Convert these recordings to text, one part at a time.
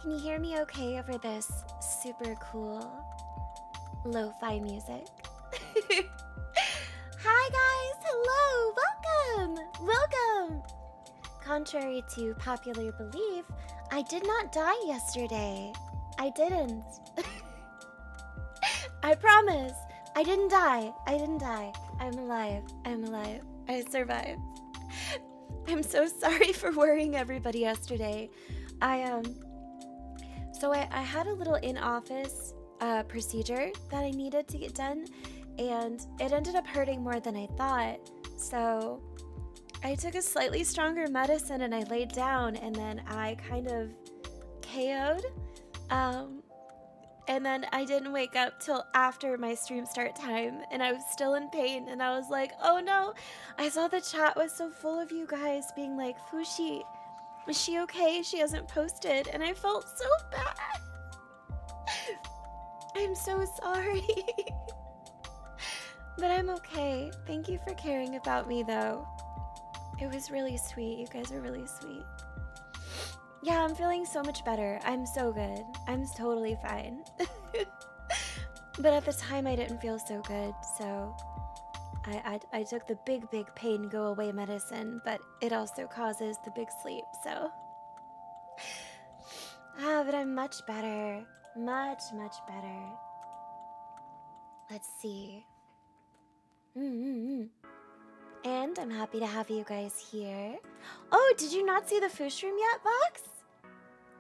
Can you hear me okay over this super cool lo-fi music? Hi guys! Hello! Welcome! Welcome! Contrary to popular belief, I did not die yesterday. I didn't. I promise. I didn't die. I didn't die. I'm alive. I'm alive. I survived. I'm so sorry for worrying everybody yesterday. So I had a little in-office procedure that I needed to get done, and it ended up hurting more than I thought. So I took a slightly stronger medicine and I laid down, and then I kind of KO'd. And then I didn't wake up till after my stream start time, and I was still in pain, and I was like, oh no. I saw the chat was so full of you guys being like, Fushi, is she okay? She hasn't posted, and I felt so bad. I'm so sorry. But I'm okay. Thank you for caring about me, though. It was really sweet. You guys are really sweet. Yeah, I'm feeling so much better. I'm so good. I'm totally fine. But at the time, I didn't feel so good, so I took the big pain go away medicine, but it also causes the big sleep, so. But I'm much better. Much better. Let's see. And I'm happy to have you guys here. Oh, did you not see the Fushi room yet, Vox?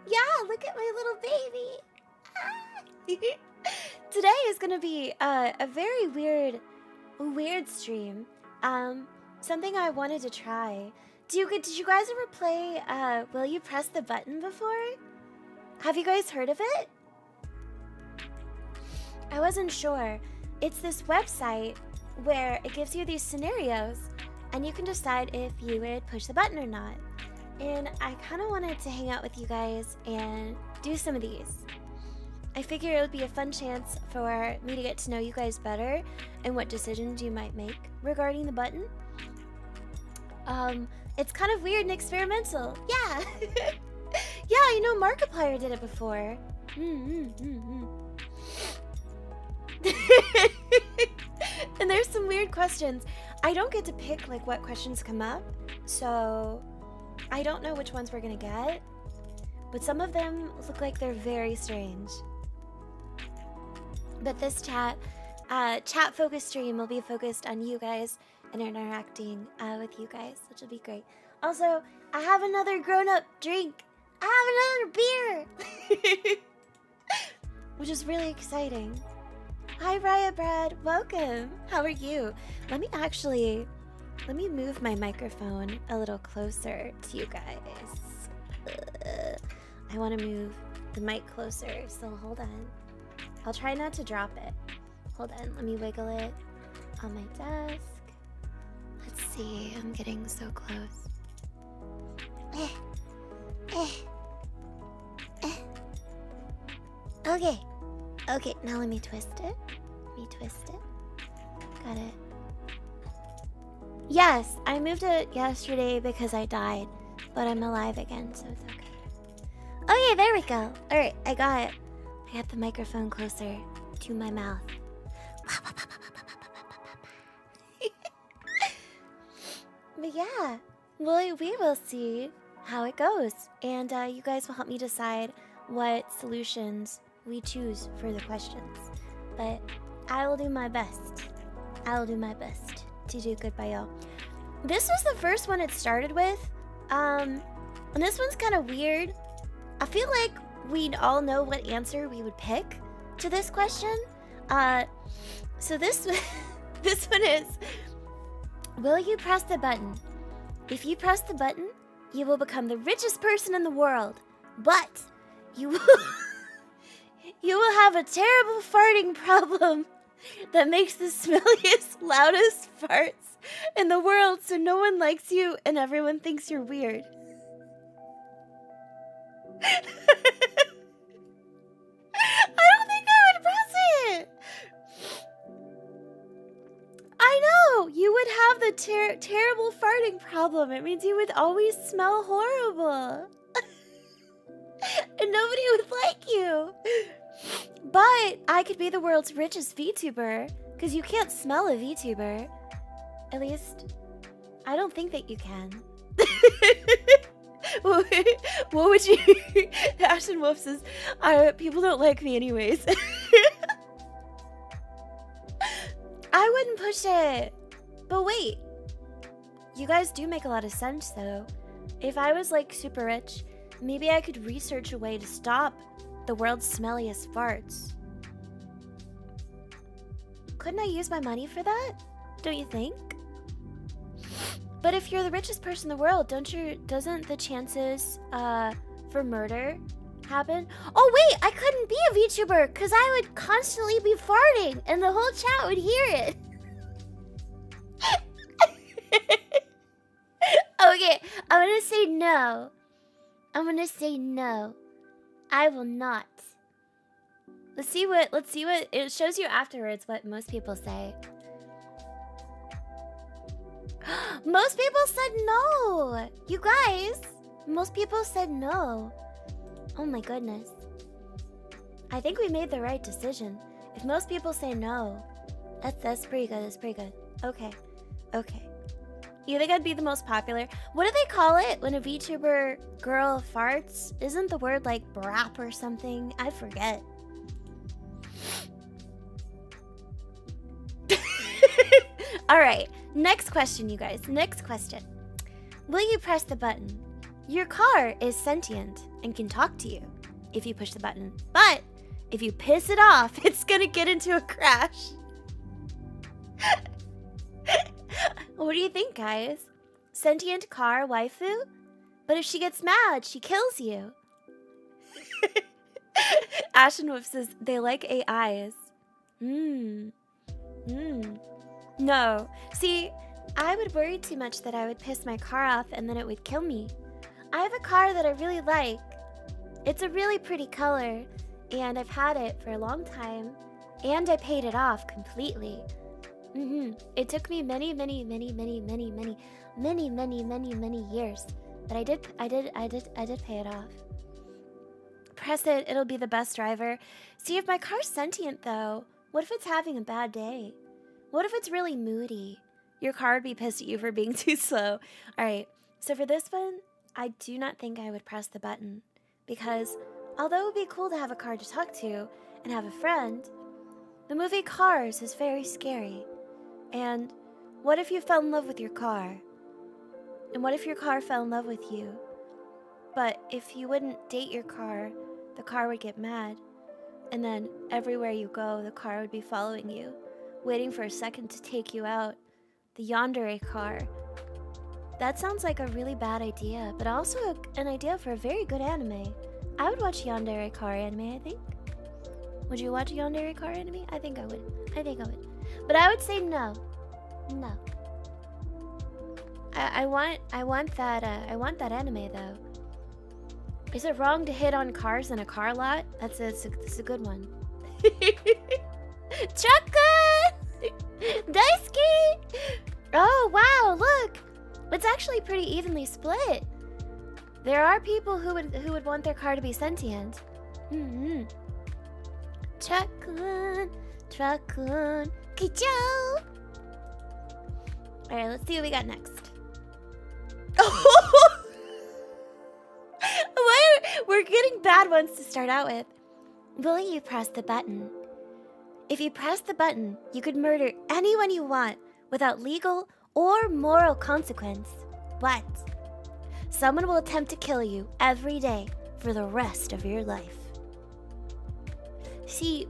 Yeah, look at my little baby. Today is gonna be a very weird stream. Something I wanted to try. Did you guys ever play Will You Press the Button before? Have you guys heard of it? I wasn't sure. It's this website where it gives you these scenarios, and you can decide if you would push the button or not. And I kind of wanted to hang out with you guys and do some of these. I figure it would be a fun chance for me to get to know you guys better and what decisions you might make regarding the button. It's kind of weird and experimental. Yeah. Yeah, you know, Markiplier did it before. And there's some weird questions. I don't get to pick like what questions come up, so I don't know which ones we're gonna get, but some of them look like they're very strange. But this chat focused stream will be focused on you guys and interacting with you guys, which will be great. Also, I have another grown-up drink. I have another beer, which is really exciting. Hi, Raya Brad. Welcome. How are you? Let me move my microphone a little closer to you guys. I want to move the mic closer, so hold on. I'll try not to drop it. Hold on, let me wiggle it on my desk. Let's see, I'm getting so close. Okay, now let me twist it. Got it. Yes, I moved it yesterday because I died, but I'm alive again, so it's okay. Okay, there we go. Alright, I got it. I got the microphone closer to my mouth. But yeah, well, we will see how it goes. And you guys will help me decide what solutions we choose for the questions. But I will do my best. To do good by y'all. This was the first one it started with. And this one's kind of weird. I feel like we'd all know what answer we would pick to this question. So this this one is, will you press the button? If you press the button, you will become the richest person in the world. But you will have a terrible farting problem that makes the smelliest, loudest farts in the world, so no one likes you and everyone thinks you're weird. I don't think I would press it. I know! You would have the terrible farting problem. It means you would always smell horrible. And nobody would like you. But I could be the world's richest VTuber, because you can't smell a VTuber. At least, I don't think that you can. What would you... Ashton Wolf says, people don't like me anyways. I wouldn't push it. But wait. You guys do make a lot of sense, though. If I was, like, super rich, maybe I could research a way to stop the world's smelliest farts. Couldn't I use my money for that? Don't you think? But if you're the richest person in the world, doesn't the chances for murder happen? Oh wait, I couldn't be a VTuber because I would constantly be farting and the whole chat would hear it. Okay, I'm gonna say no. I'm gonna say no. I will not. Let's see what it shows you afterwards what most people say. Most people said no. You guys, most people said no. Oh my goodness. I think we made the right decision. If most people say no, that's pretty good. That's pretty good. Okay. Okay. You think I'd be the most popular? What do they call it when a VTuber girl farts? Isn't the word like brap or something? I forget. Alright, next question, you guys. Next question. Will you press the button? Your car is sentient and can talk to you if you push the button. But if you piss it off, it's gonna get into a crash. What do you think, guys? Sentient car waifu? But if she gets mad, she kills you. Ashen Wolf says they like AIs. No. See, I would worry too much that I would piss my car off and then it would kill me. I have a car that I really like. It's a really pretty color, and I've had it for a long time, and I paid it off completely. It took me many years, but I did pay it off. Press it, it'll be the best driver. See, if my car's sentient though, what if it's having a bad day? What if it's really moody? Your car would be pissed at you for being too slow. Alright, so for this one, I do not think I would press the button, because although it would be cool to have a car to talk to and have a friend, the movie Cars is very scary. And what if you fell in love with your car? And what if your car fell in love with you? But if you wouldn't date your car, the car would get mad. And then everywhere you go, the car would be following you, waiting for a second to take you out. The yandere car. That sounds like a really bad idea, but also an idea for a very good anime. I would watch yandere car anime, I think. Would you watch yandere car anime? I think I would. But I would say no. No. I want that anime though. Is it wrong to hit on cars in a car lot? That's a good one. Chaka! Daisuke! Oh wow, look! It's actually pretty evenly split. There are people who would want their car to be sentient. Truckun, Kicho! Alright, let's see what we got next. We're getting bad ones to start out with. Will you press the button? If you press the button, you could murder anyone you want without legal or moral consequence. But someone will attempt to kill you every day for the rest of your life. See,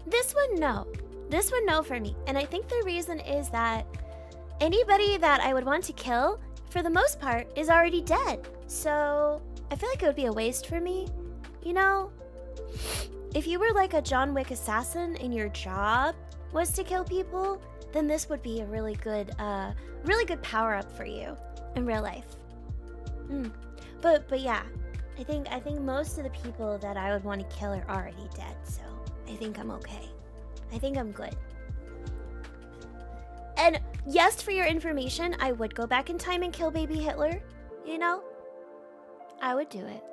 this one no. This one no for me. And I think the reason is that anybody that I would want to kill, for the most part, is already dead. So I feel like it would be a waste for me, you know? If you were like a John Wick assassin and your job was to kill people, then this would be a really good power-up for you in real life. But yeah, I think most of the people that I would want to kill are already dead, so I think I'm okay. I think I'm good. And yes, for your information, I would go back in time and kill baby Hitler, you know? I would do it.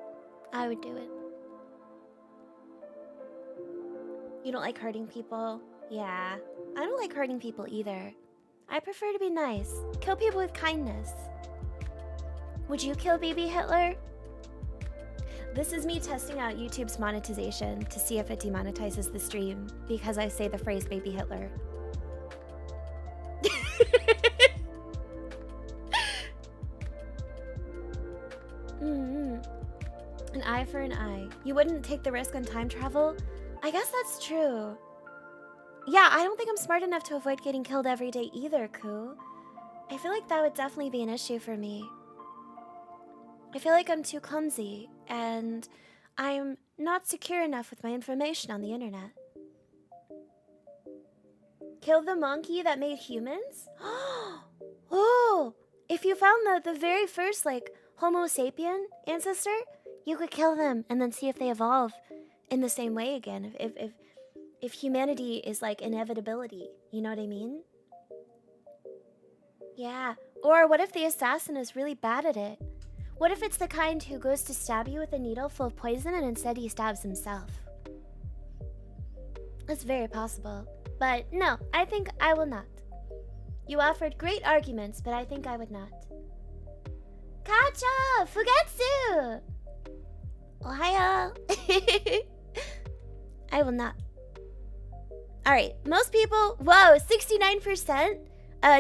I would do it. You don't like hurting people? Yeah. I don't like hurting people either. I prefer to be nice. Kill people with kindness. Would you kill baby Hitler? This is me testing out YouTube's monetization to see if it demonetizes the stream because I say the phrase baby Hitler. An eye for an eye. You wouldn't take the risk on time travel? I guess that's true. Yeah, I don't think I'm smart enough to avoid getting killed every day either, Koo. I feel like that would definitely be an issue for me. I feel like I'm too clumsy, and I'm not secure enough with my information on the internet. Kill the monkey that made humans? Oh! If you found the very first, like, Homo sapien ancestor, you could kill them and then see if they evolve in the same way again. If humanity is like inevitability, you know what I mean? Yeah. Or what if the assassin is really bad at it? What if it's the kind who goes to stab you with a needle full of poison and instead he stabs himself? It's very possible. But no, I think I will not. You offered great arguments, but I think I would not. Kacha! Fugetsu! Ohio! I will not. Alright, most people, whoa, 69%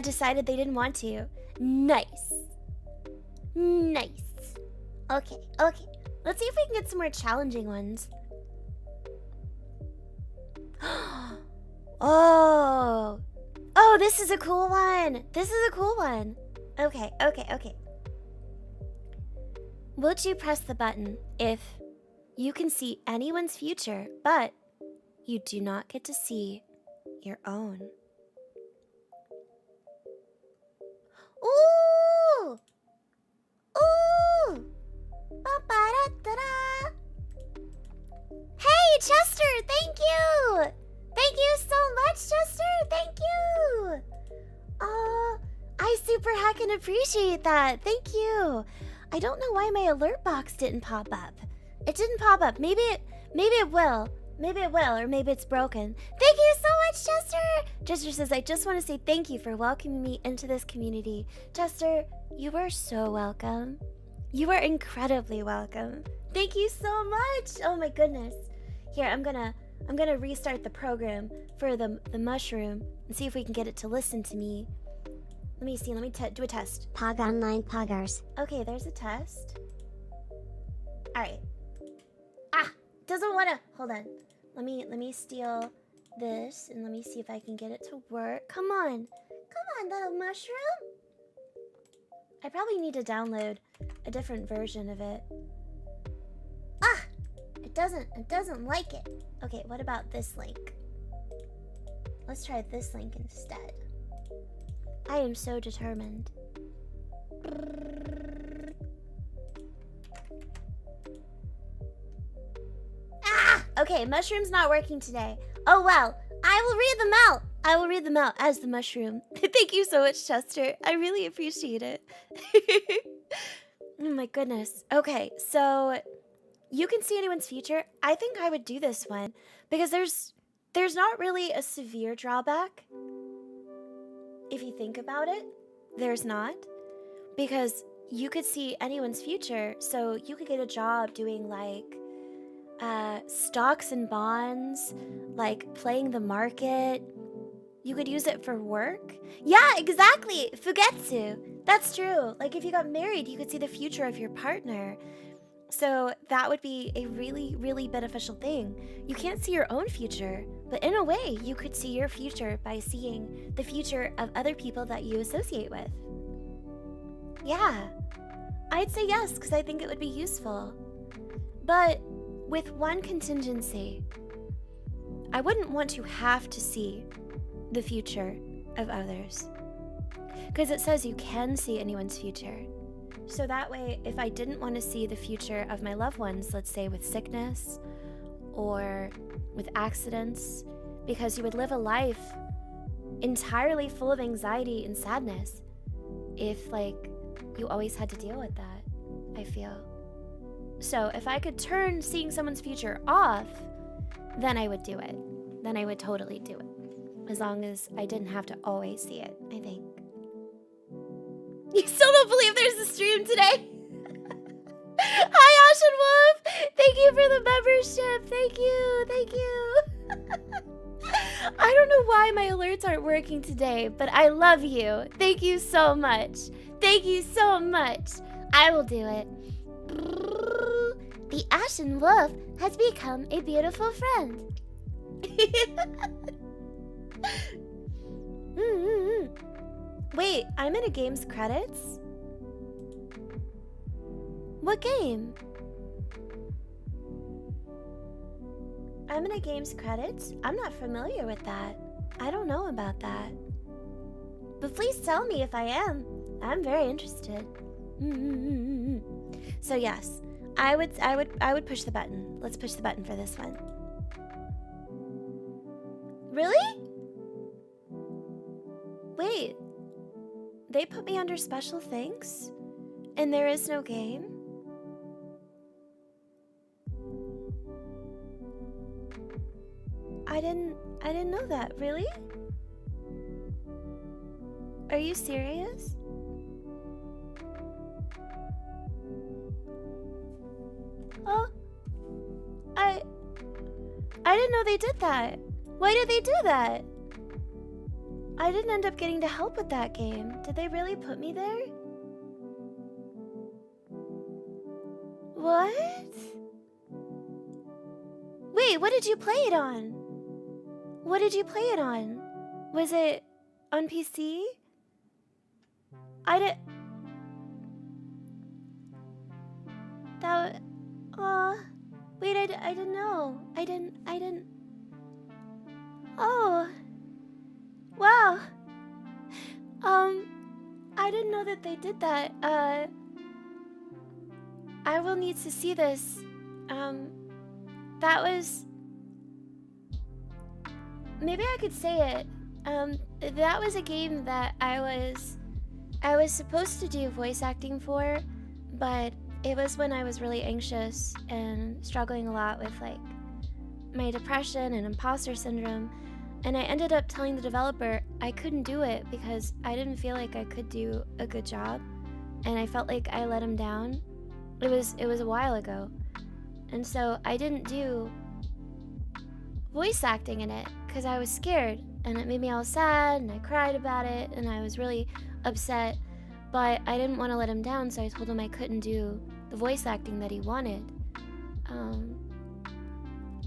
decided they didn't want to. Nice. Nice. Okay. Let's see if we can get some more challenging ones. Oh, this is a cool one. Okay. Would you press the button if you can see anyone's future, but you do not get to see your own? Ooh! Ba-ba-da-da-da. Hey, Chester, thank you! Thank you so much, Chester! Thank you! I super heckin' appreciate that. Thank you. I don't know why my alert box didn't pop up. It didn't pop up. Maybe it will. Maybe it will, or maybe it's broken. Thank you so much, Chester! Chester says, I just want to say thank you for welcoming me into this community. Chester, you are so welcome. You are incredibly welcome. Thank you so much! Oh my goodness. Here, I'm gonna restart the program for the mushroom and see if we can get it to listen to me. Let me see, do a test. Pog online poggers. Okay, there's a test. Alright. Doesn't wanna, hold on. Let me steal this and let me see if I can get it to work. Come on, little mushroom. I probably need to download a different version of it. It doesn't like it. Okay, what about this link? Let's try this link instead. I am so determined. Okay, mushroom's not working today. Oh well, I will read them out as the mushroom. Thank you so much, Chester. I really appreciate it. Oh my goodness. Okay, so you can see anyone's future. I think I would do this one because there's not really a severe drawback. If you think about it, there's not. Because you could see anyone's future, so you could get a job doing like stocks and bonds, like playing the market. You could use it for work. Yeah, exactly. Fugetsu. That's true. Like if you got married, you could see the future of your partner. So that would be a really, really beneficial thing. You can't see your own future, but in a way, you could see your future by seeing the future of other people that you associate with. Yeah, I'd say yes, because I think it would be useful. But with one contingency, I wouldn't want to have to see the future of others. Because it says you can see anyone's future. So that way, if I didn't want to see the future of my loved ones, let's say with sickness or with accidents, because you would live a life entirely full of anxiety and sadness if, like, you always had to deal with that, I feel. So if I could turn seeing someone's future off, then I would do it. Then I would totally do it. As long as I didn't have to always see it, I think. You still don't believe there's a stream today? Hi, Ashen Wolf! Thank you for the membership! Thank you! Thank you! I don't know why my alerts aren't working today, but I love you. Thank you so much. Thank you so much. I will do it. The Ashen Wolf has become a beautiful friend. Wait, I'm in a game's credits? What game? I'm in a game's credits? I'm not familiar with that. I don't know about that. But please tell me if I am. I'm very interested. So yes, I would push the button. Let's push the button for this one. Really? Wait. They put me under special thanks? And there is no game? I didn't know that. Really? Are you serious? Oh, I didn't know they did that. Why did they do that? I didn't end up getting to help with that game. Did they really put me there? What? Wait, what did you play it on? What did you play it on? Was it on PC? That... wait, I didn't know. I didn't... Oh... Wow. I didn't know that they did that. I will need to see this. That was... Maybe I could say it. That was a game that I was supposed to do voice acting for, but it was when I was really anxious and struggling a lot with, like, my depression and imposter syndrome. And I ended up telling the developer I couldn't do it because I didn't feel like I could do a good job. And I felt like I let him down. It was a while ago. And so I didn't do voice acting in it because I was scared. And it made me all sad and I cried about it and I was really upset. But I didn't want to let him down, so I told him I couldn't do the voice acting that he wanted.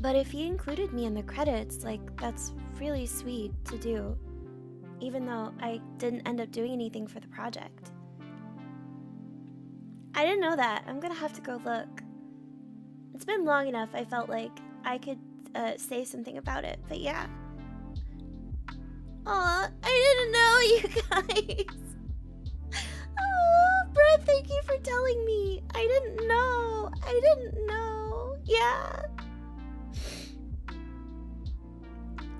But if he included me in the credits, like, that's really sweet to do, even though I didn't end up doing anything for the project. I didn't know that. I'm gonna have to go look. It's been long enough, I felt like I could say something about it, but yeah. Aw, I didn't know, you guys. Oh, Brett, thank you for telling me. I didn't know. Yeah.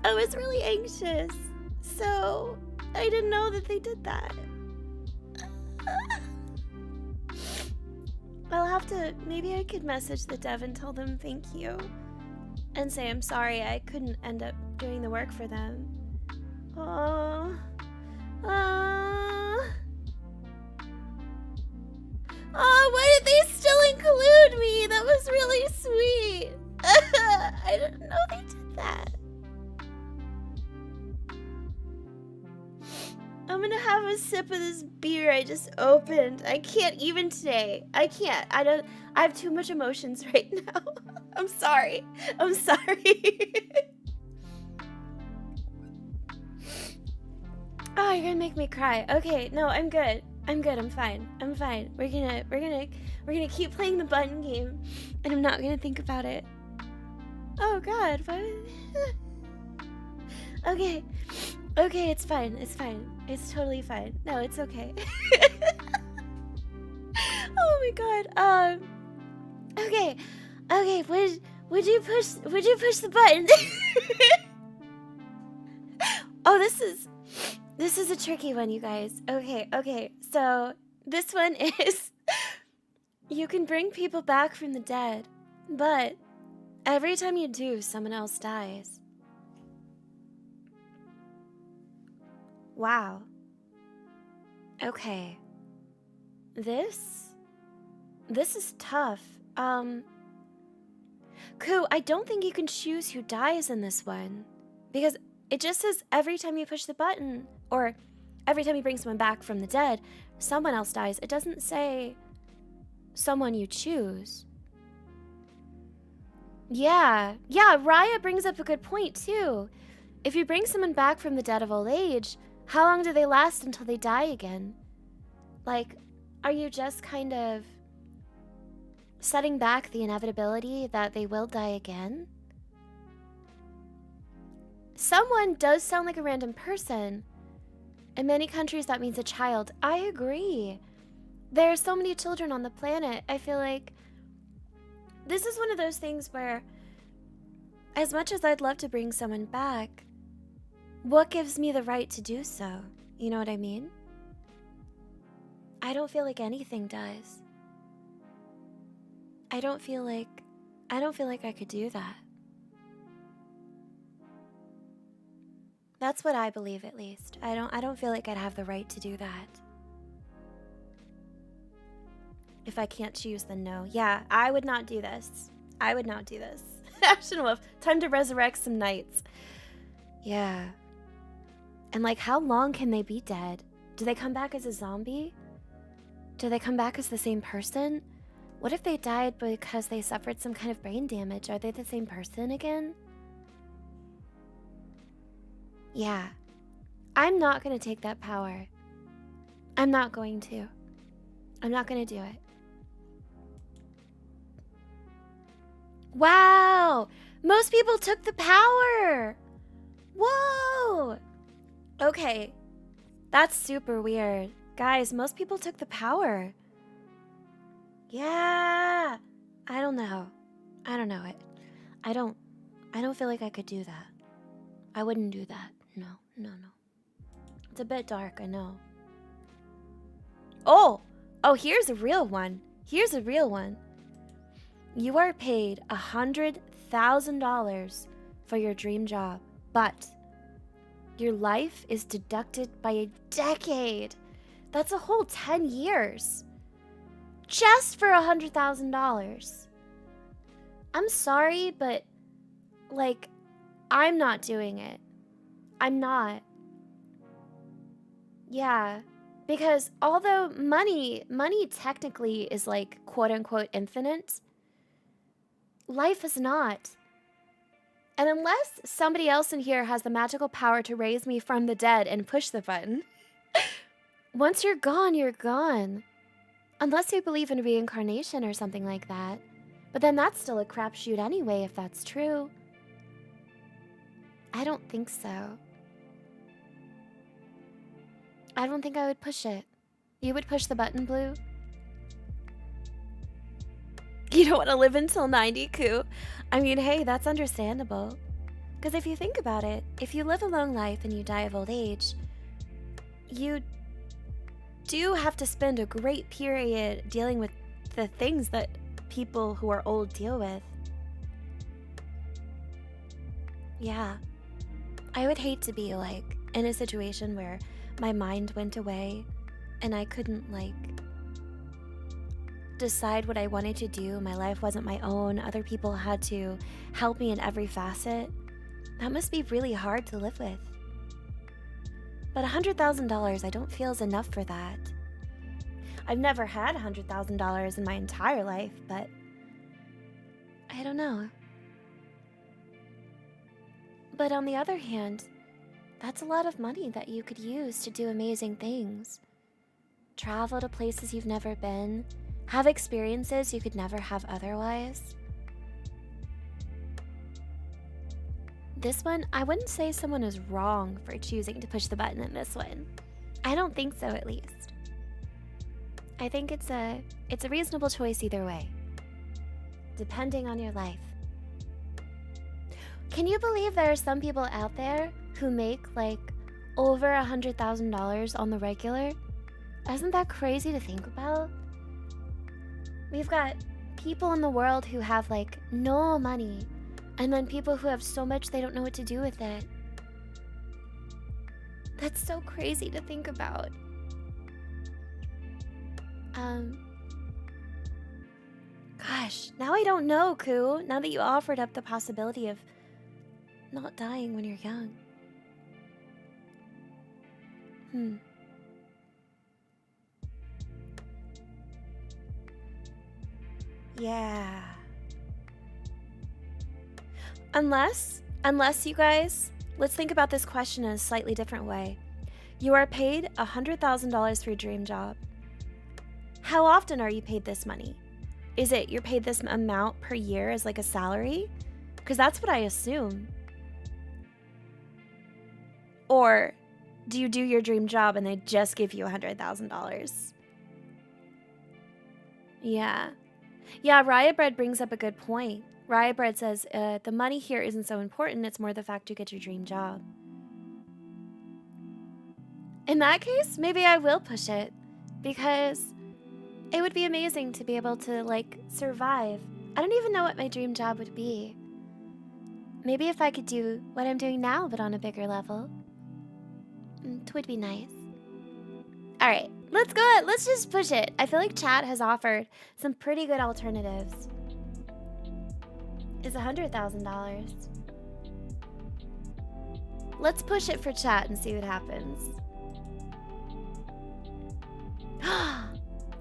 I was really anxious, so I didn't know that they did that. I'll have to, maybe I could message the dev and tell them thank you. And say I'm sorry I couldn't end up doing the work for them. Oh, why did they still include me? That was really sweet. I didn't know they did that. I'm gonna have a sip of this beer I just opened. I can't even today. I can't. I have too much emotions right now. I'm sorry. Oh, you're gonna make me cry. Okay, no, I'm good. I'm fine. We're gonna keep playing the button game, and I'm not gonna think about it. Oh God, what? Okay, it's fine. It's totally fine. No, it's okay. Oh my God. Okay. Would you push the button? Oh, this is a tricky one, you guys. Okay. So this one is You can bring people back from the dead, but every time you do, someone else dies. Wow. Okay. This is tough. Ku, I don't think you can choose who dies in this one. Because it just says every time you push the button, or every time you bring someone back from the dead, someone else dies. It doesn't say someone you choose. Yeah, Raya brings up a good point too. If you bring someone back from the dead of old age, how long do they last until they die again? Like, are you just kind of setting back the inevitability that they will die again? Someone does sound like a random person. In many countries, that means a child. I agree. There are so many children on the planet. I feel like this is one of those things where, as much as I'd love to bring someone back, what gives me the right to do so? You know what I mean? I don't feel like anything does. I don't feel like I could do that. That's what I believe, at least. I don't feel like I'd have the right to do that. If I can't choose, then no. Yeah, I would not do this. I would not do this. Action Wolf, time to resurrect some knights. Yeah. And like, how long can they be dead? Do they come back as a zombie? Do they come back as the same person? What if they died because they suffered some kind of brain damage? Are they the same person again? Yeah. I'm not gonna take that power. I'm not going to. I'm not gonna do it. Wow! Most people took the power! Whoa! Okay. That's super weird. Guys, most people took the power. Yeah! I don't know. I don't know it. I don't feel like I could do that. I wouldn't do that. No. It's a bit dark, I know. Oh, here's a real one. You are paid $100,000 for your dream job, but your life is deducted by a decade. That's a whole 10 years. Just for $100,000. I'm sorry, but like, I'm not doing it. I'm not. Yeah, because although money technically is like quote unquote infinite, life is not. And unless somebody else in here has the magical power to raise me from the dead and push the button, once you're gone, you're gone. Unless you believe in reincarnation or something like that. But then that's still a crapshoot anyway, if that's true. I don't think so. I don't think I would push it. You would push the button, Blue? You don't want to live until 90, Ku. I mean, hey, that's understandable. Because if you think about it, if you live a long life and you die of old age, you do have to spend a great period dealing with the things that people who are old deal with. Yeah. I would hate to be like in a situation where my mind went away and I couldn't like decide what I wanted to do. My life wasn't my own. Other people had to help me in every facet. That must be really hard to live with. But $100,000 I don't feel is enough for that. I've never had $100,000 in my entire life, but I don't know. But on the other hand, that's a lot of money that you could use to do amazing things. Travel to places you've never been, have experiences you could never have otherwise. This one, I wouldn't say someone is wrong for choosing to push the button in this one. I don't think so, at least. I think it's a reasonable choice either way, depending on your life. Can you believe there are some people out there who make like over $100,000 on the regular? Isn't that crazy to think about? We've got people in the world who have like no money, and then people who have so much they don't know what to do with it. That's so crazy to think about. Gosh, now I don't know, Koo. Now that you offered up the possibility of not dying when you're young. Yeah. Unless you guys, let's think about this question in a slightly different way. You are paid $100,000 for your dream job. How often are you paid this money? Is it you're paid this amount per year as like a salary? Because that's what I assume. Or do you do your dream job and they just give you $100,000? Yeah. Yeah, Raya Bread brings up a good point. Raya Bread says, the money here isn't so important, it's more the fact you get your dream job. In that case, maybe I will push it, because it would be amazing to be able to, like, survive. I don't even know what my dream job would be. Maybe if I could do what I'm doing now, but on a bigger level. It would be nice. Alright, let's go. Let's just push it. I feel like chat has offered some pretty good alternatives. Is $100,000. Let's push it for chat and see what happens.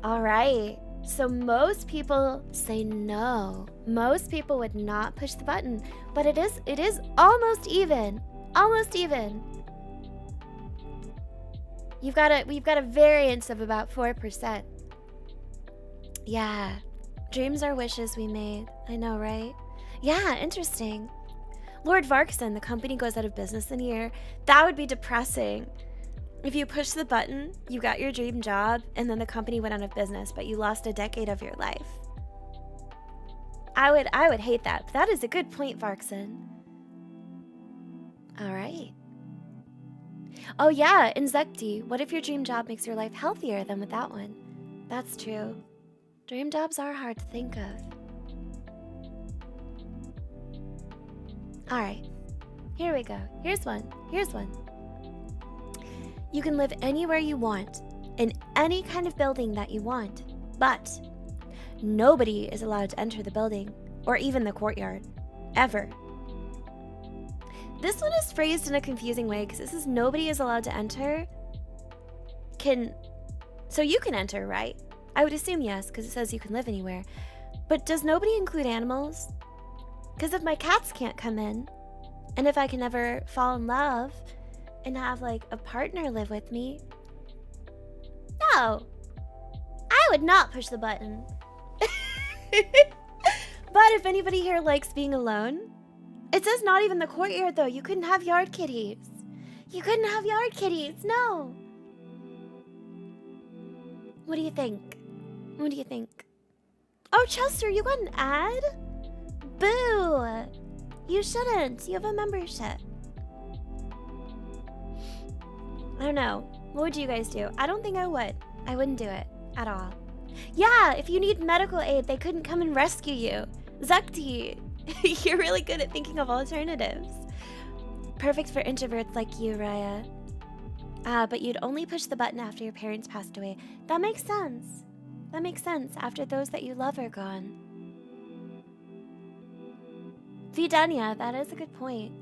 Alright, so most people say no. Most people would not push the button, but it is almost even. Almost even. We've got a variance of about 4%. Yeah. Dreams are wishes we made. I know, right? Yeah, interesting. Lord Varkson, the company goes out of business in a year. That would be depressing. If you push the button, you got your dream job, and then the company went out of business, but you lost a decade of your life. I would hate that. But that is a good point, Varkson. All right. Oh yeah, Inzekti, what if your dream job makes your life healthier than without one? That's true. Dream jobs are hard to think of. Alright, here we go. Here's one. You can live anywhere you want, in any kind of building that you want, but nobody is allowed to enter the building, or even the courtyard, ever. This one is phrased in a confusing way because it says nobody is allowed to enter. So you can enter, right? I would assume yes, because it says you can live anywhere. But does nobody include animals? Because if my cats can't come in, and if I can never fall in love and have like a partner live with me, no, I would not push the button. But if anybody here likes being alone, it says not even the courtyard though. You couldn't have yard kitties. You couldn't have yard kitties, no. What do you think? What do you think? Oh, Chester, you got an ad? Boo! You shouldn't. You have a membership. I don't know. What would you guys do? I don't think I would. I wouldn't do it at all. Yeah, if you need medical aid, they couldn't come and rescue you. Zakti, you're really good at thinking of alternatives. Perfect for introverts like you, Raya. But you'd only push the button after your parents passed away. That makes sense. That makes sense after those that you love are gone. Vidania, that is a good point.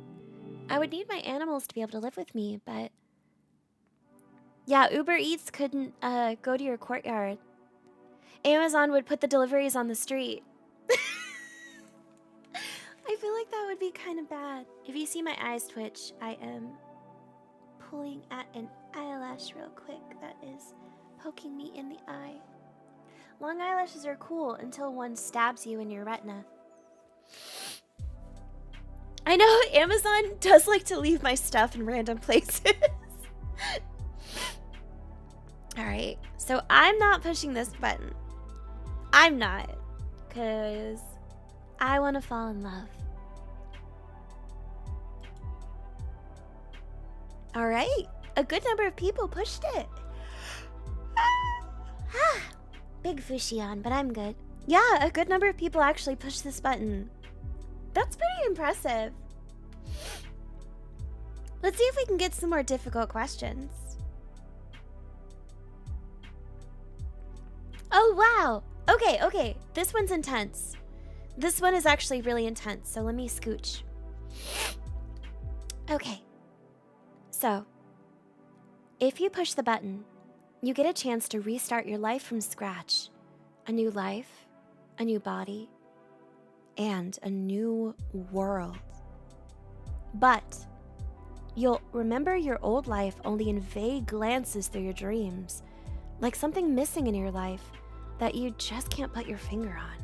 I would need my animals to be able to live with me, but... Yeah, Uber Eats couldn't go to your courtyard. Amazon would put the deliveries on the street. I feel like that would be kind of bad. If you see my eyes twitch, I am pulling at an eyelash real quick that is poking me in the eye. Long eyelashes are cool until one stabs you in your retina. I know Amazon does like to leave my stuff in random places. Alright, so I'm not pushing this button. I'm not. Because I want to fall in love. Alright, a good number of people pushed it. Big Fushi on, but I'm good. Yeah, a good number of people actually push this button. That's pretty impressive. Let's see if we can get some more difficult questions. Oh, wow. Okay. This one's intense. This one is actually really intense, so let me scooch. Okay. So, if you push the button, you get a chance to restart your life from scratch. A new life, a new body, and a new world. But you'll remember your old life only in vague glances through your dreams, like something missing in your life that you just can't put your finger on.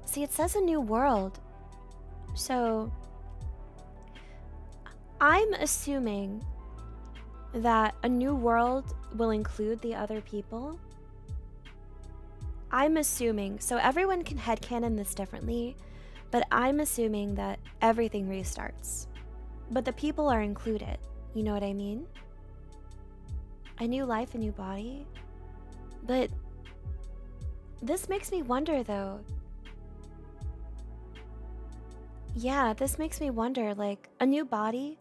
See, it says a new world, so I'm assuming that a new world will include the other people. I'm assuming, so everyone can headcanon this differently, but I'm assuming that everything restarts. But the people are included, you know what I mean? A new life, a new body. But this makes me wonder though. Yeah, this makes me wonder, like, a new body?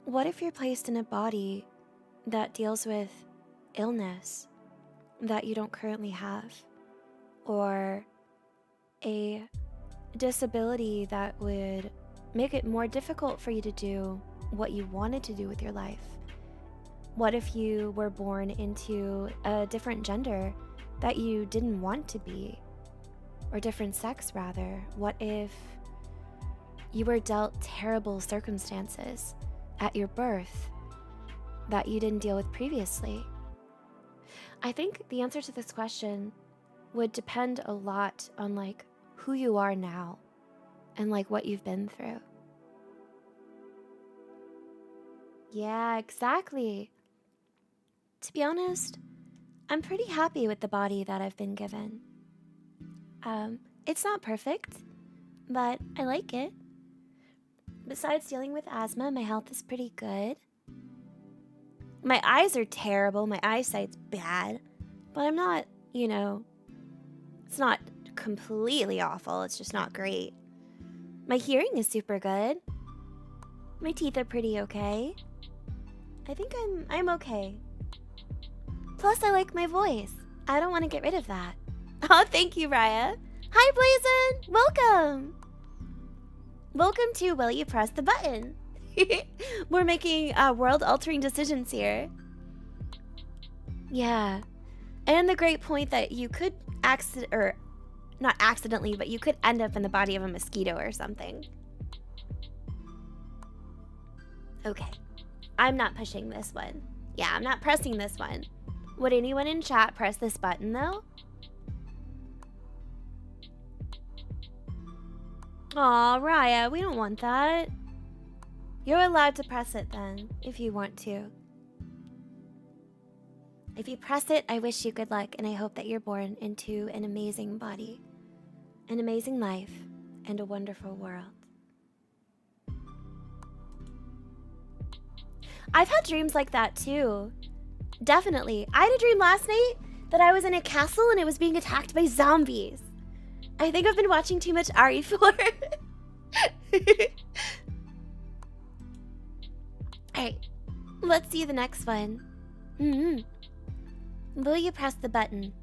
What if you're placed in a body that deals with illness that you don't currently have? Or a disability that would make it more difficult for you to do what you wanted to do with your life? What if you were born into a different gender that you didn't want to be? Or different sex, rather? What if you were dealt terrible circumstances at your birth that you didn't deal with previously? I think the answer to this question would depend a lot on like who you are now and like what you've been through. Yeah, exactly. To be honest, I'm pretty happy with the body that I've been given. It's not perfect, but I like it. Besides dealing with asthma, my health is pretty good. My eyes are terrible, my eyesight's bad, but I'm not, you know, it's not completely awful, it's just not great. My hearing is super good. My teeth are pretty okay. I think I'm okay. Plus, I like my voice. I don't want to get rid of that. Oh, thank you, Raya. Hi, Blazin! Welcome! Welcome to Will You Press the Button? We're making world-altering decisions here. Yeah. And the great point that you could not accidentally, but you could end up in the body of a mosquito or something. Okay. I'm not pushing this one. Yeah, I'm not pressing this one. Would anyone in chat press this button, though? Aw, Raya, we don't want that. You're allowed to press it then, if you want to. If you press it, I wish you good luck, and I hope that you're born into an amazing body, an amazing life, and a wonderful world. I've had dreams like that too. Definitely. I had a dream last night that I was in a castle and it was being attacked by zombies. I think I've been watching too much RE4. Alright, let's see the next one. Will you press the button?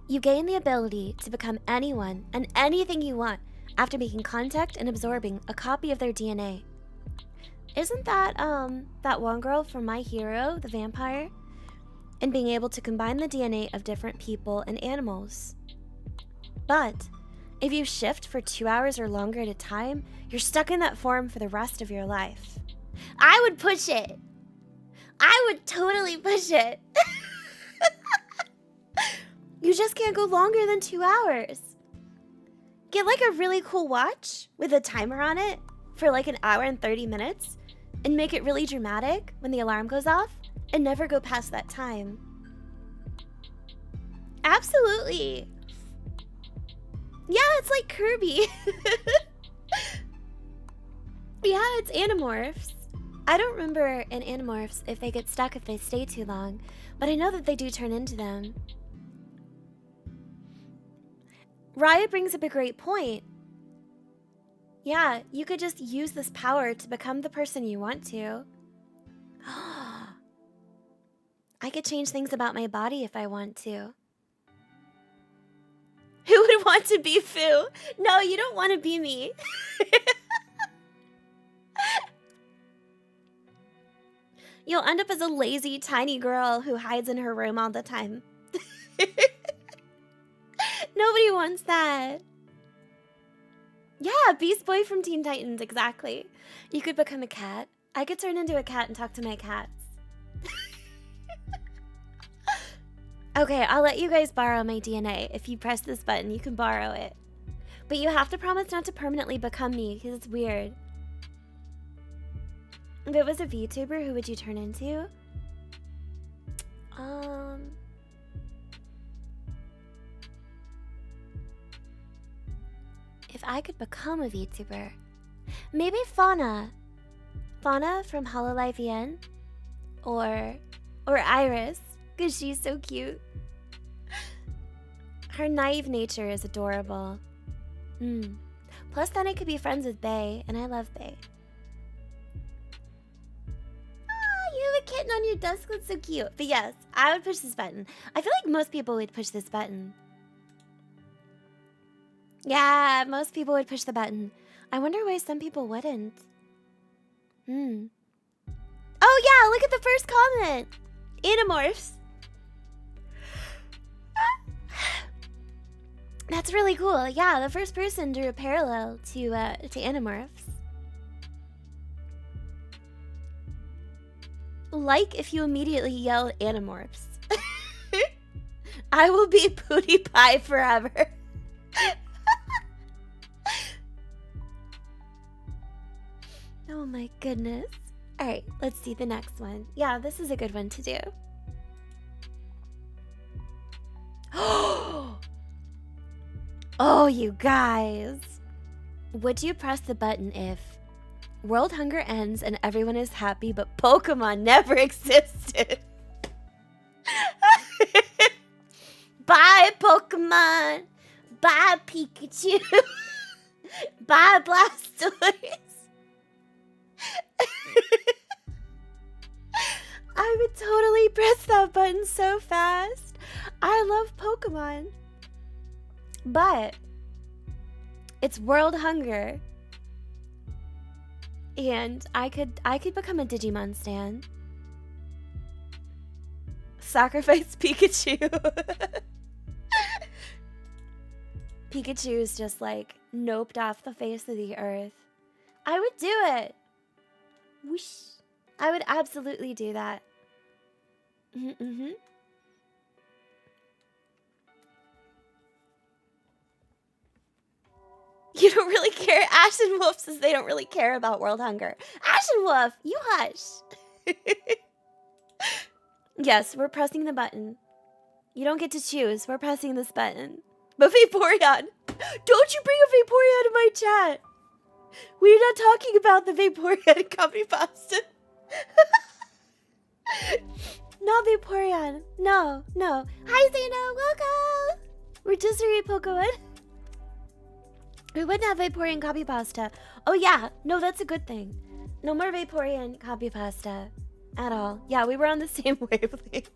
You gain the ability to become anyone and anything you want after making contact and absorbing a copy of their DNA. Isn't that, that one girl from My Hero, the vampire? And being able to combine the DNA of different people and animals. But if you shift for 2 hours or longer at a time, you're stuck in that form for the rest of your life. I would push it. I would totally push it. You just can't go longer than 2 hours. Get like a really cool watch with a timer on it for like an hour and 30 minutes and make it really dramatic when the alarm goes off and never go past that time. Absolutely. Yeah, it's like Kirby. Yeah, it's Animorphs. I don't remember in Animorphs if they get stuck if they stay too long, but I know that they do turn into them. Raya brings up a great point. Yeah, you could just use this power to become the person you want to. I could change things about my body if I want to. Who would want to be Fu? No, you don't want to be me. You'll end up as a lazy, tiny girl who hides in her room all the time. Nobody wants that. Yeah, Beast Boy from Teen Titans, exactly. You could become a cat. I could turn into a cat and talk to my cats. Okay, I'll let you guys borrow my DNA. If you press this button, you can borrow it. But you have to promise not to permanently become me, because it's weird. If it was a VTuber, who would you turn into? If I could become a VTuber, maybe Fauna. Fauna from Hololive VN, or Iris, because she's so cute. Her naive nature is adorable. Plus, then I could be friends with Bae, and I love Bae. Ah, you have a kitten on your desk. That's so cute. But yes, I would push this button. I feel like most people would push this button. Yeah, most people would push the button. I wonder why some people wouldn't. Oh yeah, look at the first comment. Animorphs. That's really cool. Yeah, the first person drew a parallel to Animorphs. Like if you immediately yell Animorphs. I will be Pootie Pie forever. Oh my goodness. Alright, let's see the next one. Yeah, this is a good one to do. Oh, you guys. Would you press the button if world hunger ends and everyone is happy, but Pokemon never existed? Bye, Pokemon. Bye, Pikachu. Bye, Blastoise. I would totally press that button so fast. I love Pokemon. But it's world hunger. And I could become a Digimon stan. Sacrifice Pikachu. Pikachu is just like noped off the face of the earth. I would do it. Whoosh. I would absolutely do that. You don't really care. Ashen Wolf says they don't really care about world hunger. Ashen Wolf, you hush. Yes, we're pressing the button. You don't get to choose. We're pressing this button. But Vaporeon, don't you bring a Vaporeon in my chat. We're not talking about the Vaporeon copy pasta. Not Vaporeon. No. Hi, Zeno. Welcome. We're just a Pokemon. We wouldn't have Vaporeon copy pasta. Oh, yeah. No, that's a good thing. No more Vaporeon copy pasta at all. Yeah, we were on the same wavelength.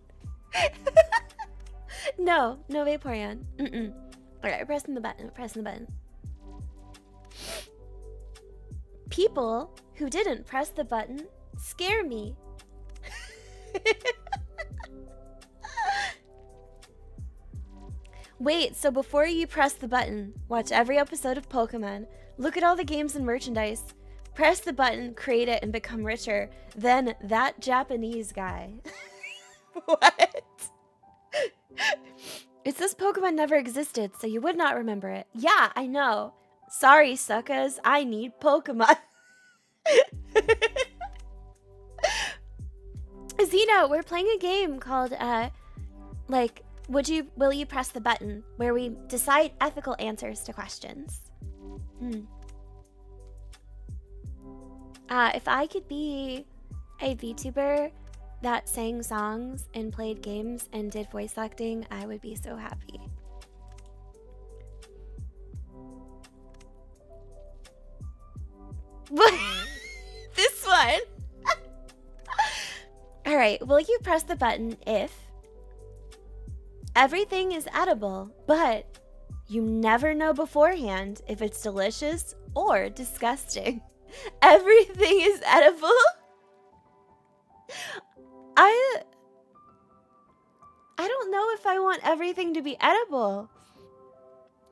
No Vaporeon. Alright, we're pressing the button. People who didn't press the button scare me. Wait, so before you press the button, watch every episode of Pokemon, look at all the games and merchandise, press the button, create it, and become richer. Then that Japanese guy. What? It says Pokemon never existed, so you would not remember it. Yeah, I know. Sorry, suckers. I need Pokemon. Zeno, we're playing a game called, will you press the button, where we decide ethical answers to questions. If I could be a VTuber that sang songs and played games and did voice acting, I would be so happy. This one. All right, will you press the button if everything is edible, but you never know beforehand if it's delicious or disgusting? Everything is edible? I don't know if I want everything to be edible.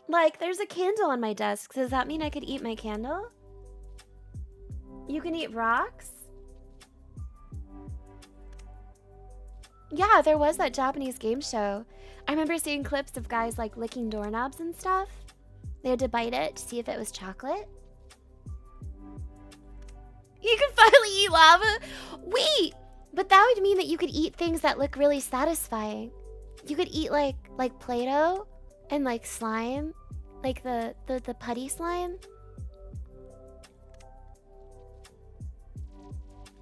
Like, there's a candle on my desk. Does that mean I could eat my candle? You can eat rocks? Yeah, there was that Japanese game show. I remember seeing clips of guys like licking doorknobs and stuff. They had to bite it to see if it was chocolate. You can finally eat lava? Wait! But that would mean that you could eat things that look really satisfying. You could eat like Play-Doh and like slime. Like the putty slime.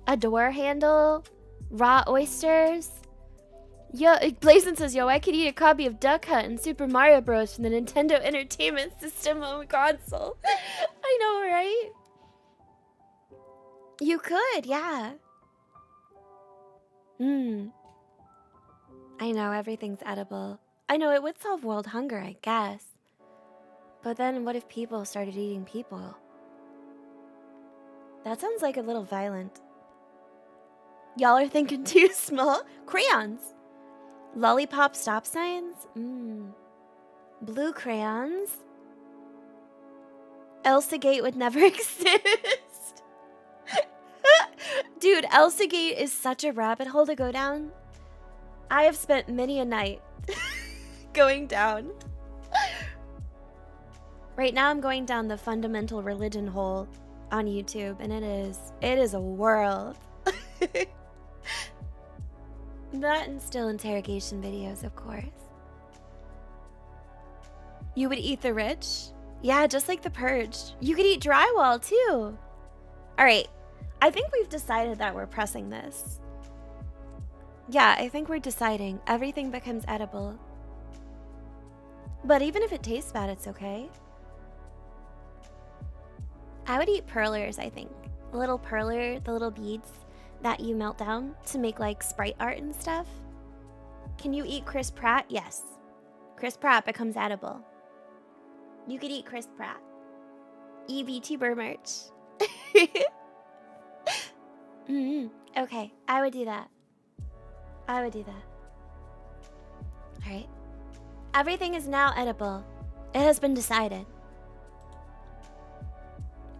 A door handle. Raw oysters. Yo, Blazin says, yo, I could eat a copy of Duck Hunt and Super Mario Bros. From the Nintendo Entertainment System home console. I know, right? You could, yeah. I know, everything's edible. I know, it would solve world hunger, I guess. But then what if people started eating people? That sounds like a little violent. Y'all are thinking too small? Crayons. Lollipop stop signs? Blue crayons? Elsa Gate would never exist. Dude, Elsa Gate is such a rabbit hole to go down. I have spent many a night going down. Right now I'm going down the fundamental religion hole on YouTube, and it is a world. That and still interrogation videos, of course. You would eat the rich? Yeah, just like the purge. You could eat drywall too. All right, I think we've decided that we're pressing this. Yeah, I think we're deciding everything becomes edible. But even if it tastes bad, it's okay. I would eat perlers, I think. A little perler, the little beads that you melt down to make like sprite art and stuff. Can you eat Chris Pratt? Yes. Chris Pratt becomes edible. You could eat Chris Pratt. VTuber merch. Okay, I would do that. I would do that. Alright. Everything is now edible. It has been decided.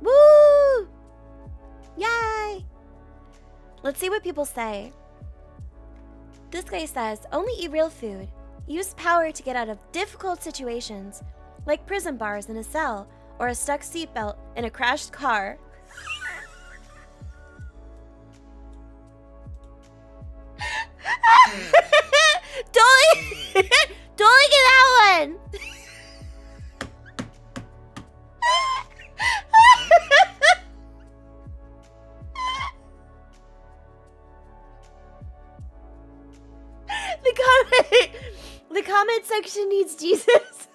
Woo! Yay! Let's see what people say. This guy says, only eat real food. Use power to get out of difficult situations, like prison bars in a cell, or a stuck seatbelt in a crashed car. Don't look at that one! The comment section needs Jesus.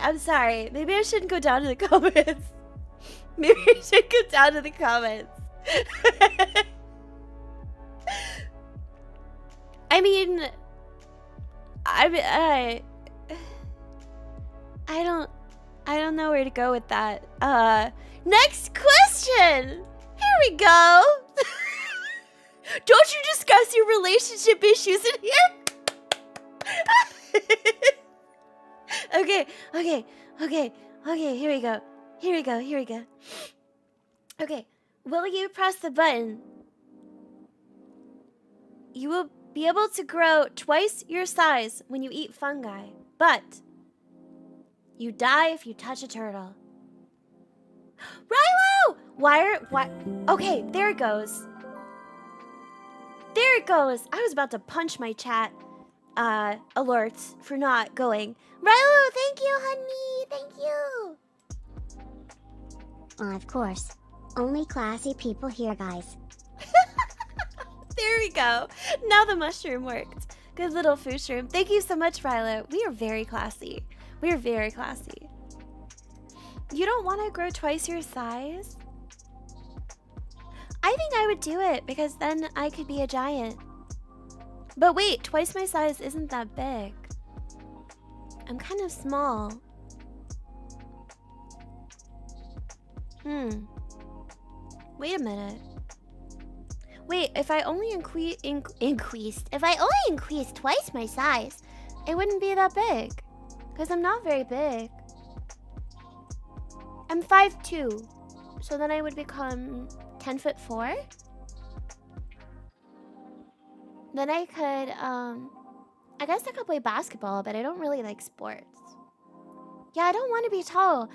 I'm sorry. Maybe I shouldn't go down to the comments. Maybe I should go down to the comments. I mean, I don't know where to go with that. Next question. Here we go. Don't you discuss your relationship issues in here? Okay, here we go. Okay, will you press the button? You will be able to grow twice your size when you eat fungi, but you die if you touch a turtle. Rilo! Why? Okay, there it goes. There There it goes. I was about to punch my chat alerts for not going. Rilo, thank you, honey. Thank you. Of course. Only classy people here, guys. There we go. Now the mushroom worked. Good little Fushroom. Thank you so much, Rilo. We are very classy. We are very classy. You don't want to grow twice your size? I think I would do it because then I could be a giant. But wait, twice my size isn't that big. I'm kind of small. Wait a minute. Wait, if I only increased twice my size, it wouldn't be that big. Because I'm not very big. I'm 5'2". So then I would become 10'4". Then I could, I guess I could play basketball, but I don't really like sports. Yeah, I don't want to be tall.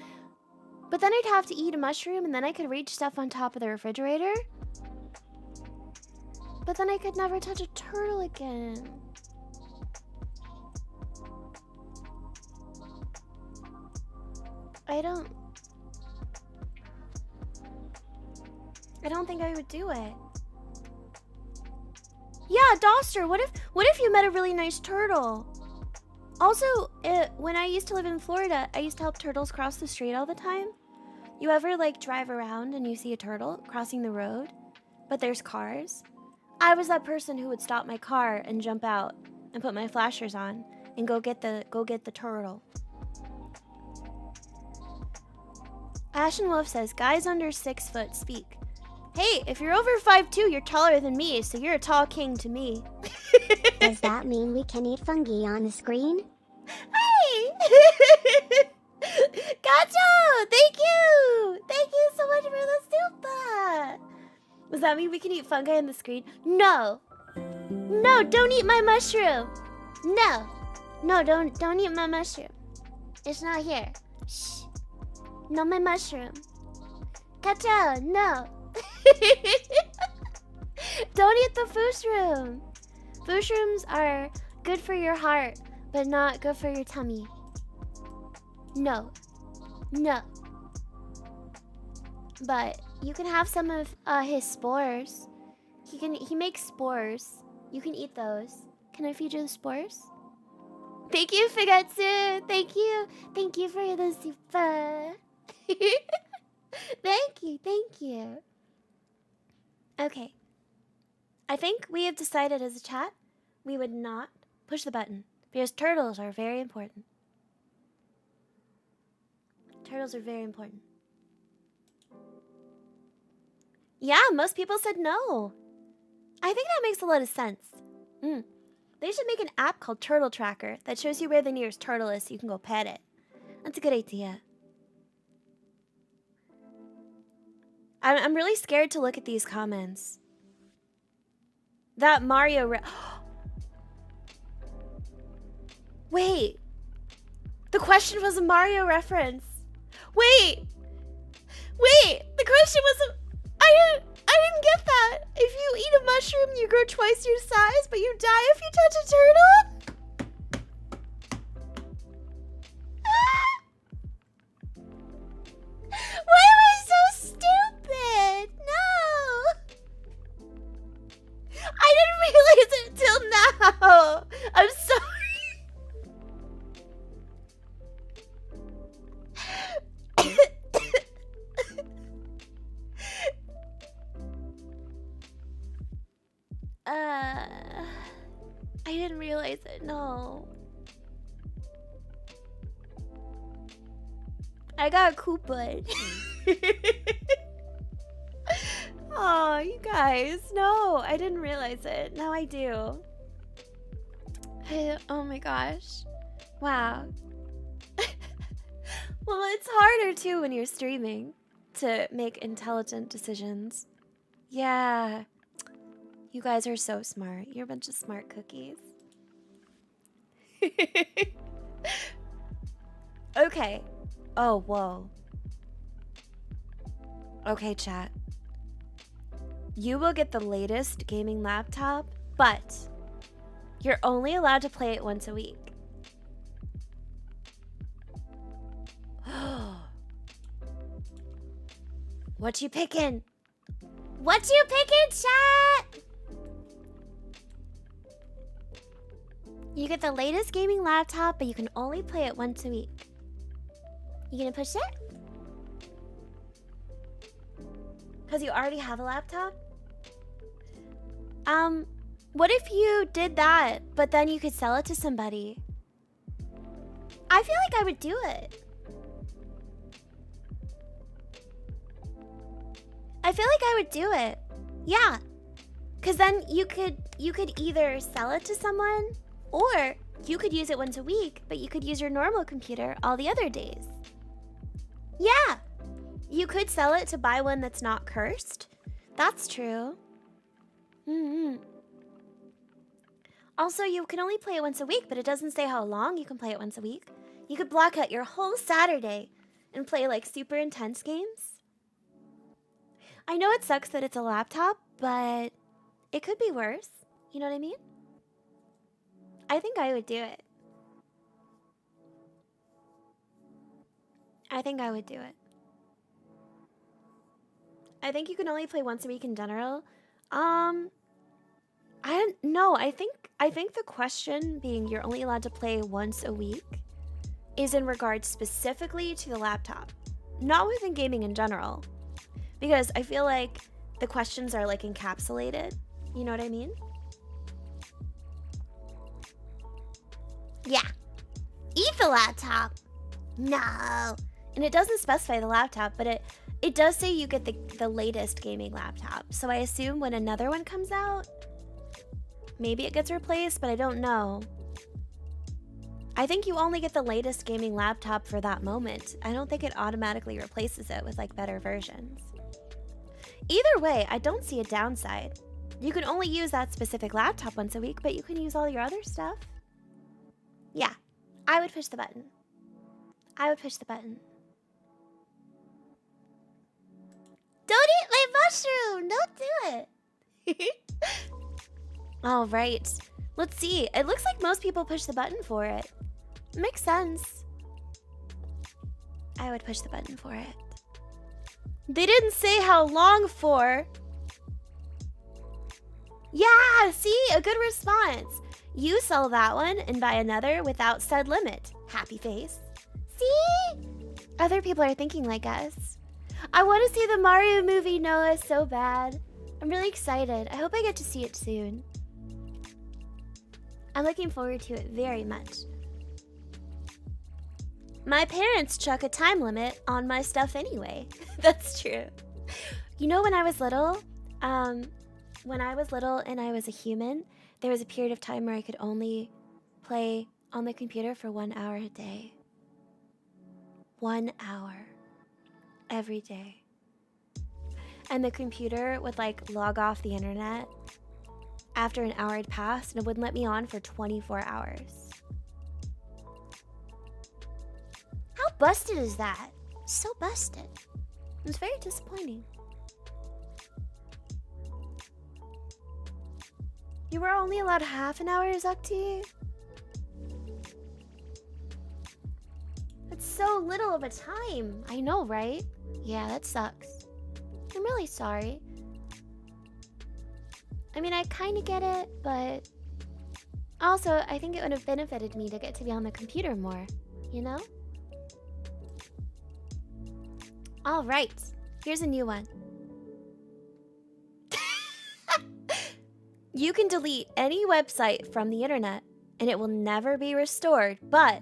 But then I'd have to eat a mushroom and then I could reach stuff on top of the refrigerator. But then I could never touch a turtle again. I don't think I would do it. Yeah, Doster, what if you met a really nice turtle? Also, when I used to live in Florida, I used to help turtles cross the street all the time. You ever like drive around and you see a turtle crossing the road, but there's cars? I was that person who would stop my car and jump out and put my flashers on and go get the turtle. Ashen Wolf says, guys under 6 foot speak. Hey, if you're over 5'2", you're taller than me, so you're a tall king to me. Does that mean we can eat fungi on the screen? Hey! Gacho! Thank you! Thank you so much for the super! Does that mean we can eat fungi on the screen? No! No, don't eat my mushroom! No! No, don't eat my mushroom. It's not here. Shh. No, my mushroom. Gacho, no! Don't eat the fushroom. Fushrooms are good for your heart, but not good for your tummy. No. No. But you can have some of his spores. He makes spores. You can eat those. Can I feed you the spores? Thank you, Figatsu. Thank you. Thank you for the super. Thank you. Thank you. Okay. I think we have decided as a chat we would not push the button because turtles are very important. Turtles are very important. Yeah, most people said no. I think that makes a lot of sense. They should make an app called Turtle Tracker that shows you where the nearest turtle is so you can go pet it. That's a good idea. I'm really scared to look at these comments. That Mario... Wait. The question was a Mario reference. Wait. The question was a... I didn't get that. If you eat a mushroom, you grow twice your size, but you die if you touch a turtle? Why am I so stupid? No. I didn't realize it till now. I'm sorry. I didn't realize it. No. I got Koopa. Oh, you guys. No, I didn't realize it. Now I do. Oh my gosh. Wow. Well, it's harder too when you're streaming to make intelligent decisions. Yeah. You guys are so smart. You're a bunch of smart cookies. Okay. Oh, whoa. Okay, chat. You will get the latest gaming laptop but you're only allowed to play it once a week. What you picking? What you picking, chat? You get the latest gaming laptop, but you can only play it once a week. You gonna push it? Because you already have a laptop? What if you did that, but then you could sell it to somebody? I feel like I would do it. I feel like I would do it. Yeah. Because then you could either sell it to someone, or you could use it once a week, but you could use your normal computer all the other days. Yeah. You could sell it to buy one that's not cursed. That's true. Also, you can only play it once a week, but it doesn't say how long you can play it once a week. You could block out your whole Saturday and play like super intense games. I know it sucks that it's a laptop, but it could be worse. You know what I mean? I think I would do it. I think I would do it. I think you can only play once a week in general. I don't know. I think the question being you're only allowed to play once a week is in regards specifically to the laptop, not within gaming in general. Because I feel like the questions are like encapsulated. You know what I mean? Yeah. Eat the laptop. No. And it doesn't specify the laptop, but it does say you get the latest gaming laptop. So I assume when another one comes out, maybe it gets replaced, but I don't know. I think you only get the latest gaming laptop for that moment. I don't think it automatically replaces it with like better versions. Either way, I don't see a downside. You can only use that specific laptop once a week, but you can use all your other stuff. Yeah, I would push the button. I would push the button. Don't eat my mushroom! Don't do it! All right. Let's see. It looks like most people push the button for it. Makes sense. I would push the button for it. They didn't say how long for. Yeah, see? A good response. You sell that one and buy another without said limit. Happy face. See? Other people are thinking like us. I want to see the Mario movie, Noah, so bad. I'm really excited. I hope I get to see it soon. I'm looking forward to it very much. My parents chuck a time limit on my stuff anyway. That's true. You know, when I was little and I was a human, there was a period of time where I could only play on the computer for 1 hour a day. 1 hour. Every day. And the computer would like log off the internet after an hour had passed, and it wouldn't let me on for 24 hours. How busted is that? So busted. It's very disappointing. You were only allowed half an hour, Zakti? That's so little of a time. I know, right? Yeah, that sucks. I'm really sorry. I mean, I kind of get it, but also, I think it would have benefited me to get to be on the computer more, you know? All right, here's a new one. You can delete any website from the internet, and it will never be restored, but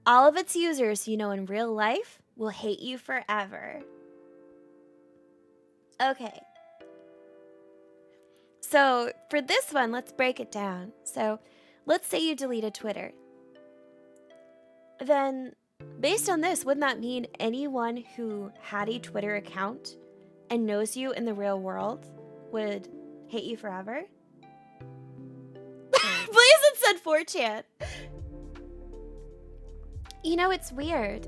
all of its users you know in real life will hate you forever. Okay. So for this one, let's break it down. So let's say you deleted Twitter. Then based on this, wouldn't that mean anyone who had a Twitter account and knows you in the real world would hate you forever? Blazin said 4chan. You know, it's weird.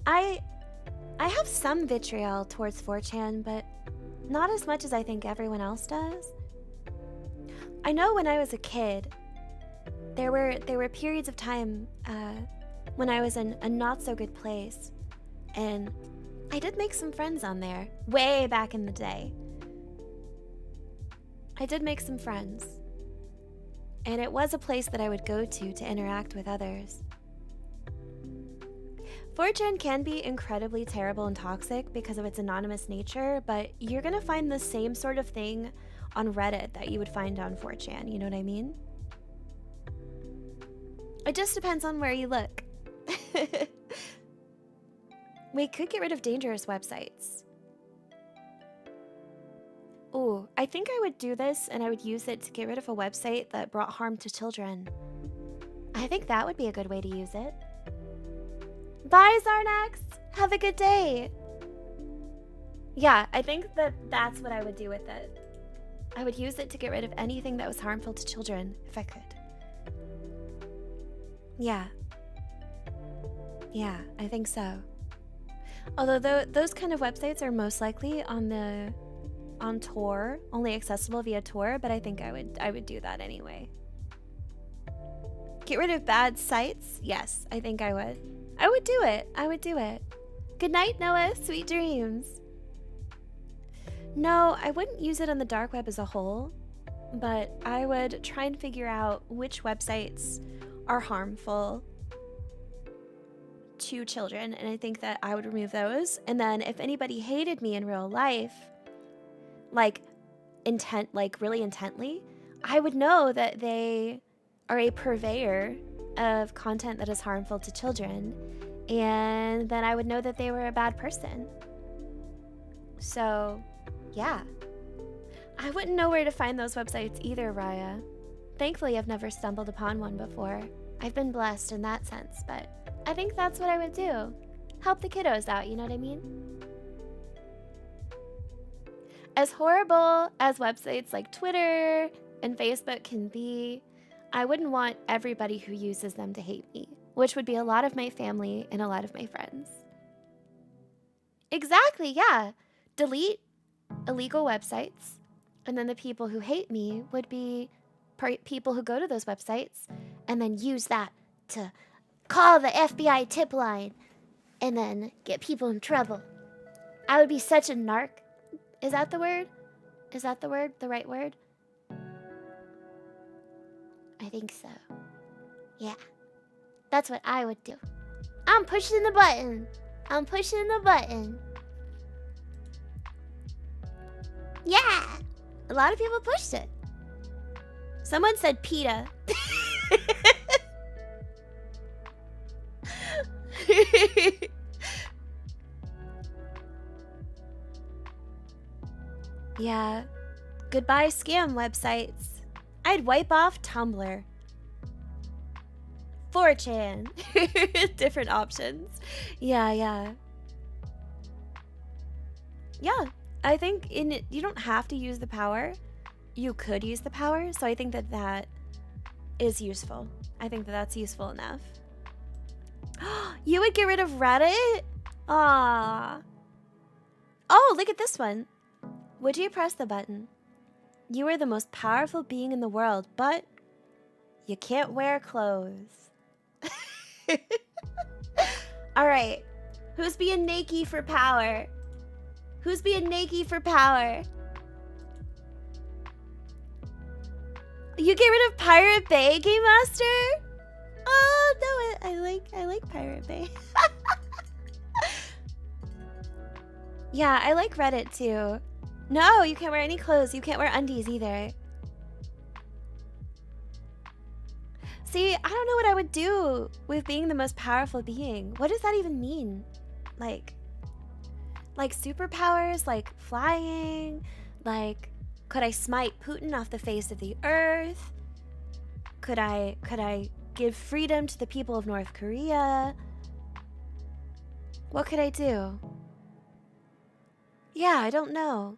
I have some vitriol towards 4chan, but Not as much as I think everyone else does. I know when I was a kid, there were periods of time when I was in a not so good place, and I did make some friends on there way back in the day. I did make some friends, and it was a place that I would go to interact with others. 4chan can be incredibly terrible and toxic because of its anonymous nature, but you're gonna find the same sort of thing on Reddit that you would find on 4chan, you know what I mean? It just depends on where you look. We could get rid of dangerous websites. Ooh, I think I would do this and I would use it to get rid of a website that brought harm to children. I think that would be a good way to use it. Bye, Zarnax! Have a good day! Yeah, I think that's what I would do with it. I would use it to get rid of anything that was harmful to children, if I could. Yeah. Yeah, I think so. Although those kind of websites are most likely on Tor, only accessible via Tor, but I think I would do that anyway. Get rid of bad sites? Yes, I think I would. I would do it. I would do it. Good night, Noah. Sweet dreams. No, I wouldn't use it on the dark web as a whole, but I would try and figure out which websites are harmful to children, and I think that I would remove those. And then if anybody hated me in real life, like really intently, I would know that they are a purveyor of content that is harmful to children, and then I would know that they were a bad person. So, yeah. I wouldn't know where to find those websites either, Raya. Thankfully, I've never stumbled upon one before. I've been blessed in that sense, but I think that's what I would do. Help the kiddos out, you know what I mean? As horrible as websites like Twitter and Facebook can be, I wouldn't want everybody who uses them to hate me, which would be a lot of my family and a lot of my friends. Exactly, yeah. Delete illegal websites, and then the people who hate me would be people who go to those websites and then use that to call the FBI tip line and then get people in trouble. I would be such a narc. Is that the word? Is that the word? The right word? I think so. Yeah. That's what I would do. I'm pushing the button. I'm pushing the button. Yeah! A lot of people pushed it. Someone said PETA. Yeah. Goodbye scam websites. I'd wipe off Tumblr. 4chan. Different options. Yeah. Yeah, I think you don't have to use the power. You could use the power, so I think that is useful. I think that's useful enough. You would get rid of Reddit? Aww. Oh, look at this one. Would you press the button? You are the most powerful being in the world, but you can't wear clothes. Alright. Who's being naked for power? Who's being naked for power? You get rid of Pirate Bay, Game Master? Oh no, I like Pirate Bay. Yeah, I like Reddit too. No, you can't wear any clothes. You can't wear undies either. See, I don't know what I would do with being the most powerful being. What does that even mean? Like superpowers, like flying, like could I smite Putin off the face of the earth? Could I give freedom to the people of North Korea? What could I do? Yeah, I don't know.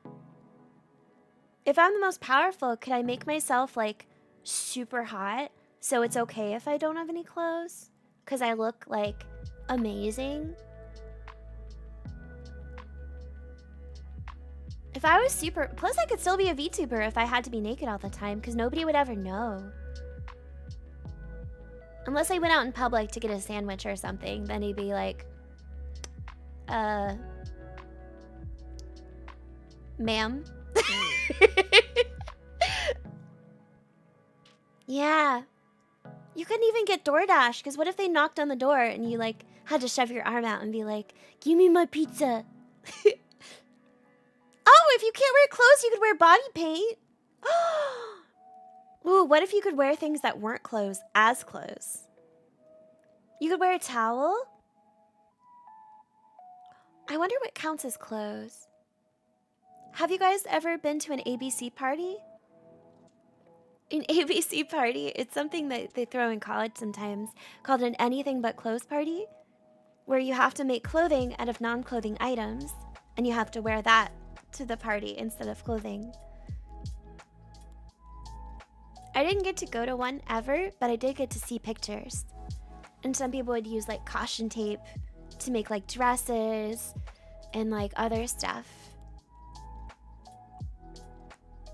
If I'm the most powerful, could I make myself like super hot so it's okay if I don't have any clothes? 'Cause I look like amazing? If I was super... Plus, I could still be a VTuber if I had to be naked all the time, because nobody would ever know. Unless I went out in public to get a sandwich or something, then he'd be like... Ma'am? Yeah. You couldn't even get DoorDash, because what if they knocked on the door and you, like, had to shove your arm out and be like, give me my pizza. Oh, if you can't wear clothes, you could wear body paint. Ooh, what if you could wear things that weren't clothes as clothes? You could wear a towel? I wonder what counts as clothes. Have you guys ever been to an ABC party? An ABC party, it's something that they throw in college sometimes, called an anything but clothes party, where you have to make clothing out of non-clothing items, and you have to wear that to the party instead of clothing. I didn't get to go to one ever, but I did get to see pictures. And some people would use like caution tape to make like dresses and like other stuff.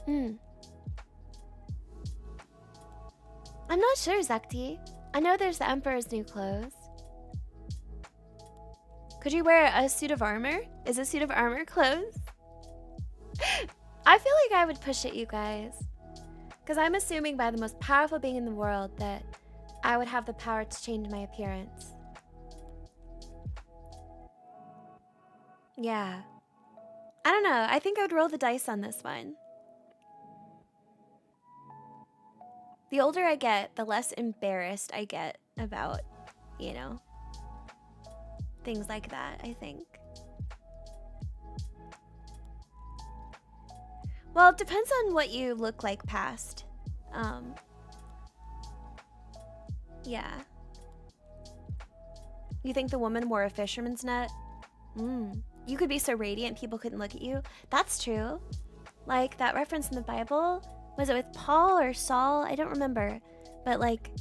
I'm not sure, Zakti. I know there's the Emperor's New Clothes. Could you wear a suit of armor? Is a suit of armor clothes? I feel like I would push it, you guys. Because I'm assuming by the most powerful being in the world that I would have the power to change my appearance. Yeah. I don't know. I think I would roll the dice on this one. The older I get, the less embarrassed I get about, you know, things like that, I think. Well, it depends on what you look like past. Yeah. You think the woman wore a fisherman's net? You could be so radiant people couldn't look at you. That's true. Like that reference in the Bible. Was it with Paul or Saul? I don't remember. But like,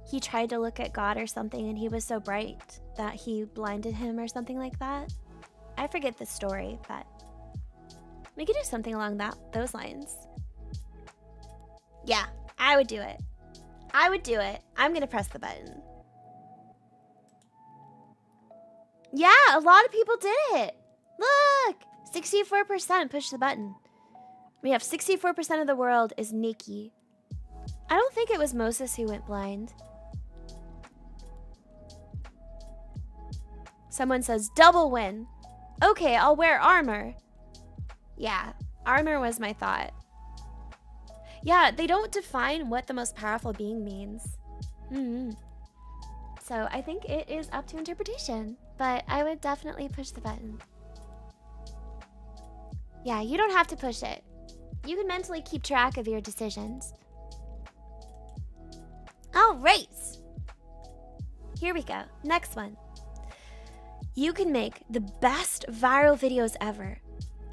he tried to look at God or something and he was so bright that he blinded him or something like that. I forget the story, but we could do something along those lines. Yeah, I would do it. I would do it. I'm gonna press the button. Yeah, a lot of people did it. Look, 64% push the button. We have 64% of the world is Nikki. I don't think it was Moses who went blind. Someone says double win. Okay, I'll wear armor. Yeah, armor was my thought. Yeah, they don't define what the most powerful being means. So I think it is up to interpretation, but I would definitely push the button. Yeah, you don't have to push it. You can mentally keep track of your decisions. All right. Here we go. Next one. You can make the best viral videos ever.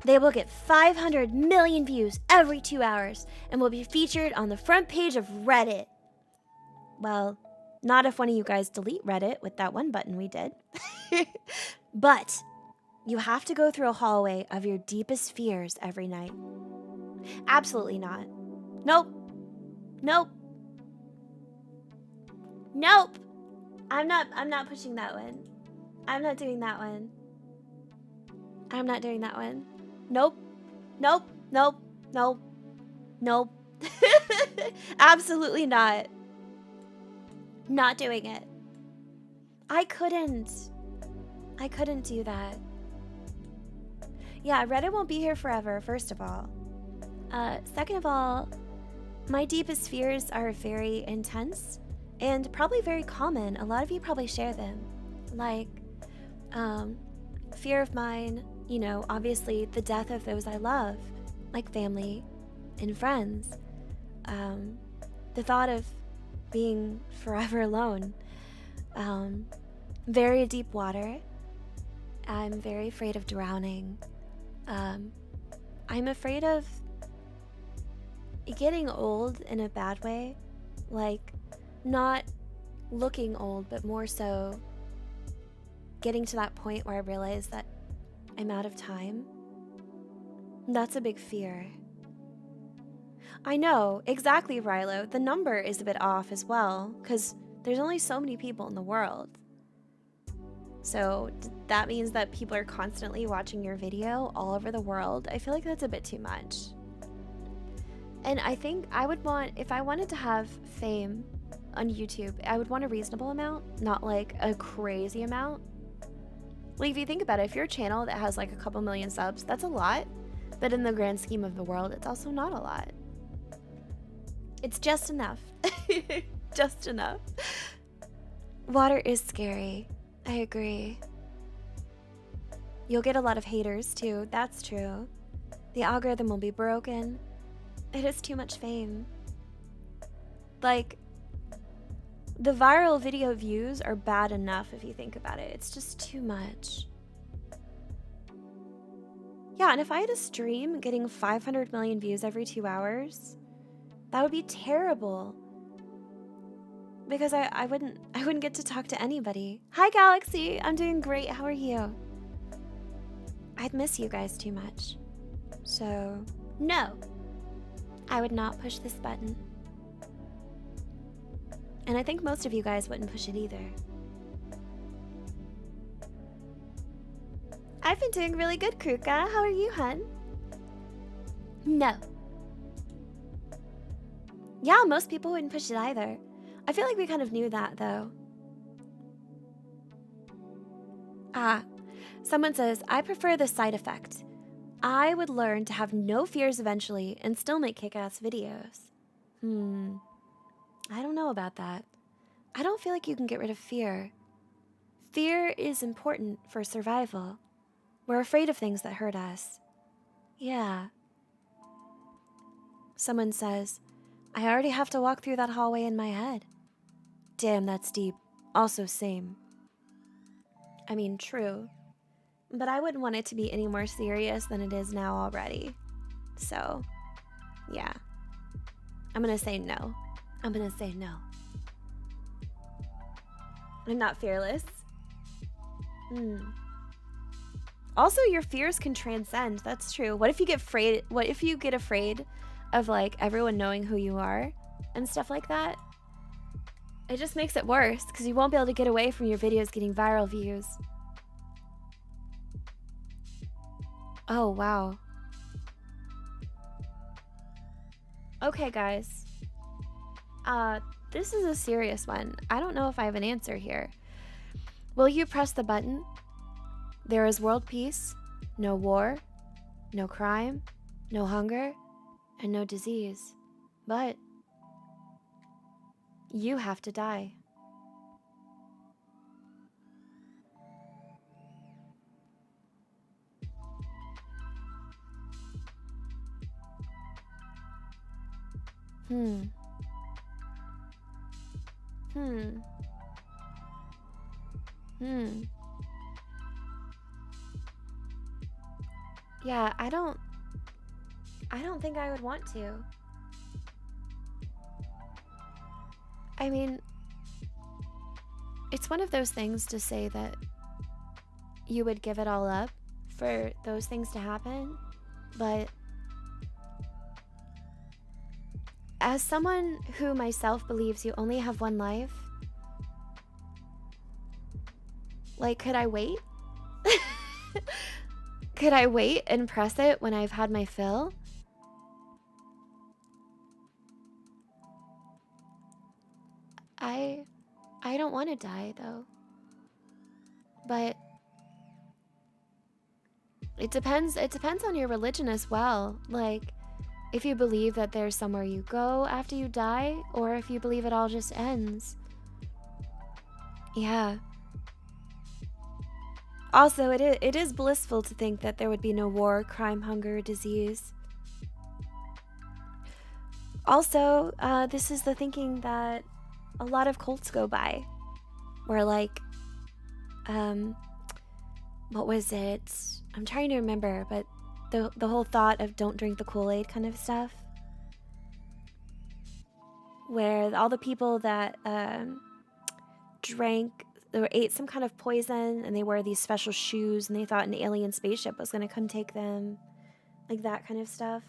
They will get 500 million views every 2 hours and will be featured on the front page of Reddit. Well, not if one of you guys delete Reddit with that one button we did. But you have to go through a hallway of your deepest fears every night. Absolutely not. Nope. Nope. Nope. I'm not pushing that one. I'm not doing that one. I'm not doing that one. Nope. Nope. Nope. Nope. Nope. Absolutely not. Not doing it. I couldn't do that. Yeah, Reddit won't be here forever, first of all. Second of all, my deepest fears are very intense and probably very common. A lot of you probably share them. Like, fear of mine, you know, obviously the death of those I love, like family and friends. The thought of being forever alone. Very deep water. I'm very afraid of drowning. I'm afraid of getting old in a bad way. Like, not looking old, but more so getting to that point where I realize that I'm out of time. That's a big fear. I know, exactly, Rilo. The number is a bit off as well, because there's only so many people in the world. So that means that people are constantly watching your video all over the world. I feel like that's a bit too much. And I think I would want, if I wanted to have fame on YouTube, I would want a reasonable amount, not like a crazy amount. Like, if you think about it, if you're a channel that has like a couple million subs, that's a lot. But in the grand scheme of the world, it's also not a lot. It's just enough. Just enough. Water is scary. I agree. You'll get a lot of haters too. That's true. The algorithm will be broken. It is too much fame. Like, the viral video views are bad enough if you think about it. It's just too much. Yeah, and if I had a stream getting 500 million views every 2 hours, that would be terrible. Because I wouldn't get to talk to anybody. Hi Galaxy, I'm doing great. How are you? I'd miss you guys too much. So, no. I would not push this button. And I think most of you guys wouldn't push it either. I've been doing really good, Kruka. How are you, hun? No. Yeah, most people wouldn't push it either. I feel like we kind of knew that, though. Someone says, I prefer the side effect. I would learn to have no fears eventually and still make kick-ass videos. I don't know about that. I don't feel like you can get rid of fear. Fear is important for survival. We're afraid of things that hurt us. Yeah. Someone says, I already have to walk through that hallway in my head. Damn, that's deep. Also same. I mean, true. But I wouldn't want it to be any more serious than it is now already. So, yeah. I'm gonna say no. I'm gonna say no. I'm not fearless. Also, your fears can transcend. That's true. What if you get afraid? What if you get afraid of like everyone knowing who you are and stuff like that? It just makes it worse because you won't be able to get away from your videos getting viral views. Oh, wow. Okay, guys. This is a serious one. I don't know if I have an answer here. Will you press the button? There is world peace, no war, no crime, no hunger, and no disease. But you have to die. Yeah, I don't think I would want to. I mean, it's one of those things to say that you would give it all up for those things to happen, but as someone who myself believes you only have one life, like, could I wait? Could I wait and press it when I've had my fill? I don't want to die, though. But it depends on your religion as well. Like, if you believe that there's somewhere you go after you die, or if you believe it all just ends. Yeah. Also, it is blissful to think that there would be no war, crime, hunger, disease. Also, this is the thinking that a lot of cults go by. Where, like, what was it? I'm trying to remember, but the whole thought of don't drink the Kool-Aid kind of stuff. Where all the people that drank or ate some kind of poison and they wear these special shoes and they thought an alien spaceship was going to come take them. Like that kind of stuff.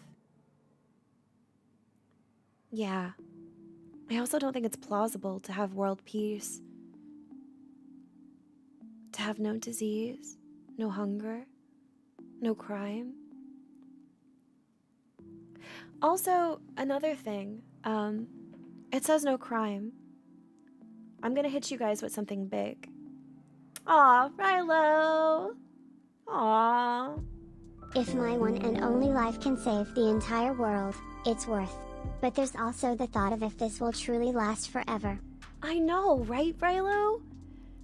Yeah. I also don't think it's plausible to have world peace. To have no disease, no hunger, no crime. Also, another thing, it says no crime. I'm gonna hit you guys with something big. Aw, Rilo. Aw. If my one and only life can save the entire world, it's worth. But there's also the thought of if this will truly last forever. I know, right, Rilo?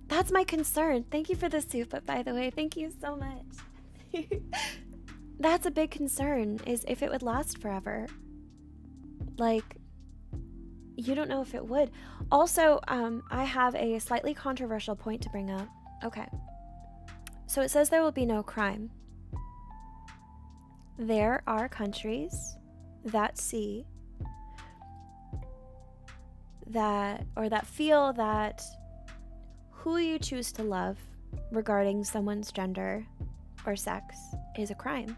That's my concern. Thank you for the soup, but by the way, thank you so much. That's a big concern, is if it would last forever. Like, you don't know if it would. Also, I have a slightly controversial point to bring up. Okay. So it says there will be no crime. There are countries that see that, or that feel that who you choose to love regarding someone's gender or sex is a crime.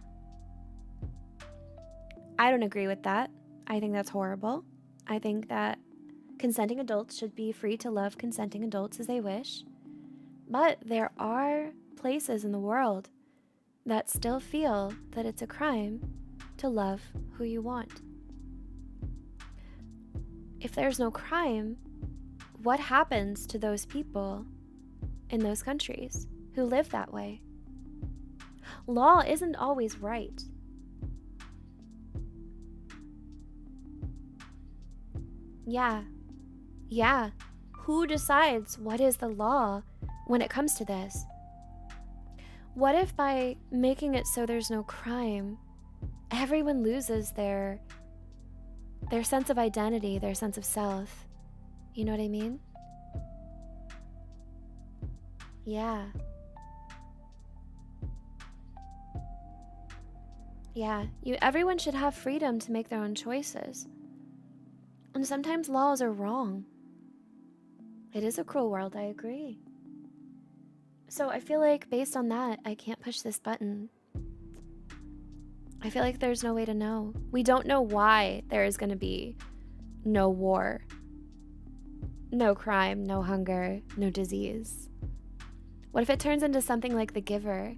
I don't agree with that. I think that's horrible. I think that consenting adults should be free to love consenting adults as they wish. But there are places in the world that still feel that it's a crime to love who you want. If there's no crime, what happens to those people in those countries who live that way? Law isn't always right. Yeah. Who decides what is the law when it comes to this? What if by making it so there's no crime, everyone loses their sense of identity, their sense of self? You know what I mean? Yeah. Everyone should have freedom to make their own choices. And sometimes laws are wrong. It is a cruel world, I agree. So I feel like based on that, I can't push this button. I feel like there's no way to know. We don't know why there is going to be no war, no crime, no hunger, no disease. What if it turns into something like The Giver,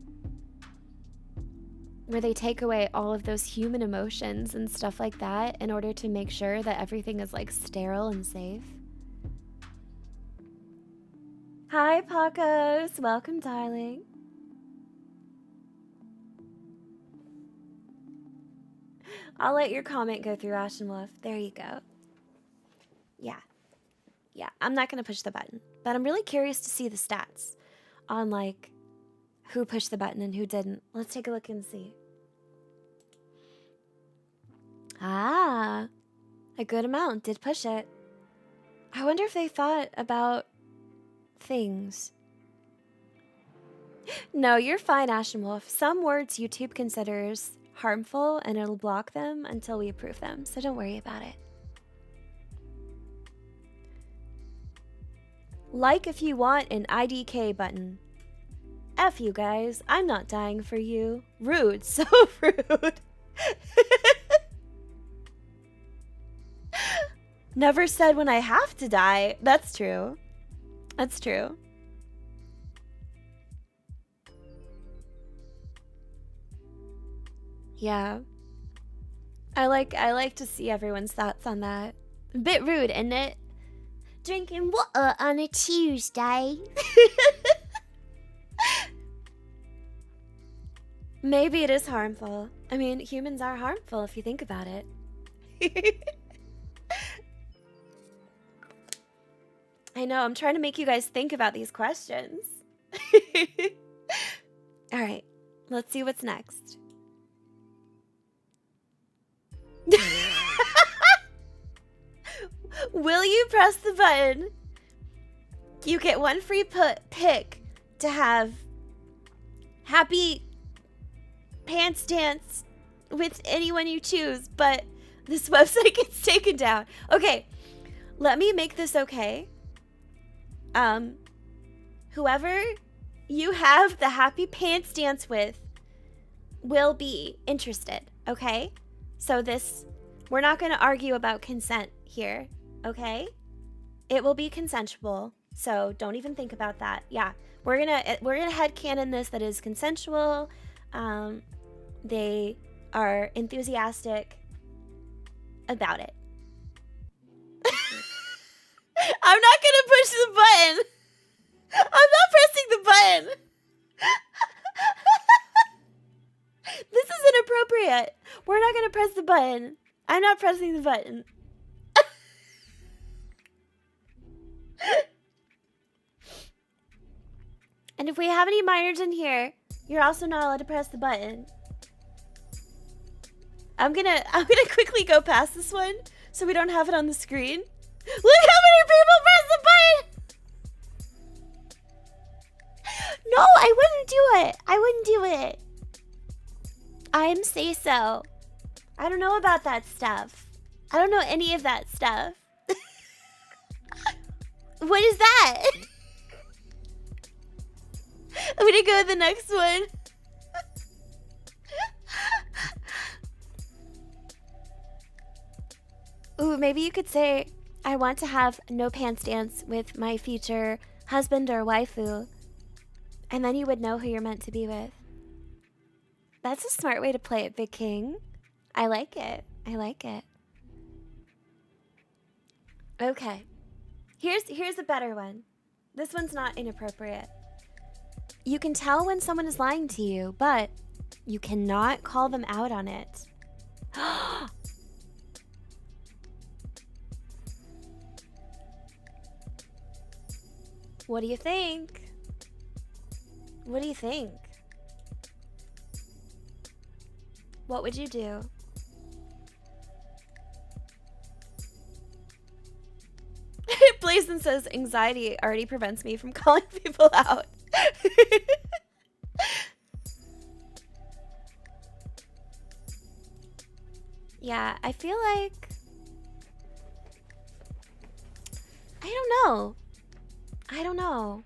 where they take away all of those human emotions and stuff like that in order to make sure that everything is like sterile and safe? Hi, Pacos. Welcome, darling. I'll let your comment go through, Ashen Wolf. There you go. Yeah. I'm not going to push the button, but I'm really curious to see the stats on, like, who pushed the button and who didn't. Let's take a look and see. Ah, a good amount did push it. I wonder if they thought about things. No, you're fine, Ashen Wolf. Some words YouTube considers harmful and it'll block them until we approve them, so don't worry about it. Like if you want an IDK button. F you guys, I'm not dying for you. Rude, so rude. Never said when I have to die. That's true. That's true. Yeah. I like to see everyone's thoughts on that. A bit rude, isn't it? Drinking water on a Tuesday. Maybe it is harmful. I mean, humans are harmful if you think about it. I know, I'm trying to make you guys think about these questions. All right, let's see what's next. Will you press the button? You get one free pick to have happy pants dance with anyone you choose, but this website gets taken down. Okay, let me make this okay. Whoever you have the happy pants dance with will be interested. Okay? So we're not going to argue about consent here, okay? It will be consensual, so don't even think about that. Yeah, we're gonna headcanon this that is consensual. They are enthusiastic about it. I'm not gonna push the button. I'm not pressing the button. This is inappropriate. We're not gonna press the button. I'm not pressing the button. And if we have any minors in here, you're also not allowed to press the button. I'm gonna quickly go past this one so we don't have it on the screen. Look how many people press the button! No, I wouldn't do it. I wouldn't do it. I'm say so. I don't know about that stuff. I don't know any of that stuff. What is that? I'm gonna go to the next one. Ooh, maybe you could say, I want to have no pants dance with my future husband or waifu. And then you would know who you're meant to be with. That's a smart way to play it, Big King. I like it. I like it. Okay. Here's a better one. This one's not inappropriate. You can tell when someone is lying to you, but you cannot call them out on it. What do you think? What do you think? What would you do? Blazin says anxiety already prevents me from calling people out. Yeah, I feel like... I don't know. I don't know.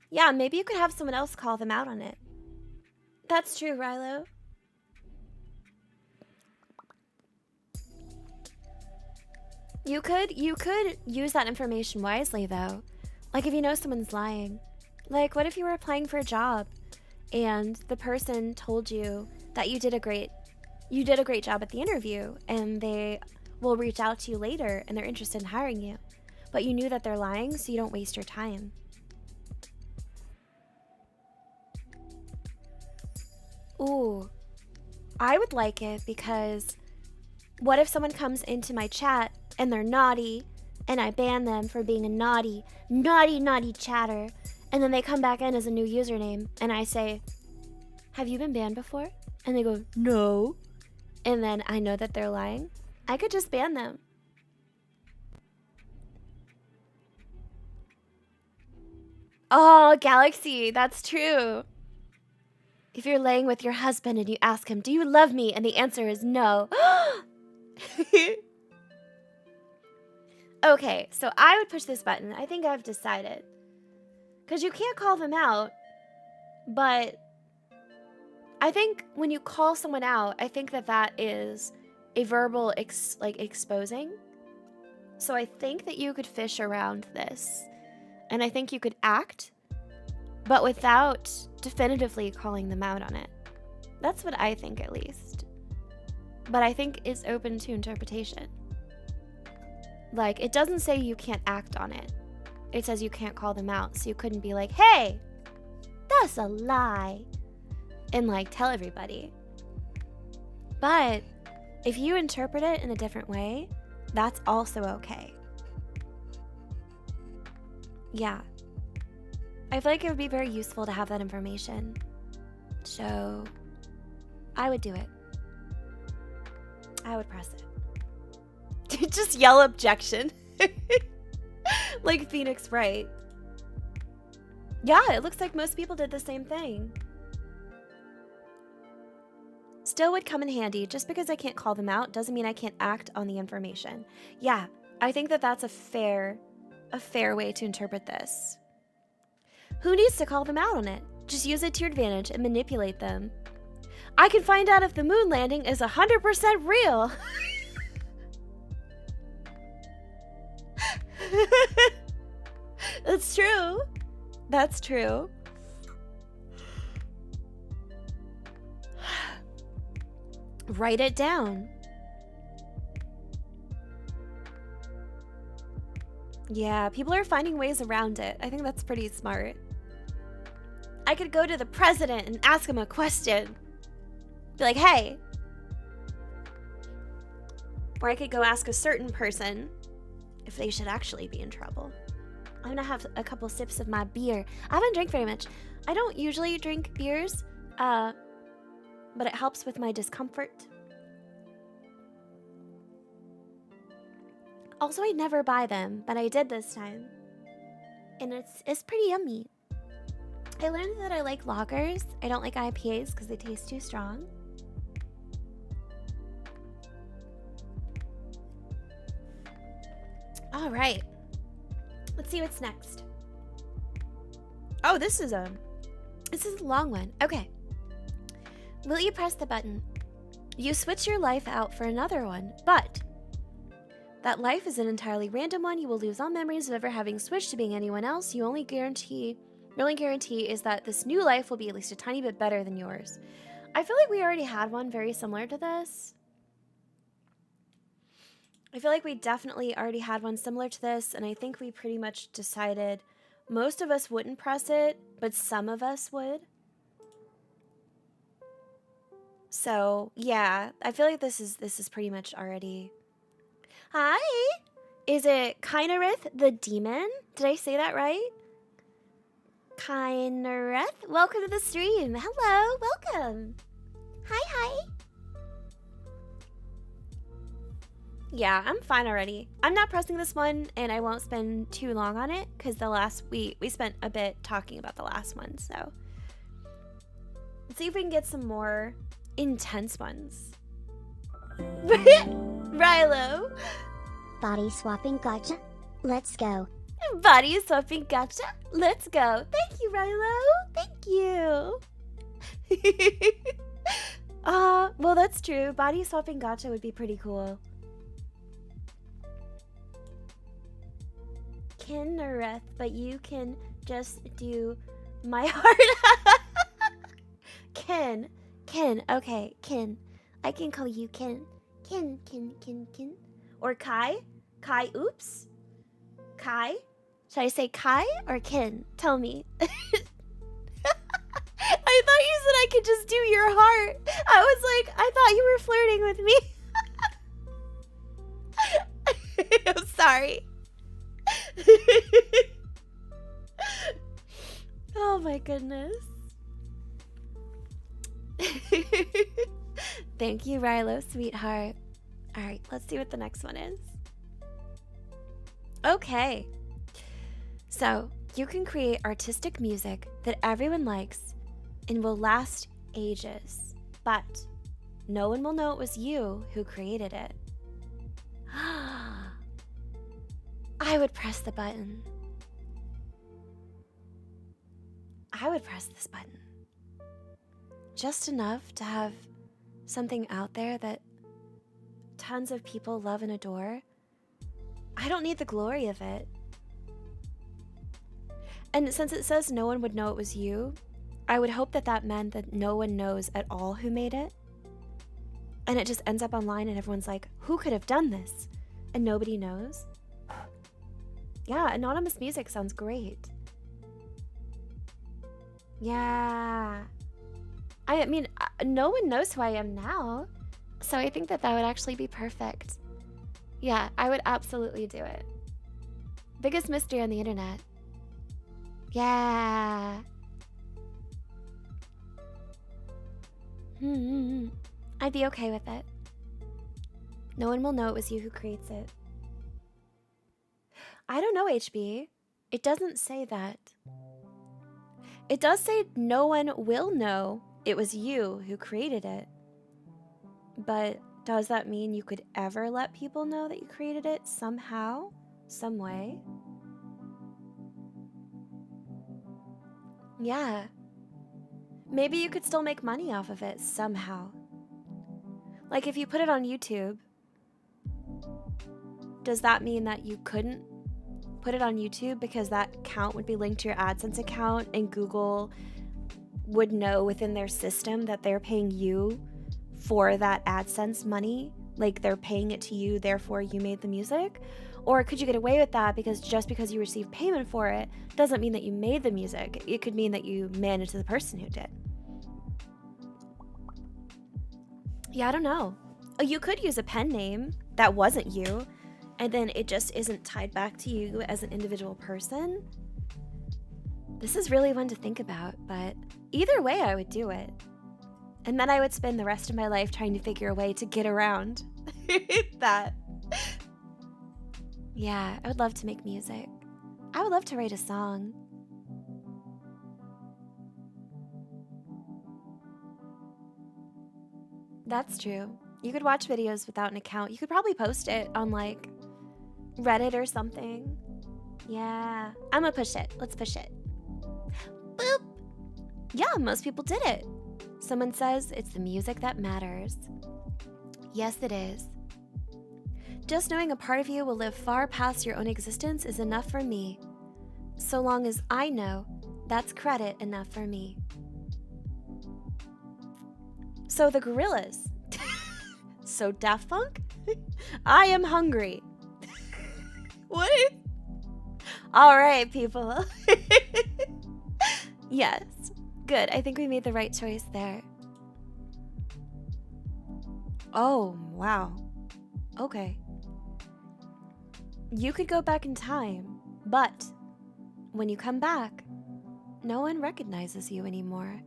Yeah, maybe you could have someone else call them out on it. That's true, Rilo. You could use that information wisely, though. Like, if you know someone's lying. Like, what if you were applying for a job and the person told you that you did a great job at the interview, and they will reach out to you later and they're interested in hiring you, but you knew that they're lying, so you don't waste your time. Ooh, I would like it, because what if someone comes into my chat and they're naughty and I ban them for being a naughty chatter, and then they come back in as a new username and I say, have you been banned before? And they go, no. And then I know that they're lying. I could just ban them. Oh, Galaxy, that's true. If you're laying with your husband and you ask him, do you love me? And the answer is no. Okay, so I would push this button. I think I've decided. Because you can't call them out, but I think when you call someone out, I think that is a verbal exposing. So I think that you could fish around this. And I think you could act, but without definitively calling them out on it. That's what I think, at least. But I think it's open to interpretation. Like, it doesn't say you can't act on it. It says you can't call them out, so you couldn't be like, hey, that's a lie, and like tell everybody. But if you interpret it in a different way, that's also okay. Yeah. I feel like it would be very useful to have that information. So I would do it. I would press it. Just yell objection. Like Phoenix Wright. Yeah, it looks like most people did the same thing. Still would come in handy. Just because I can't call them out doesn't mean I can't act on the information. Yeah, I think that that's a fair way to interpret this. Who needs to call them out on it? Just use it to your advantage and manipulate them. I can find out if the moon landing is 100% real. That's true. That's true. Write it down. Yeah, people are finding ways around it. I think that's pretty smart. I could go to the president and ask him a question. Be like, hey. Or I could go ask a certain person if they should actually be in trouble. I'm gonna have a couple sips of my beer. I haven't drank very much. I don't usually drink beers, but it helps with my discomfort. Also, I never buy them, but I did this time. And it's pretty yummy. I learned that I like lagers. I don't like IPAs because they taste too strong. All right. Let's see what's next. Oh, this is a long one. Okay. Will you press the button? You switch your life out for another one, but that life is an entirely random one. You will lose all memories of ever having switched to being anyone else. Your only guarantee is that this new life will be at least a tiny bit better than yours. I feel like we already had one very similar to this. I feel like we definitely already had one similar to this, and I think we pretty much decided most of us wouldn't press it, but some of us would. So, yeah, I feel like this is pretty much already. Hi! Is it Kynareth the Demon? Did I say that right? Kynareth, welcome to the stream. Hello, welcome. Hi. Yeah, I'm fine already. I'm not pressing this one, and I won't spend too long on it, because we spent a bit talking about the last one, so. Let's see if we can get some more intense ones. Rilo. Body swapping gotcha. Let's go. Body swapping gotcha. Let's go. Thank you, Rilo. Thank you. Well, that's true. Body swapping gotcha would be pretty cool. Kynareth, but you can just do my heart. Ken. Okay, Ken. I can call you Ken. Ken. Or Kai. Oops. Kai? Should I say Kai or Ken? Tell me. I thought you said I could just do your heart. I was like, I thought you were flirting with me. I'm sorry. Oh my goodness. Thank you, Rilo, sweetheart. All right, let's see what the next one is. Okay. So, you can create artistic music that everyone likes and will last ages, but no one will know it was you who created it. I would press the button. I would press this button. Just enough to have something out there that tons of people love and adore. I don't need the glory of it. And since it says no one would know it was you, I would hope that that meant that no one knows at all who made it. And it just ends up online and everyone's like, who could have done this? And nobody knows. Yeah, anonymous music sounds great. Yeah. I mean, no one knows who I am now. So I think that that would actually be perfect. Yeah, I would absolutely do it. Biggest mystery on the internet. Yeah. I'd be okay with it. No one will know it was you who creates it. I don't know, HB. It doesn't say that. It does say no one will know it was you who created it. But does that mean you could ever let people know that you created it somehow? Some way? Yeah. maybe you could still make money off of it somehow. Like if you put it on YouTube, does that mean that you couldn't put it on YouTube because that account would be linked to your AdSense account and Google would know within their system that they're paying you for that AdSense money? Like they're paying it to you, therefore you made the music? Or could you get away with that because just because you received payment for it doesn't mean that you made the music? It could mean that you managed the person who did. Yeah, I don't know. You could use a pen name that wasn't you, and then it just isn't tied back to you as an individual person. This is really one to think about, but either way I would do it. And then I would spend the rest of my life trying to figure a way to get around that. Yeah, I would love to make music. I would love to write a song. That's true. You could watch videos without an account. You could probably post it on like Reddit or something. Yeah, I'm gonna push it. Let's push it. Boop. Yeah, most people did it. Someone says it's the music that matters. Yes, it is. Just knowing a part of you will live far past your own existence is enough for me. So long as I know, that's credit enough for me. So the gorillas. So Daft Punk? I am hungry. What? All right, people. Yes. Good. I think we made the right choice there. Oh, wow. Okay. You could go back in time, but when you come back, no one recognizes you anymore.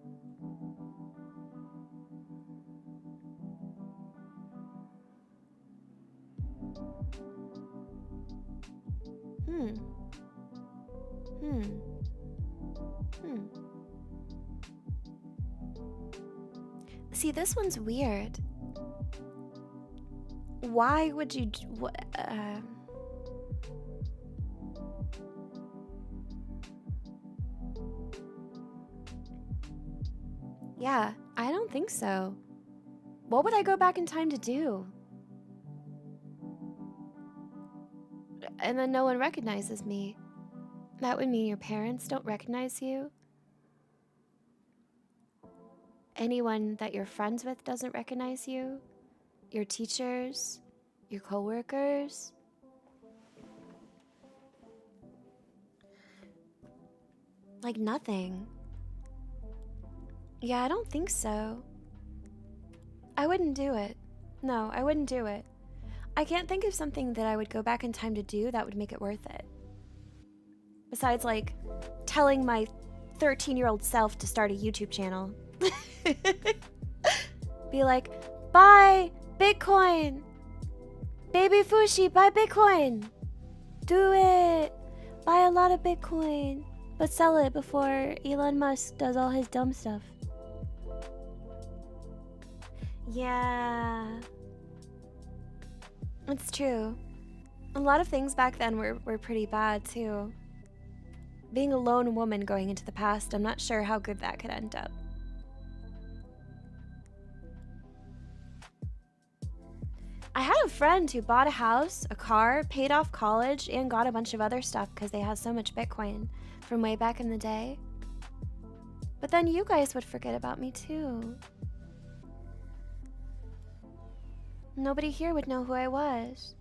See, this one's weird. Why would you Yeah, I don't think so. What would I go back in time to do? And then no one recognizes me. That would mean your parents don't recognize you. Anyone that you're friends with doesn't recognize you. Your teachers, your coworkers. Like nothing. Yeah, I don't think so. I wouldn't do it. No, I wouldn't do it. I can't think of something that I would go back in time to do that would make it worth it. Besides, like, telling my 13-year-old self to start a YouTube channel. Be like, buy Bitcoin! Baby Fushi, buy Bitcoin! Do it! Buy a lot of Bitcoin, but sell it before Elon Musk does all his dumb stuff. Yeah. It's true. A lot of things back then were pretty bad, too. Being a lone woman going into the past, I'm not sure how good that could end up. I had a friend who bought a house, a car, paid off college, and got a bunch of other stuff because they had so much Bitcoin from way back in the day. But then you guys would forget about me, too. Nobody here would know who I was.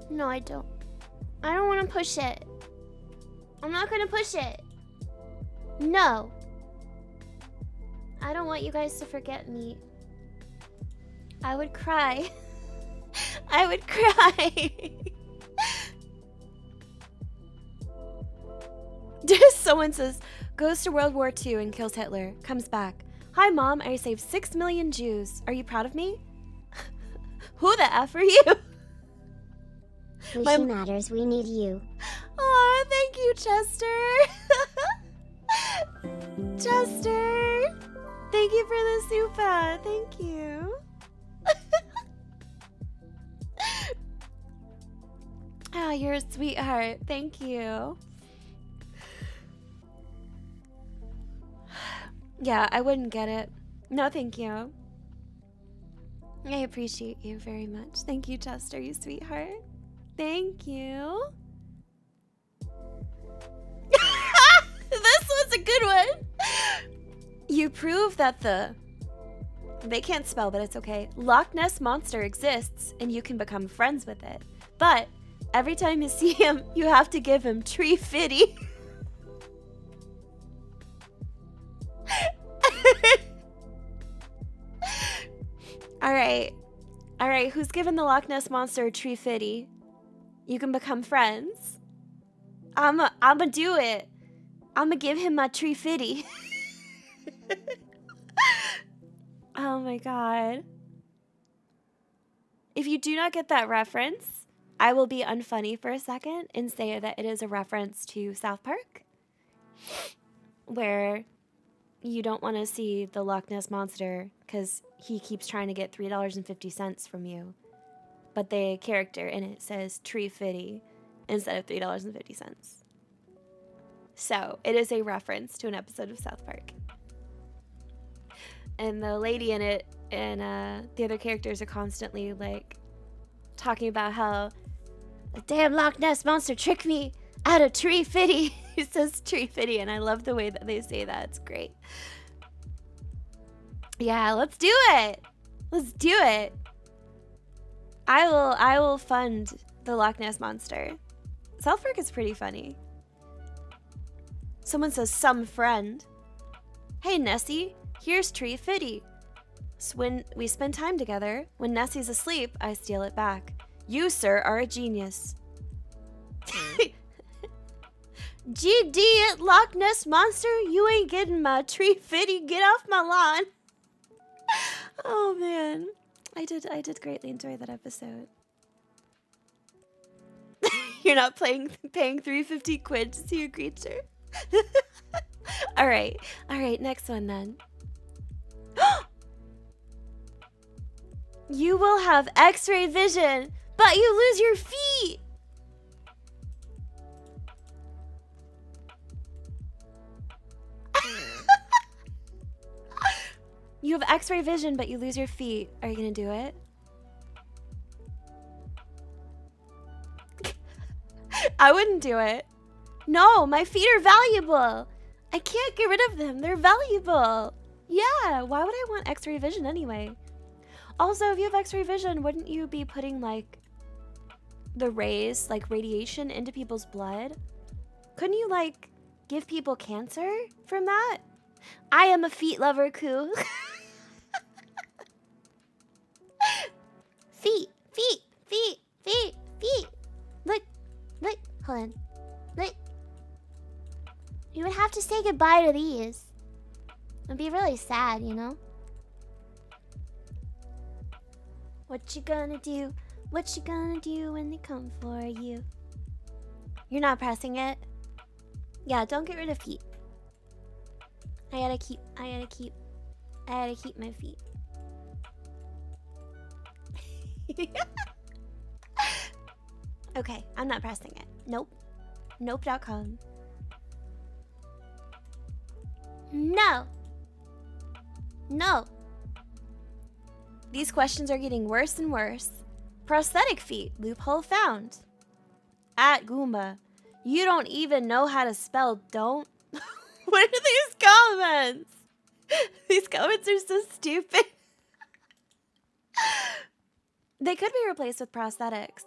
No, I don't. I don't want to push it. I'm not going to push it. No. I don't want you guys to forget me. I would cry. I would cry. Someone says, goes to World War II and kills Hitler. Comes back. Hi, Mom. I saved 6 million Jews. Are you proud of me? Who the F are you? Fushi matters. We need you. Aw, thank you, Chester. Chester. Thank you for the super. Thank you. Ah, you're a sweetheart. Thank you. Yeah, I wouldn't get it. No, thank you. I appreciate you very much. Thank you, Chester, you sweetheart. Thank you. This was a good one. You prove that they can't spell, but it's okay. Loch Ness Monster exists, and you can become friends with it. But every time you see him, you have to give him tree fitty. All right. Who's given the Loch Ness Monster a tree fitty? You can become friends. I'ma do it. I'ma give him my tree fitty. Oh my god. If you do not get that reference, I will be unfunny for a second and say that it is a reference to South Park, where you don't want to see the Loch Ness Monster because he keeps trying to get $3.50 from you. But the character in it says tree fitty instead of $3.50. So it is a reference to an episode of South Park. And the lady in it and the other characters are constantly like talking about how the damn Loch Ness Monster tricked me out of tree fitty. He says tree fitty, and I love the way that they say that. It's great. Yeah, let's do it. Let's do it. I will fund the Loch Ness Monster. South Park is pretty funny. Someone says some friend. Hey Nessie, here's tree fitty. So when we spend time together, when Nessie's asleep, I steal it back. You, sir, are a genius. GD, Loch Ness Monster, you ain't getting my tree fitty. Get off my lawn. Oh man, I did greatly enjoy that episode. You're not paying $350 to see a creature. All right, next one then. You will have X-ray vision, but you lose your feet. You have X-ray vision, but you lose your feet. Are you gonna do it? I wouldn't do it. No, my feet are valuable. I can't get rid of them. They're valuable. Yeah, why would I want X-ray vision anyway? Also, if you have X-ray vision, wouldn't you be putting like the rays, like radiation, into people's blood? Couldn't you like give people cancer from that? I am a feet lover, Koo. Feet. Look, hold on. Look. You would have to say goodbye to these. It'd be really sad, you know? What you gonna do? What you gonna do when they come for you? You're not pressing it? Yeah, don't get rid of feet. I gotta keep my feet. Okay, I'm not pressing it. Nope. Nope.com. No. These questions are getting worse and worse. Prosthetic feet. Loophole found. At Goomba. You don't even know how to spell don't. What are these comments? These comments are so stupid. They could be replaced with prosthetics.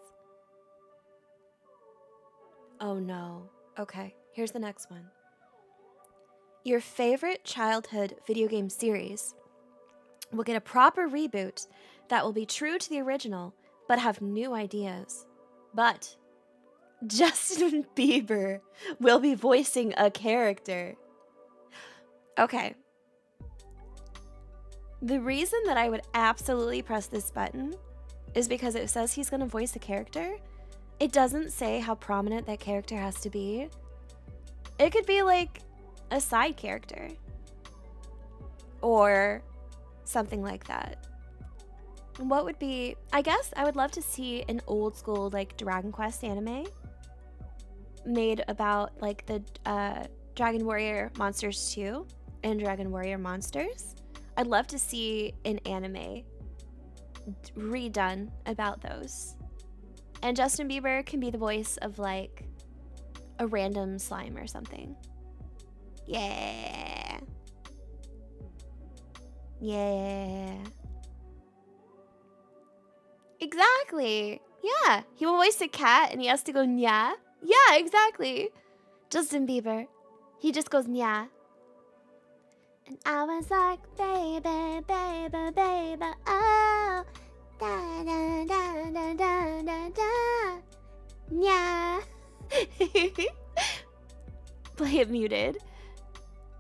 Oh no. Okay, here's the next one. Your favorite childhood video game series will get a proper reboot that will be true to the original, but have new ideas. But Justin Bieber will be voicing a character. Okay. The reason that I would absolutely press this button is because it says he's going to voice a character. It doesn't say how prominent that character has to be. It could be like a side character or something like that. What would be, I guess I would love to see an old school like Dragon Quest anime made about like the Dragon Warrior Monsters 2 and Dragon Warrior Monsters. I'd love to see an anime redone about those. And Justin Bieber can be the voice of like a random slime or something. Yeah. Yeah. Exactly. Yeah. He will voice a cat and he has to go nya. Yeah, exactly. Justin Bieber. He just goes nya. And I was like, baby, baby, baby, oh. Da da da da da da da. Nya. Play it muted.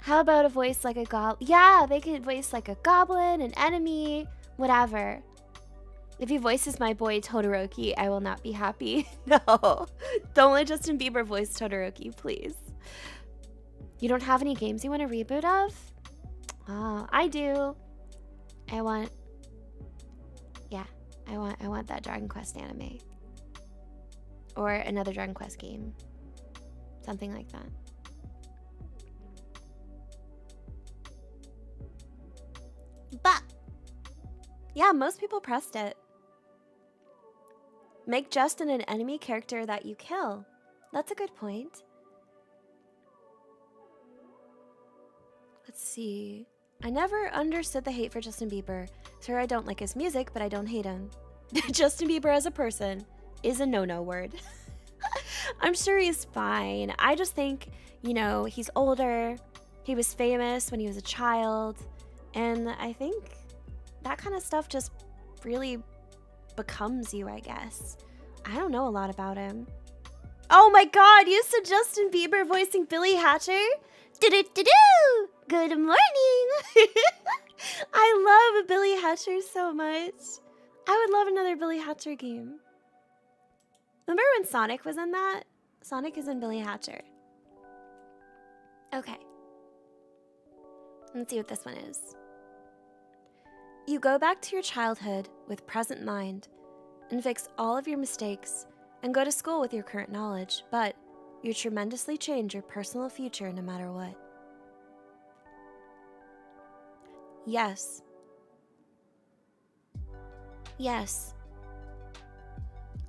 How about a voice like a goblin? Yeah, they could voice like a goblin, an enemy, whatever. If he voices my boy Todoroki, I will not be happy. No. Don't let Justin Bieber voice Todoroki, please. You don't have any games you want a reboot of? Oh, I do. I want that Dragon Quest anime. Or another Dragon Quest game. Something like that. But yeah, most people pressed it. Make Justin an enemy character that you kill. That's a good point. Let's see. I never understood the hate for Justin Bieber. Sure, I don't like his music, but I don't hate him. Justin Bieber as a person is a no-no word. I'm sure he's fine. I just think, you know, he's older. He was famous when he was a child. And I think that kind of stuff just really becomes you, I guess. I don't know a lot about him. Oh my god, you said Justin Bieber voicing Billy Hatcher? Do-do-do-do! Good morning! I love Billy Hatcher so much. I would love another Billy Hatcher game. Remember when Sonic was in that? Sonic is in Billy Hatcher. Okay. Let's see what this one is. You go back to your childhood with present mind and fix all of your mistakes and go to school with your current knowledge, but you tremendously change your personal future no matter what. Yes. Yes.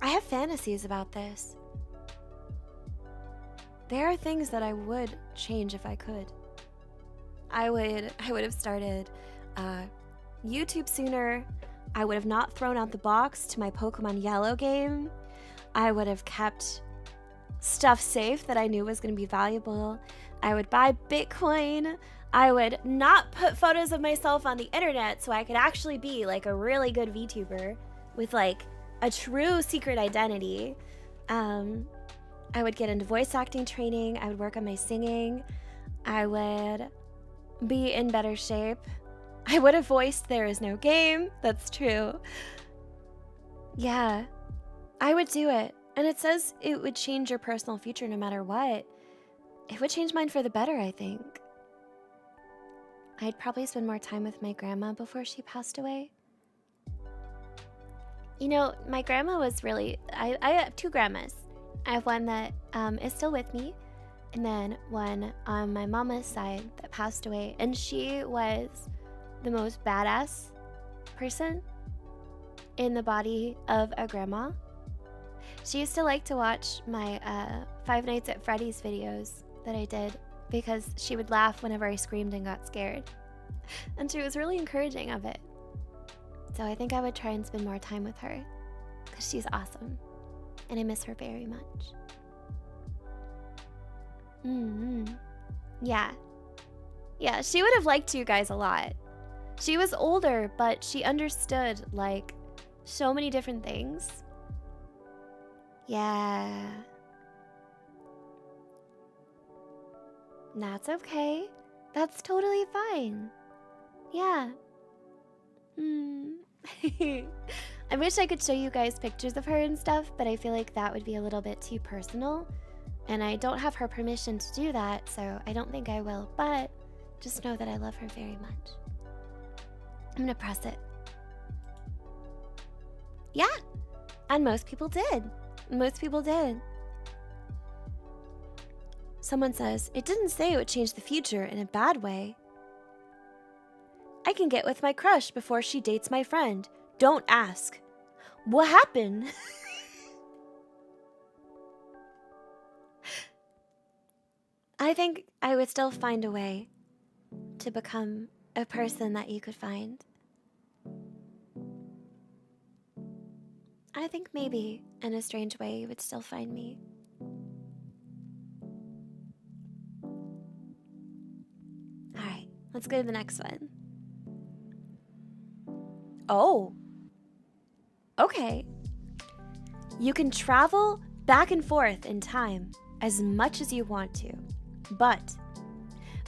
I have fantasies about this. There are things that I would change if I could. I would have started YouTube sooner. I would have not thrown out the box to my Pokemon Yellow game. I would have kept stuff safe that I knew was going to be valuable. I would buy Bitcoin. I would not put photos of myself on the internet so I could actually be like a really good VTuber with like a true secret identity. I would get into voice acting training. I would work on my singing. I would be in better shape. I would have voiced There Is No Game. That's true. Yeah, I would do it. And it says it would change your personal future no matter what. It would change mine for the better, I think. I'd probably spend more time with my grandma before she passed away. You know, my grandma was really... I have two grandmas. I have one that is still with me, and then one on my mama's side that passed away. And she was the most badass person in the body of a grandma. She used to like to watch my Five Nights at Freddy's videos that I did because she would laugh whenever I screamed and got scared. And she was really encouraging of it. So I think I would try and spend more time with her because she's awesome. And I miss her very much. Yeah. Yeah, she would have liked you guys a lot. She was older, but she understood, like, so many different things. Yeah. That's okay. That's totally fine. Yeah. I wish I could show you guys pictures of her and stuff, but I feel like that would be a little bit too personal. And I don't have her permission to do that, so I don't think I will. But just know that I love her very much. I'm gonna press it. Yeah, and most people did. Most people did. Someone says, it didn't say it would change the future in a bad way. I can get with my crush before she dates my friend. Don't ask. What happened? I think I would still find a way to become a person that you could find. I think maybe, in a strange way, you would still find me. Alright, let's go to the next one. Oh. Okay. You can travel back and forth in time as much as you want to, but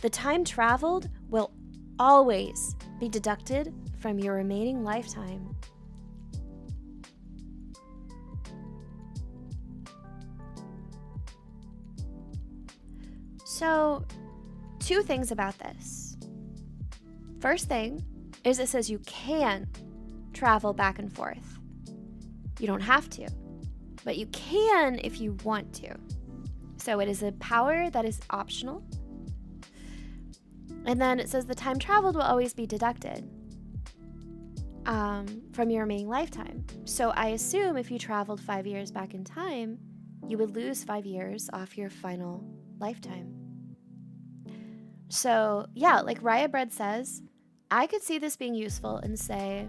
the time traveled will always be deducted from your remaining lifetime. So, two things about this. First thing is it says you can travel back and forth. You don't have to, but you can if you want to. So it is a power that is optional. And then it says the time traveled will always be deducted from your remaining lifetime. So I assume if you traveled 5 years back in time, you would lose 5 years off your final lifetime. So yeah, like Raya Bread says, I could see this being useful and say,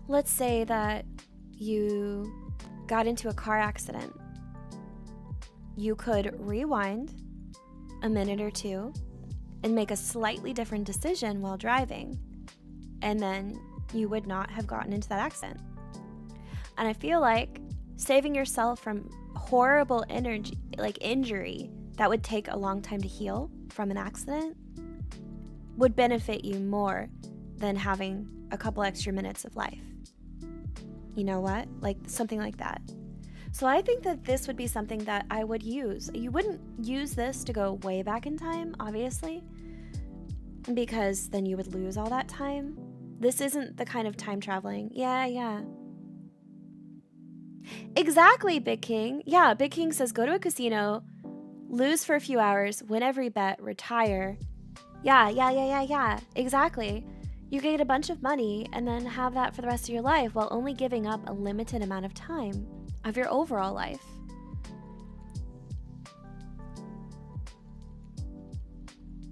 let's say that you got into a car accident. You could rewind a minute or two and make a slightly different decision while driving, and then you would not have gotten into that accident. And I feel like saving yourself from horrible injury that would take a long time to heal from an accident would benefit you more than having a couple extra minutes of life. You know what? Like something like that. So I think that this would be something that I would use. You wouldn't use this to go way back in time, obviously, because then you would lose all that time. This isn't the kind of time traveling. Yeah. Exactly, Big King. Yeah, Big King says go to a casino, lose for a few hours, win every bet, retire. Yeah. Exactly. You get a bunch of money and then have that for the rest of your life while only giving up a limited amount of time of your overall life.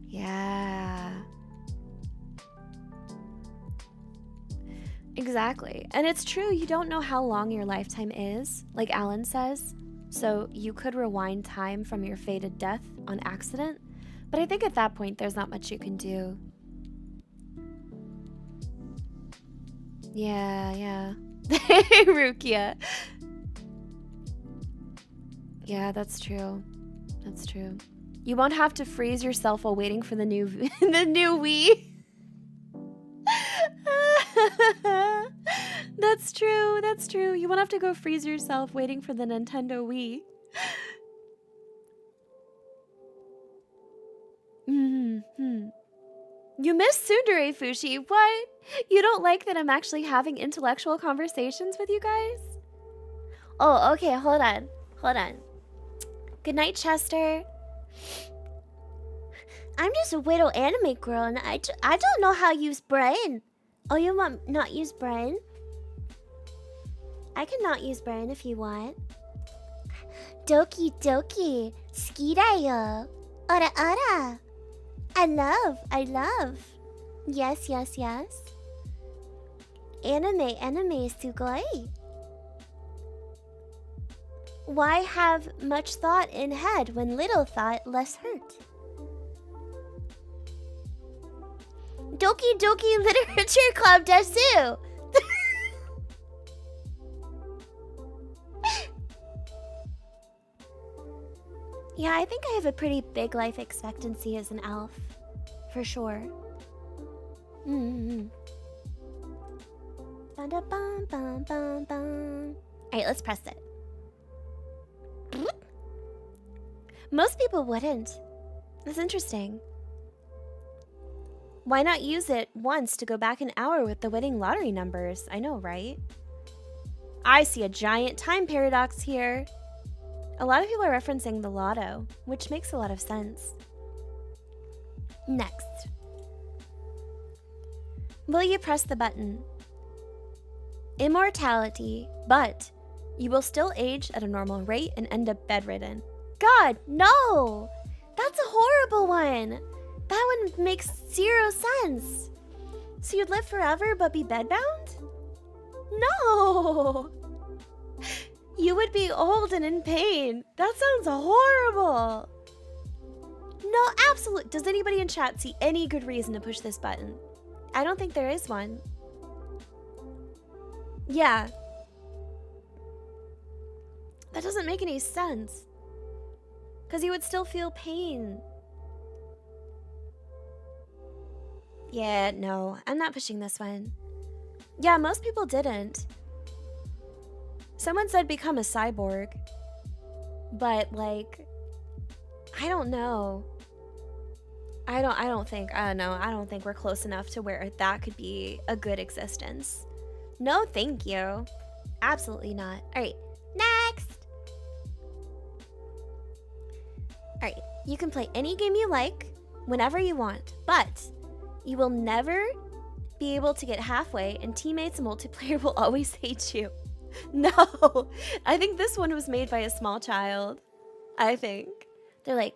Yeah. Exactly. And it's true, you don't know how long your lifetime is, like Alan says. So you could rewind time from your fated death on accident. But I think at that point, there's not much you can do. Yeah. Rukia. Yeah, that's true. You won't have to freeze yourself while waiting for the new Wii. That's true. You won't have to go freeze yourself waiting for the Nintendo Wii. You miss Tsundere, Fushi. What? You don't like that I'm actually having intellectual conversations with you guys? Oh, okay, hold on. Good night, Chester. I'm just a widow anime girl, and I don't know how to use brain. Oh, you want not use brain? I can not use brain if you want. Doki doki. Skidayo. Ora ora. I love. Yes. Anime sugoi. Why have much thought in head when little thought less hurt? Doki Doki Literature Club desu. Yeah, I think I have a pretty big life expectancy as an elf. For sure. Alright, let's press it. Most people wouldn't. That's interesting. Why not use it once to go back an hour with the winning lottery numbers? I know, right? I see a giant time paradox here. A lot of people are referencing the lotto, which makes a lot of sense. Next. Will you press the button? Immortality, but you will still age at a normal rate and end up bedridden. God, no! That's a horrible one. That one makes zero sense. So you'd live forever but be bedbound? No! You would be old and in pain. That sounds horrible. No, absolutely. Does anybody in chat see any good reason to push this button? I don't think there is one. Yeah. That doesn't make any sense. Because you would still feel pain. Yeah, no, I'm not pushing this one. Yeah, most people didn't. Someone said become a cyborg. But like, I don't know. I don't think we're close enough to where that could be a good existence. No, thank you. Absolutely not. All right, next. All right, you can play any game you like, whenever you want, but you will never be able to get halfway and teammates and multiplayer will always hate you. No, I think this one was made by a small child. I think. They're like,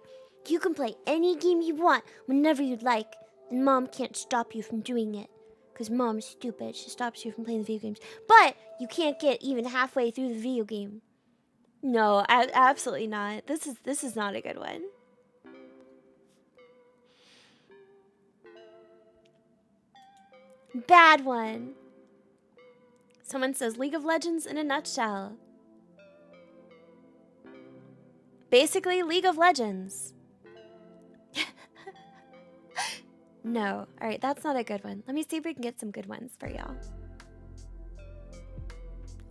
you can play any game you want whenever you'd like, and mom can't stop you from doing it. Because mom's stupid, she stops you from playing the video games. But you can't get even halfway through the video game. No, absolutely not. This is not a good one. Bad one. Someone says League of Legends in a nutshell. Basically, League of Legends. No. Alright, that's not a good one. Let me see if we can get some good ones for y'all.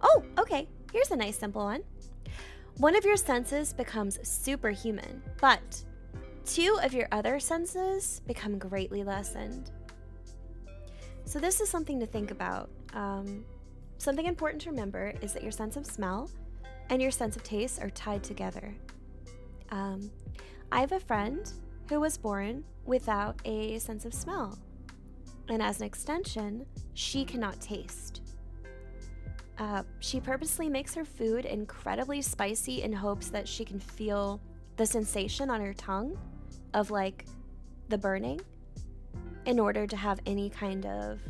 Oh, okay. Here's a nice simple one. One of your senses becomes superhuman, but 2 of your other senses become greatly lessened. So this is something to think about. Something important to remember is that your sense of smell and your sense of taste are tied together. I have a friend who was born without a sense of smell, and as an extension, she cannot taste. She purposely makes her food incredibly spicy in hopes that she can feel the sensation on her tongue of like the burning in order to have any kind of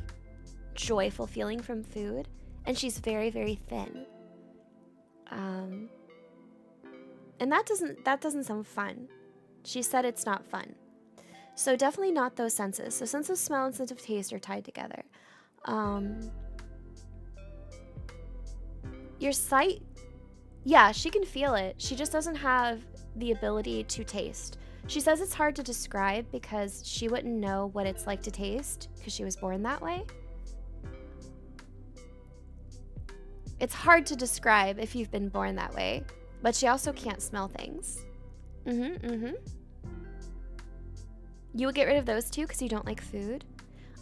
joyful feeling from food. And she's very, very thin. And that doesn't sound fun. She said it's not fun. So definitely not those senses. So sense of smell and sense of taste are tied together. Your sight, yeah, she can feel it. She just doesn't have the ability to taste. She says it's hard to describe because she wouldn't know what it's like to taste because she was born that way. It's hard to describe if you've been born that way, but she also can't smell things. You would get rid of those 2 because you don't like food.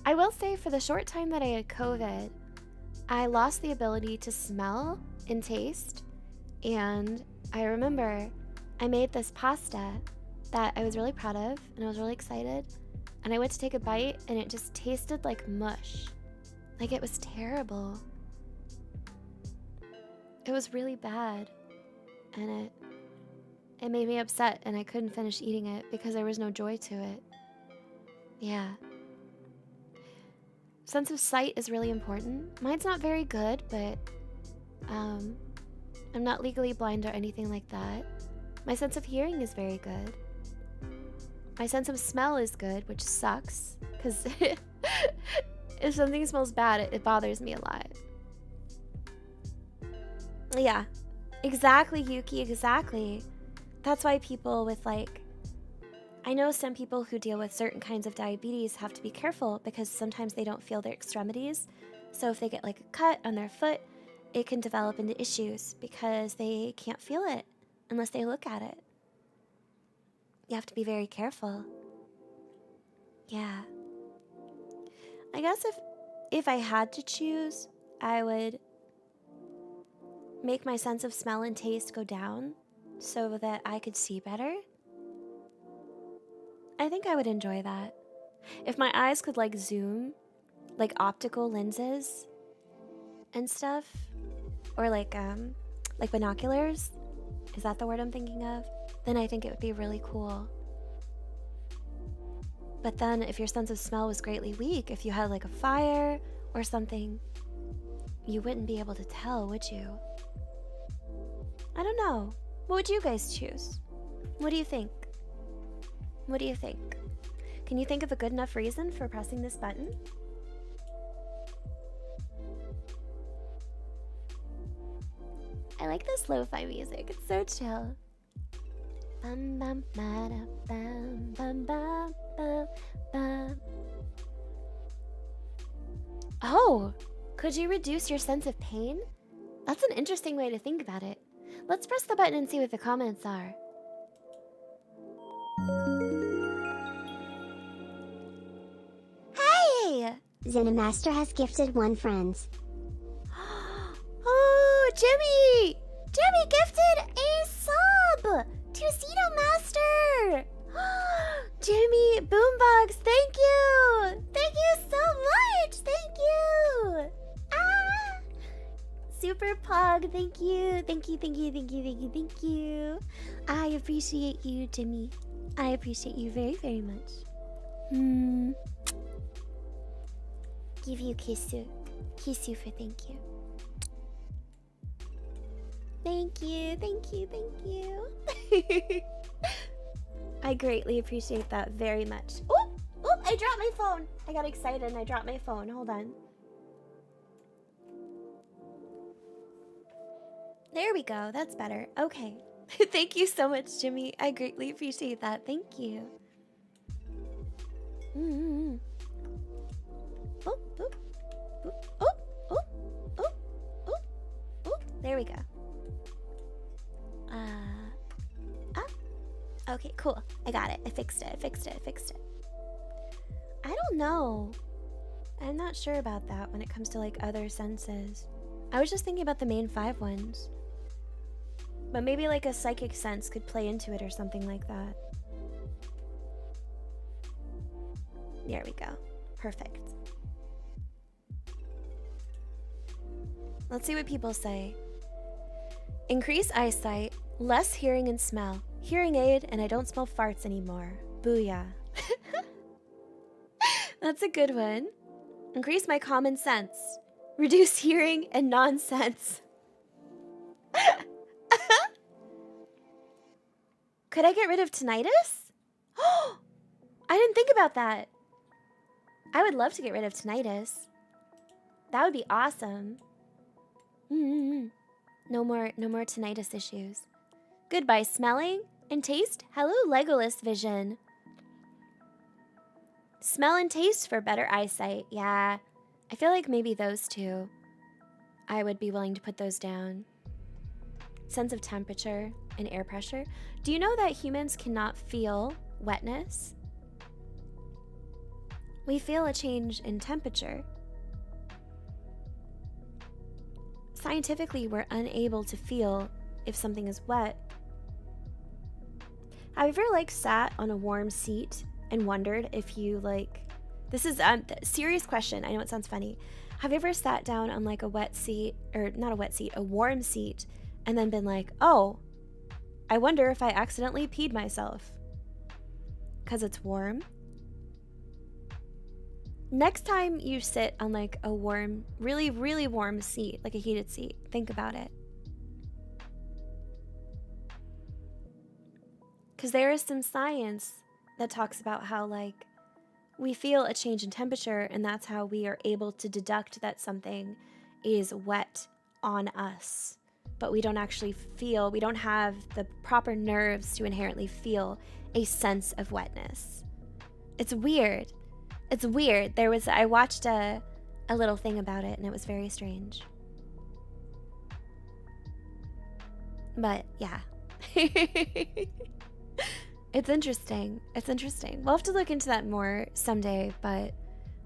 I will say for the short time that I had COVID, I lost the ability to smell and taste. And I remember I made this pasta that I was really proud of and I was really excited. And I went to take a bite and it just tasted like mush. Like it was terrible. It was really bad. And it made me upset and I couldn't finish eating it because there was no joy to it. Yeah. Sense of sight is really important. Mine's not very good, but I'm not legally blind or anything like that. My sense of hearing is very good. My sense of smell is good, which sucks, because if something smells bad, it bothers me a lot. Yeah, exactly, Yuki, exactly. That's why people with like, I know some people who deal with certain kinds of diabetes have to be careful because sometimes they don't feel their extremities. So if they get like a cut on their foot, it can develop into issues because they can't feel it unless they look at it. You have to be very careful. Yeah. I guess if I had to choose, I would make my sense of smell and taste go down so that I could see better, I think I would enjoy that. If my eyes could like zoom, like optical lenses and stuff, or like binoculars, is that the word I'm thinking of? Then I think it would be really cool. But then if your sense of smell was greatly weak, if you had like a fire or something, you wouldn't be able to tell, would you? I don't know. What would you guys choose? What do you think? What do you think? Can you think of a good enough reason for pressing this button? I like this lo-fi music. It's so chill. Bum, bum, ba-da, bum, bum, bum, bum, bum. Oh, could you reduce your sense of pain? That's an interesting way to think about it. Let's press the button and see what the comments are. Hey! Zenamaster has gifted 1 friend. Oh, Jimmy! Jimmy gifted a sub to Cedo Master! Jimmy Boombox, thank you! Thank you so much! Thank you! Ah! Super Pug, thank you! Thank you, thank you, thank you, thank you, thank you! I appreciate you, Jimmy. I appreciate you very, very much. Give you kissu. Kiss you for thank you. Thank you, thank you, thank you. I greatly appreciate that very much. Oh, I dropped my phone. I got excited and I dropped my phone. Hold on. There we go. That's better. Okay. Thank you so much, Jimmy. I greatly appreciate that. Thank you. Oh, oh, oh, oh, oh, oh, oh, oh. There we go. Okay, cool. I got it. I fixed it. I fixed it. I fixed it. I don't know. I'm not sure about that when it comes to like other senses. I was just thinking about the main 5 ones. But maybe like a psychic sense could play into it or something like that. There we go. Perfect. Let's see what people say. Increase eyesight, less hearing and smell. Hearing aid, and I don't smell farts anymore. Booyah. That's a good one. Increase my common sense. Reduce hearing and nonsense. Could I get rid of tinnitus? Oh, I didn't think about that. I would love to get rid of tinnitus. That would be awesome. No more tinnitus issues. Goodbye smelling and taste. Hello Legolas vision. Smell and taste for better eyesight. Yeah, I feel like maybe those 2. I would be willing to put those down. Sense of temperature and air pressure. Do you know that humans cannot feel wetness? We feel a change in temperature. Scientifically, we're unable to feel if something is wet. Have you ever like sat on a warm seat and wondered if you like, this is a serious question. I know it sounds funny. Have you ever sat down on like a wet seat, or not a wet seat, a warm seat, and then been like, oh, I wonder if I accidentally peed myself because it's warm? Next time you sit on like a warm, really, really warm seat, like a heated seat, think about it. Because there is some science that talks about how like we feel a change in temperature, and that's how we are able to deduct that something is wet on us. But we don't actually feel, we don't have the proper nerves to inherently feel a sense of wetness. It's weird. It's weird. I watched a little thing about it and it was very strange. But yeah. It's interesting. It's interesting. We'll have to look into that more someday, but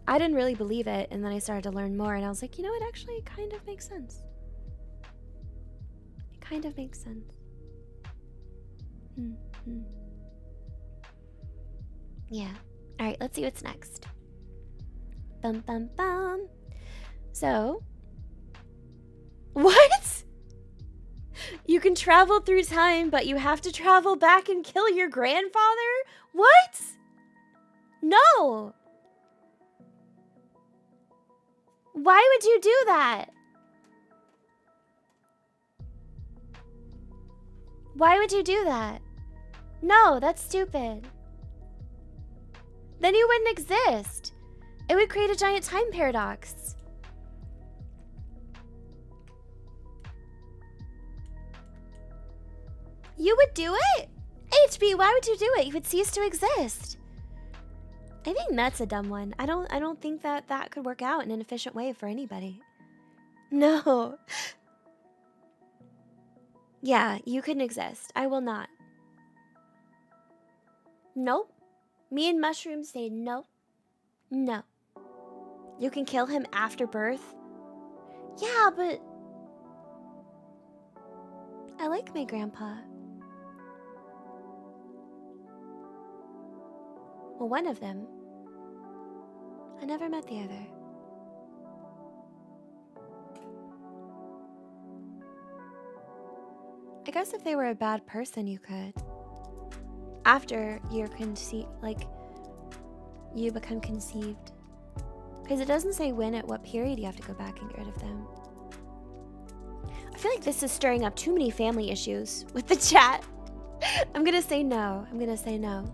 I didn't really believe it, and then I started to learn more and I was like, you know, it actually kind of makes sense. kind of makes sense. Yeah. All right, let's see what's next. Bum, bum, bum. So, what? You can travel through time, but you have to travel back and kill your grandfather? What? No. Why would you do that? Why would you do that? No, that's stupid. Then you wouldn't exist. It would create a giant time paradox. You would do it? HB, why would you do it? You would cease to exist. I think that's a dumb one. I don't think that could work out in an efficient way for anybody. No. Yeah, you couldn't exist. I will not. Nope. Me and Mushroom say no. No. You can kill him after birth? Yeah, but I like my grandpa. Well, one of them. I never met the other. I guess if they were a bad person, you could. After you're conceived, like, you become conceived. Because it doesn't say when, at what period you have to go back and get rid of them. I feel like this is stirring up too many family issues with the chat. I'm gonna say no. I'm gonna say no.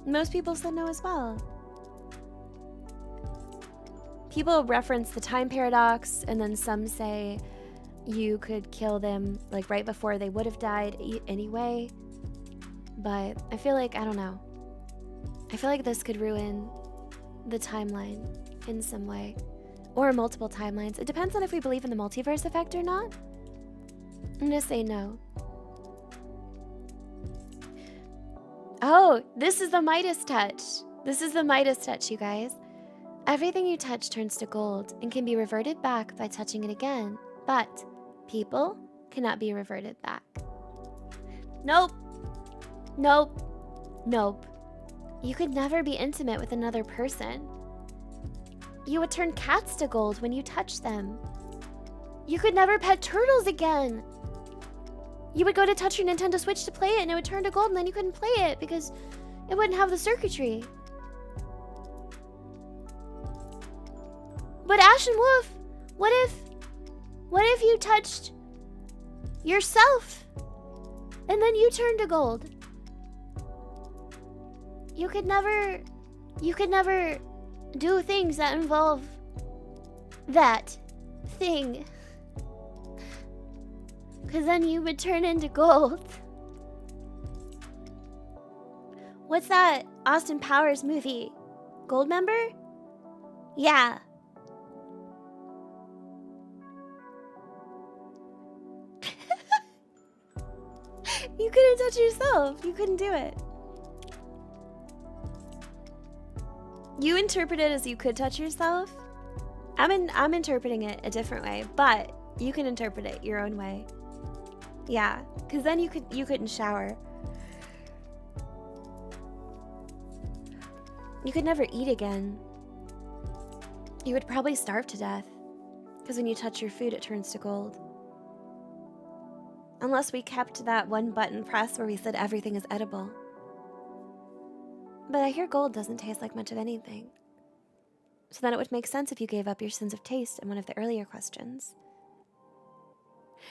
Most people said no as well. People reference the time paradox, and then some say you could kill them like right before they would have died anyway. But I feel like, I don't know. I feel like this could ruin the timeline in some way. Or multiple timelines. It depends on if we believe in the multiverse effect or not. I'm gonna say no. Oh, this is the Midas touch. This is the Midas touch, you guys. Everything you touch turns to gold and can be reverted back by touching it again. But people cannot be reverted back. Nope. Nope. Nope. You could never be intimate with another person. You would turn cats to gold when you touch them. You could never pet turtles again. You would go to touch your Nintendo Switch to play it and it would turn to gold and then you couldn't play it because it wouldn't have the circuitry. But Ash and Wolf, what if you touched yourself and then you turned to gold? You could never do things that involve that thing. Because then you would turn into gold. What's that Austin Powers movie? Goldmember? Yeah. You couldn't touch yourself. You couldn't do it. You interpret it as you could touch yourself. I'm interpreting it a different way, but you can interpret it your own way. Yeah, because then you couldn't shower. You could never eat again. You would probably starve to death. Because when you touch your food, it turns to gold. Unless we kept that one button press where we said everything is edible. But I hear gold doesn't taste like much of anything. So then it would make sense if you gave up your sense of taste in one of the earlier questions.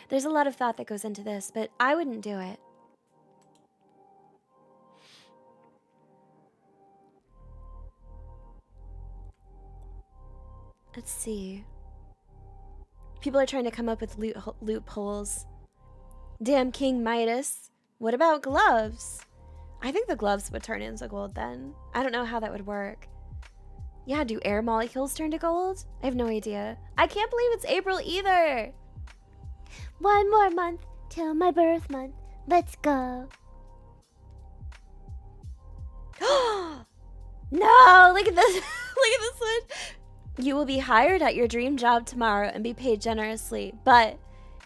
There's a lot of thought that goes into this, but I wouldn't do it. Let's see. People are trying to come up with loopholes. Damn King Midas. What about gloves? I think the gloves would turn into gold then. I don't know how that would work. Yeah, do air molecules turn to gold? I have no idea. I can't believe it's April either. One more month till my birth month. Let's go. No, look at this. Look at this one. You will be hired at your dream job tomorrow and be paid generously, but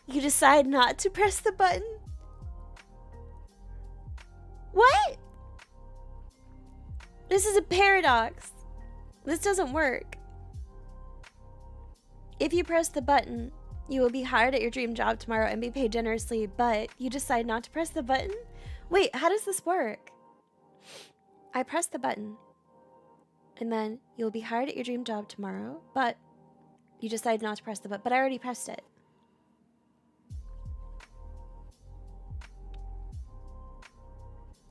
You decide not to press the button? What? This is a paradox. This doesn't work. If you press the button, you will be hired at your dream job tomorrow and be paid generously, but you decide not to press the button? Wait, how does this work? I press the button, and then you'll be hired at your dream job tomorrow, but you decide not to press the button. But I already pressed it.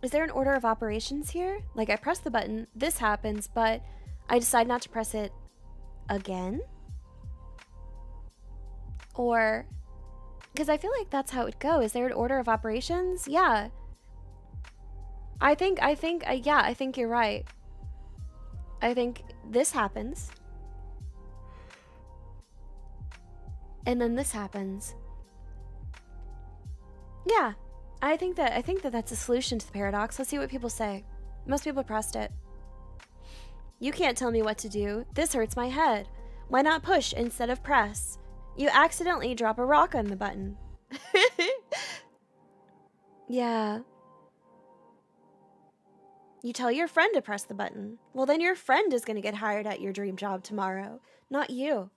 Is there an order of operations here? Like, I press the button, this happens, but I decide not to press it again? Or, because I feel like that's how it would go. Is there an order of operations? Yeah. I think you're right. I think this happens. And then this happens. Yeah. I think that that's a solution to the paradox. Let's see what people say. Most people pressed it. You can't tell me what to do. This hurts my head. Why not push instead of press? You accidentally drop a rock on the button. Yeah. You tell your friend to press the button. Well, then your friend is going to get hired at your dream job tomorrow, not you.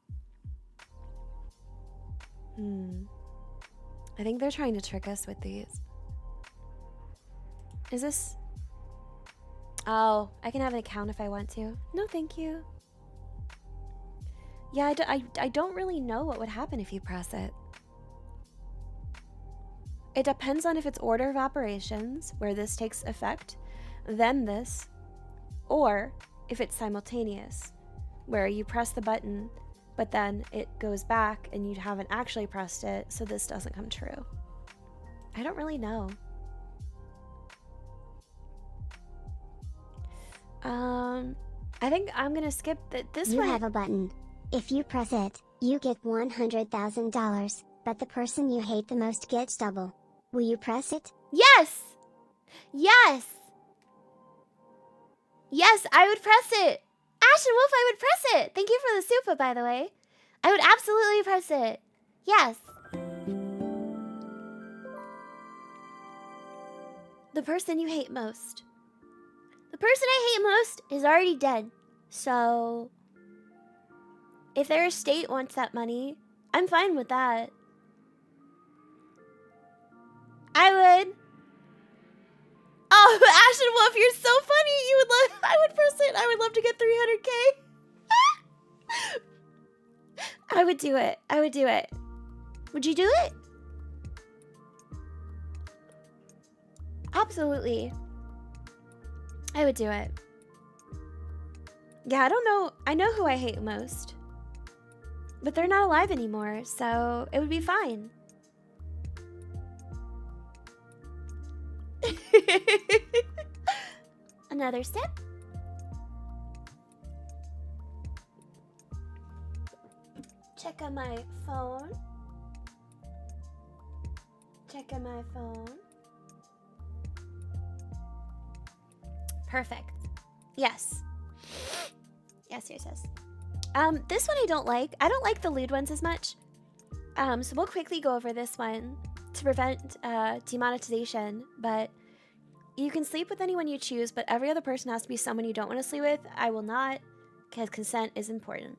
I think they're trying to trick us with these. Is this... Oh, I can have an account if I want to. No, thank you. Yeah, I don't really know what would happen if you press it. It depends on if it's order of operations, where this takes effect, then this, or if it's simultaneous, where you press the button, but then it goes back and you haven't actually pressed it, so this doesn't come true. I don't really know. I think I'm gonna skip this one. You have a button. If you press it, you get $100,000, but the person you hate the most gets double. Will you press it? Yes! Yes! Yes, I would press it! Ash and Wolf, I would press it! Thank you for the super, by the way. I would absolutely press it. Yes. The person you hate most. The person I hate most is already dead. So, if their estate wants that money, I'm fine with that. I would. Oh, Ash and Wolf, you're so funny. You would love. I would press it. I would love to get 300K. I would do it. I would do it. Would you do it? Absolutely. I would do it. Yeah, I don't know. I know who I hate most. But they're not alive anymore, so it would be fine. Another sip. Check on my phone. Check on my phone. Perfect. Yes. Yes, yes, yes. This one I don't like. I don't like the lewd ones as much. So we'll quickly go over this one to prevent demonetization. But you can sleep with anyone you choose, but every other person has to be someone you don't want to sleep with. I will not, because consent is important.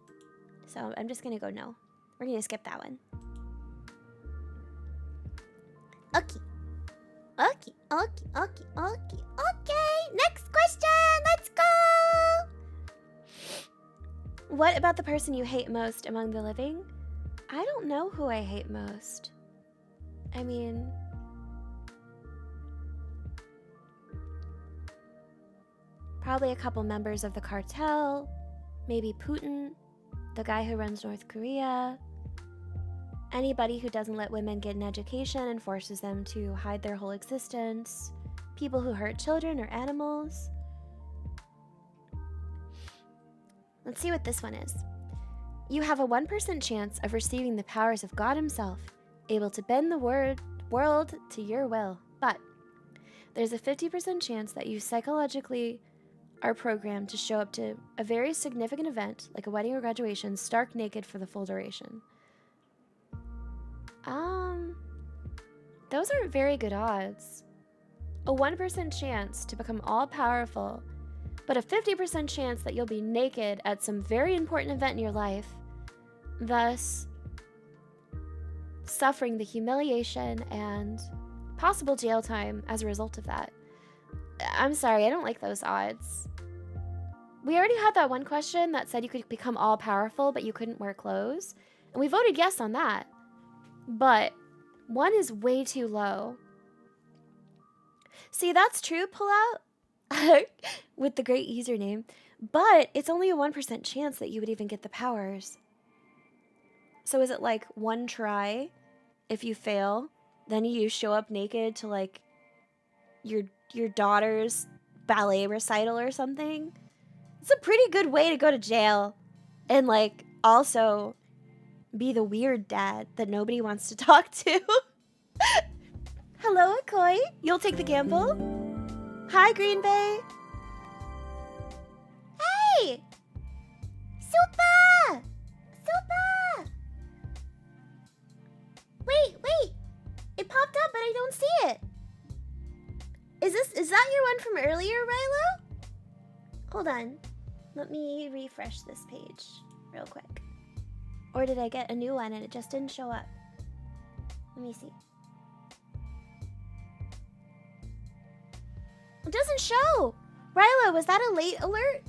So I'm just gonna go no. We're gonna skip that one. Okay. Okay, okay, okay, okay, okay. Next question. Let's go. What about the person you hate most among the living? I don't know who I hate most. I mean, probably a couple members of the cartel, maybe Putin, the guy who runs North Korea, anybody who doesn't let women get an education and forces them to hide their whole existence, people who hurt children or animals. Let's see what this one is. You have a 1% chance of receiving the powers of God himself, able to bend the world to your will, but there's a 50% chance that you psychologically are programmed to show up to a very significant event, like a wedding or graduation, stark naked for the full duration. Those are very good odds. A 1% chance to become all-powerful, but a 50% chance that you'll be naked at some very important event in your life, thus suffering the humiliation and possible jail time as a result of that. I'm sorry, I don't like those odds. We already had that one question that said you could become all-powerful, but you couldn't wear clothes, and we voted yes on that. But 1 is way too low. See, that's true, pull out, with the great username, but it's only a 1% chance that you would even get the powers. So is it like 1 try? If you fail, then you show up naked to like your daughter's ballet recital or something? It's a pretty good way to go to jail and like also be the weird dad that nobody wants to talk to. Hello, Akoi. You'll take the gamble? Hi, Green Bay. Hey! Super! Super! Wait. It popped up, but I don't see it. Is that your one from earlier, Rilo? Hold on. Let me refresh this page real quick. Or did I get a new one and it just didn't show up? Let me see. It doesn't show! Rilo, was that a late alert?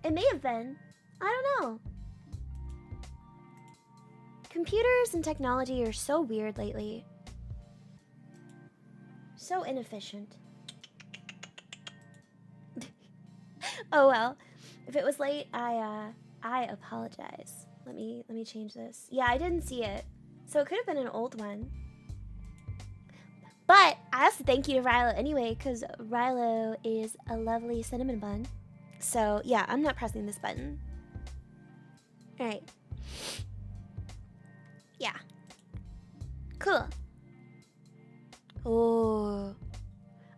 It may have been. I don't know. Computers and technology are so weird lately. So inefficient. Oh well. If it was late, I apologize. Let me change this. Yeah, I didn't see it. So it could have been an old one. But I have to thank you to Rilo anyway, because Rilo is a lovely cinnamon bun. So yeah, I'm not pressing this button. Alright. Yeah. Cool. Oh.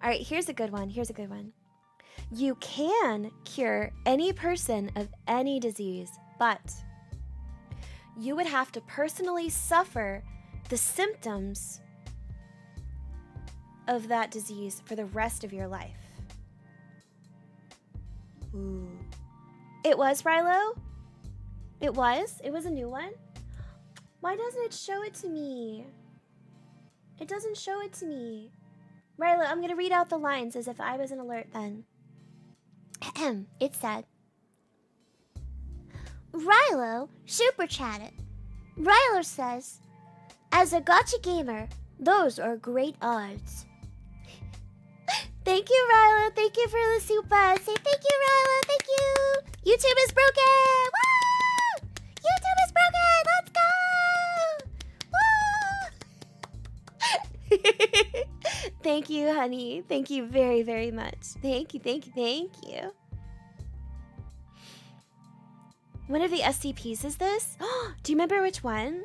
Alright, here's a good one. You can cure any person of any disease, but you would have to personally suffer the symptoms of that disease for the rest of your life. Ooh. It was, Rilo? It was a new one? Why doesn't it show it to me? It doesn't show it to me. Rilo, I'm gonna read out the lines as if I was an alert then. It said, Rilo super chatted. Rilo says, as a gacha gamer, those are great odds. Thank you, Rilo. Thank you for the super. Say thank you, Rilo. Thank you. YouTube is broken. Woo! YouTube is broken. Let's go. Woo! Thank you, honey. Thank you very, very much. Thank you. One of the SCPs is this? Do you remember which one?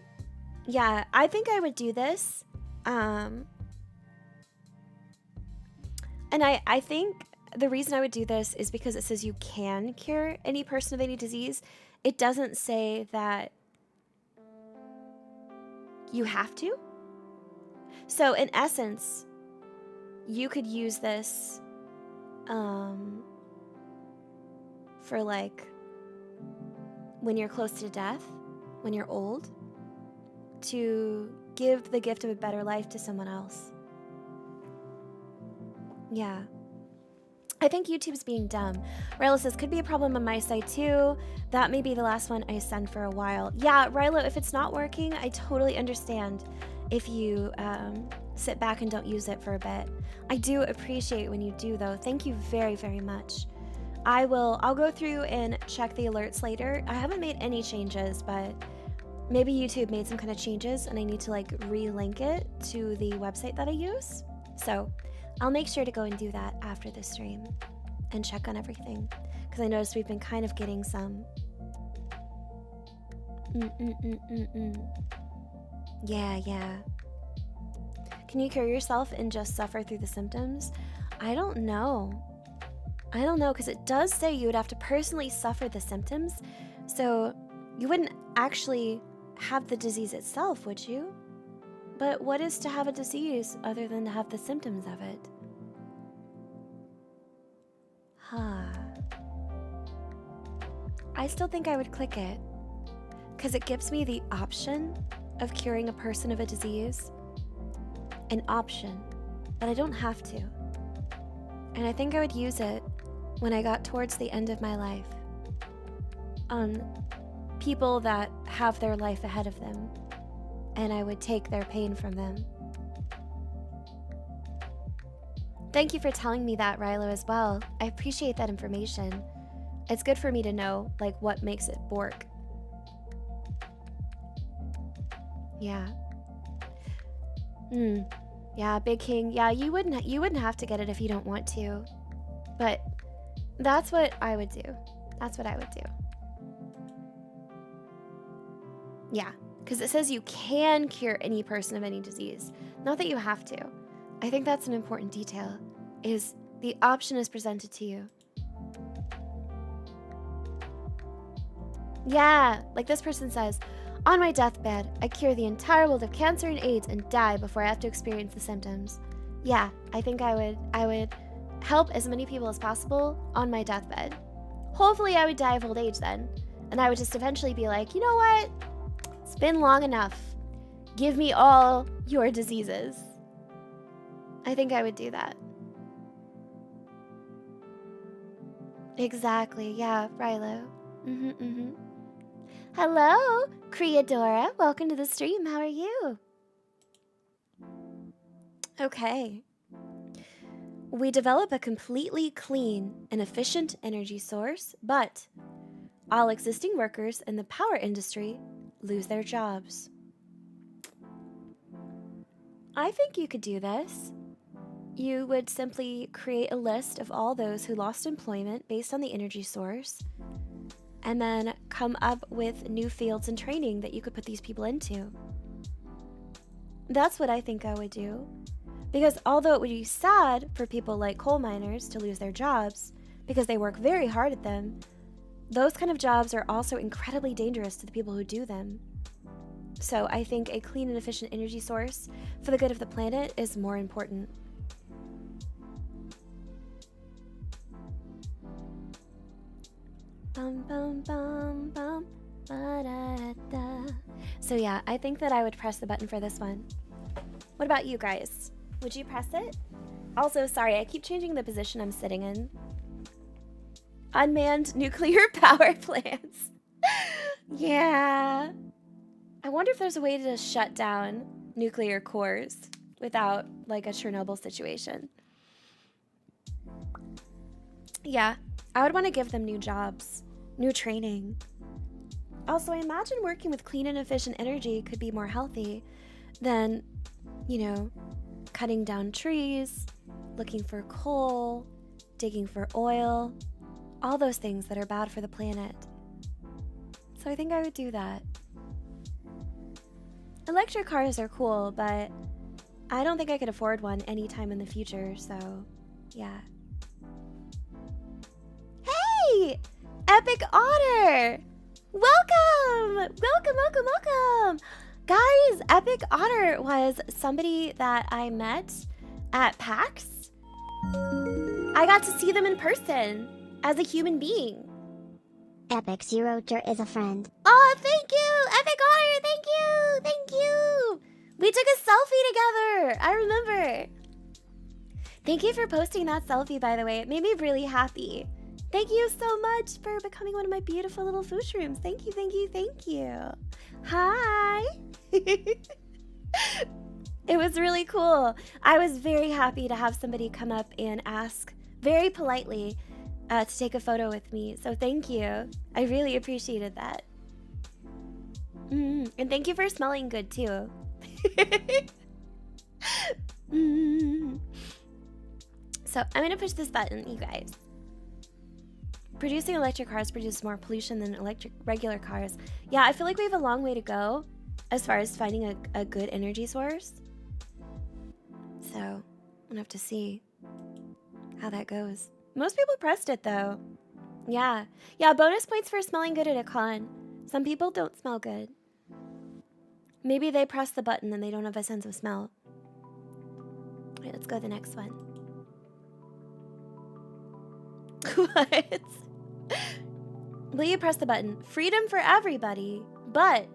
Yeah, I think I would do this. And I think the reason I would do this is because it says you can cure any person of any disease. It doesn't say that you have to. So in essence, you could use this for like when you're close to death, when you're old, to give the gift of a better life to someone else. Yeah. I think YouTube's being dumb. Rilo says, could be a problem on my side too. That may be the last one I send for a while. Yeah, Rilo, if it's not working, I totally understand if you sit back and don't use it for a bit. I do appreciate when you do though. Thank you very, very much. I'll go through and check the alerts later. I haven't made any changes, but maybe YouTube made some kind of changes and I need to like relink it to the website that I use. So I'll make sure to go and do that after the stream and check on everything, because I noticed we've been kind of getting some Yeah. Can you cure yourself and just suffer through the symptoms? I don't know, because it does say you would have to personally suffer the symptoms, so you wouldn't actually have the disease itself, would you? But what is to have a disease other than to have the symptoms of it? I still think I would click it, because it gives me the option of curing a person of a disease. An option, but I don't have to. And I think I would use it when I got towards the end of my life. On people that have their life ahead of them, and I would take their pain from them. Thank you for telling me that, Rilo, as well. I appreciate that information. It's good for me to know, like, what makes it work. Yeah. Yeah, Big King. Yeah, you wouldn't have to get it if you don't want to. But that's what I would do. That's what I would do. Yeah, because it says you can cure any person of any disease. Not that you have to. I think that's an important detail, is the option is presented to you. Yeah, like this person says, on my deathbed, I cure the entire world of cancer and AIDS and die before I have to experience the symptoms. Yeah, I think I would help as many people as possible on my deathbed. Hopefully I would die of old age then, and I would just eventually be like, you know what? It's been long enough. Give me all your diseases. I think I would do that. Exactly, yeah, Rilo. Hello, Creadora. Welcome to the stream. How are you? Okay. We develop a completely clean and efficient energy source, but all existing workers in the power industry lose their jobs. I think you could do this. You would simply create a list of all those who lost employment based on the energy source, and then come up with new fields and training that you could put these people into. That's what I think I would do. Because although it would be sad for people like coal miners to lose their jobs, because they work very hard at them, those kind of jobs are also incredibly dangerous to the people who do them. So I think a clean and efficient energy source for the good of the planet is more important. Bum, bum, bum, bum, ba-da-da-da. So yeah, I think that I would press the button for this one. What about you guys? Would you press it? Also, sorry, I keep changing the position I'm sitting in. Unmanned nuclear power plants. Yeah. I wonder if there's a way to shut down nuclear cores without like a Chernobyl situation. Yeah, I would want to give them new jobs, new training. Also, I imagine working with clean and efficient energy could be more healthy than, you know, cutting down trees, looking for coal, digging for oil, all those things that are bad for the planet. So I think I would do that. Electric cars are cool, but I don't think I could afford one anytime in the future, so yeah. Hey! Epic Otter! Welcome! Welcome, welcome, welcome! Guys, Epic Otter was somebody that I met at PAX. I got to see them in person as a human being. Epic Zeroter is a friend. Oh, thank you! Epic Otter, thank you! Thank you! We took a selfie together! I remember. Thank you for posting that selfie, by the way. It made me really happy. Thank you so much for becoming one of my beautiful little Fushi rooms. Thank you, thank you, thank you. Hi! It was really cool. I was very happy to have somebody come up and ask very politely to take a photo with me. So thank you. I really appreciated that. And thank you for smelling good too. So I'm gonna push this button, you guys. Producing electric cars produce more pollution than regular cars. Yeah, I feel like we have a long way to go as far as finding a good energy source. So I'm gonna have to see how that goes. Most people pressed it though. Yeah. Yeah, bonus points for smelling good at a con. Some people don't smell good. Maybe they press the button and they don't have a sense of smell. All right, let's go to the next one. What? Will you press the button? Freedom for everybody, but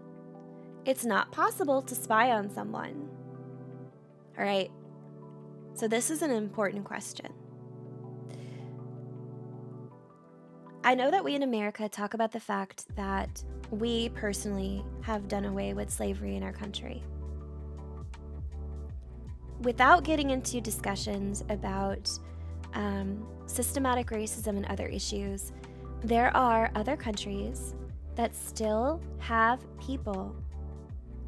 it's not possible to spy on someone. All right. So this is an important question. I know that we in America talk about the fact that we personally have done away with slavery in our country. Without getting into discussions about systematic racism and other issues, there are other countries that still have people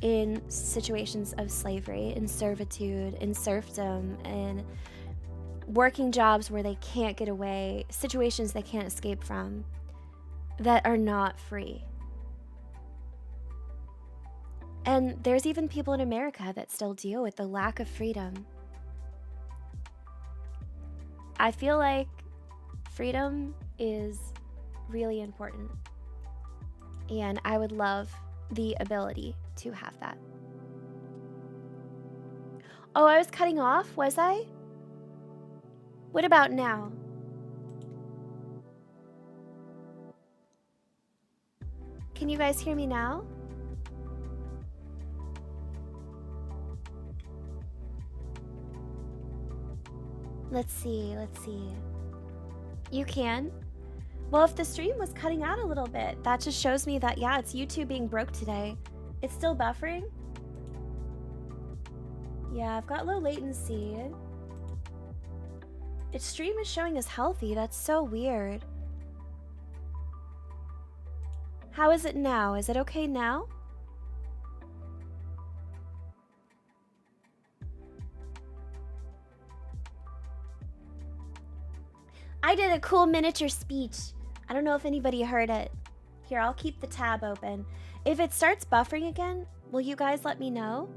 in situations of slavery, in servitude, in serfdom, in working jobs where they can't get away, situations they can't escape from, that are not free. And there's even people in America that still deal with the lack of freedom. I feel like freedom is really important, and I would love the ability to have that. Oh, I was cutting off, was I? What about now? Can you guys hear me now? Let's see. You can? Well, if the stream was cutting out a little bit, that just shows me that, yeah, it's YouTube being broke today. It's still buffering? Yeah, I've got low latency. Its stream is showing as healthy. That's so weird. How is it now? Is it okay now? I did a cool miniature speech. I don't know if anybody heard it. Here, I'll keep the tab open. If it starts buffering again, will you guys let me know?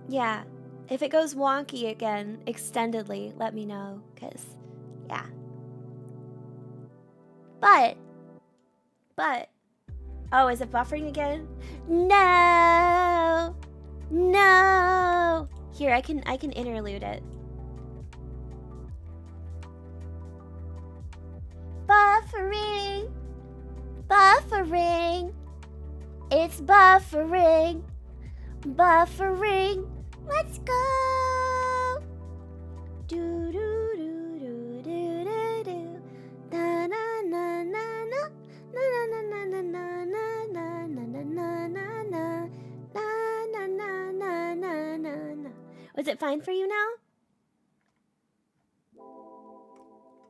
Yeah. If it goes wonky again, extendedly, let me know. Because, yeah. But. Oh, is it buffering again? No. Here, I can interlude it. Buffering. It's buffering. Let's go. Do do do do do do do. Na na na na na na na na na na na na na na na. Was it fine for you now?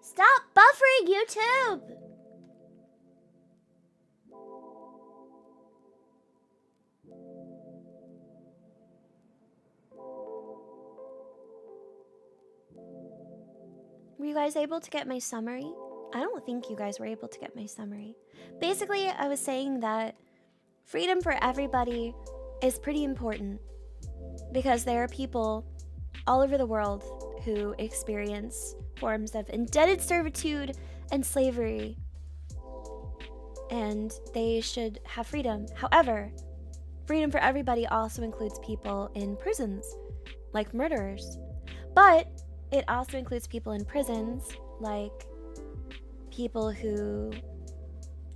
Stop buffering, YouTube! Were you guys able to get my summary? I don't think you guys were able to get my summary. Basically, I was saying that freedom for everybody is pretty important because there are people all over the world who experience forms of indented servitude and slavery, and they should have freedom. However, freedom for everybody also includes people in prisons, like murderers. But it also includes people in prisons, like people who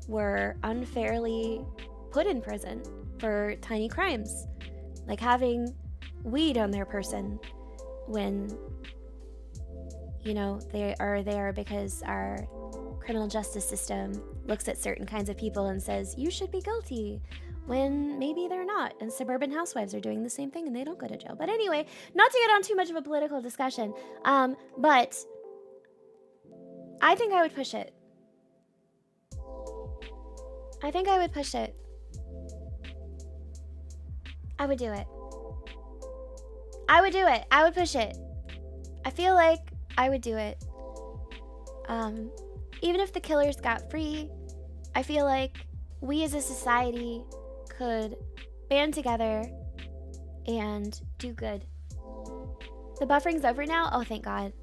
were unfairly put in prison for tiny crimes, like having weed on their person when, you know, they are there because our criminal justice system looks at certain kinds of people and says, you should be guilty, when maybe they're not. And suburban housewives are doing the same thing and they don't go to jail. But anyway, not to get on too much of a political discussion, but I think I would push it. I would push it. I would do it. I would push it. I feel like I would do it. Even if the killers got free, I feel like we as a society could band together and do good. The buffering's over now? Oh, thank God.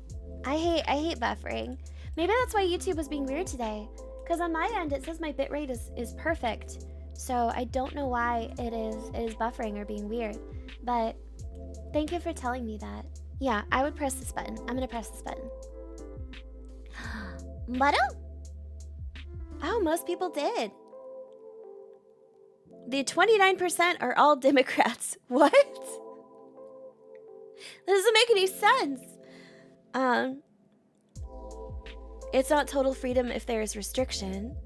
I hate buffering. Maybe that's why YouTube was being weird today. Because on my end, it says my bitrate is perfect. So I don't know why it is buffering or being weird, but thank you for telling me that. Yeah, I would press this button. I'm gonna press this button. But oh, most people did. The 29% are all Democrats. What? That doesn't make any sense. It's not total freedom if there is restriction.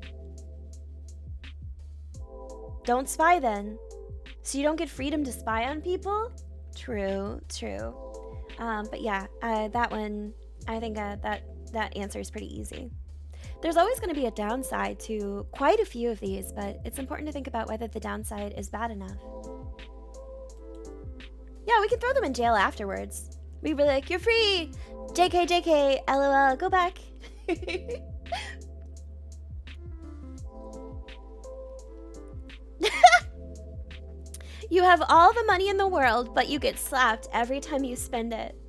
Don't spy then. So you don't get freedom to spy on people? True. But yeah, that one, I think that answer is pretty easy. There's always going to be a downside to quite a few of these, but it's important to think about whether the downside is bad enough. Yeah, we can throw them in jail afterwards. We'd be like, you're free! JK, JK, LOL, go back. You have all the money in the world, but you get slapped every time you spend it.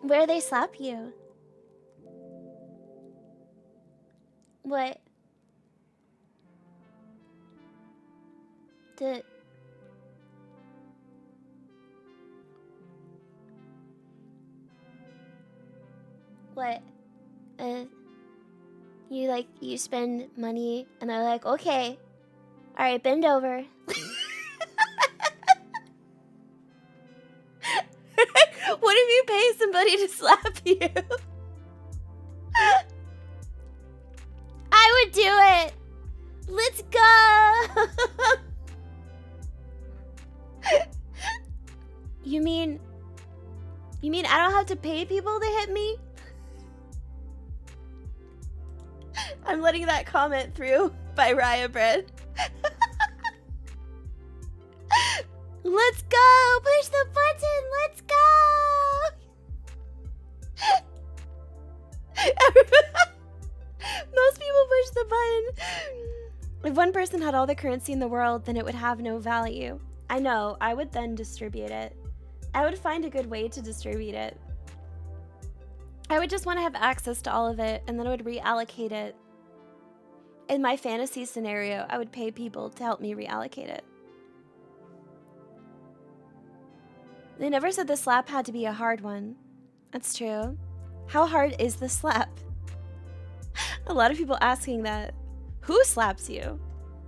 Where they slap you? What? What? You spend money and they're like, okay, all right, bend over. What if you pay somebody to slap you? I would do it. Let's go. You mean I don't have to pay people to hit me? I'm letting that comment through by Raya Bread. Let's go! Push the button! Let's go! Most people push the button. If one person had all the currency in the world, then it would have no value. I know, I would then distribute it. I would find a good way to distribute it. I would just want to have access to all of it, and then I would reallocate it. In my fantasy scenario, I would pay people to help me reallocate it. They never said the slap had to be a hard one. That's true. How hard is the slap? A lot of people asking that. Who slaps you?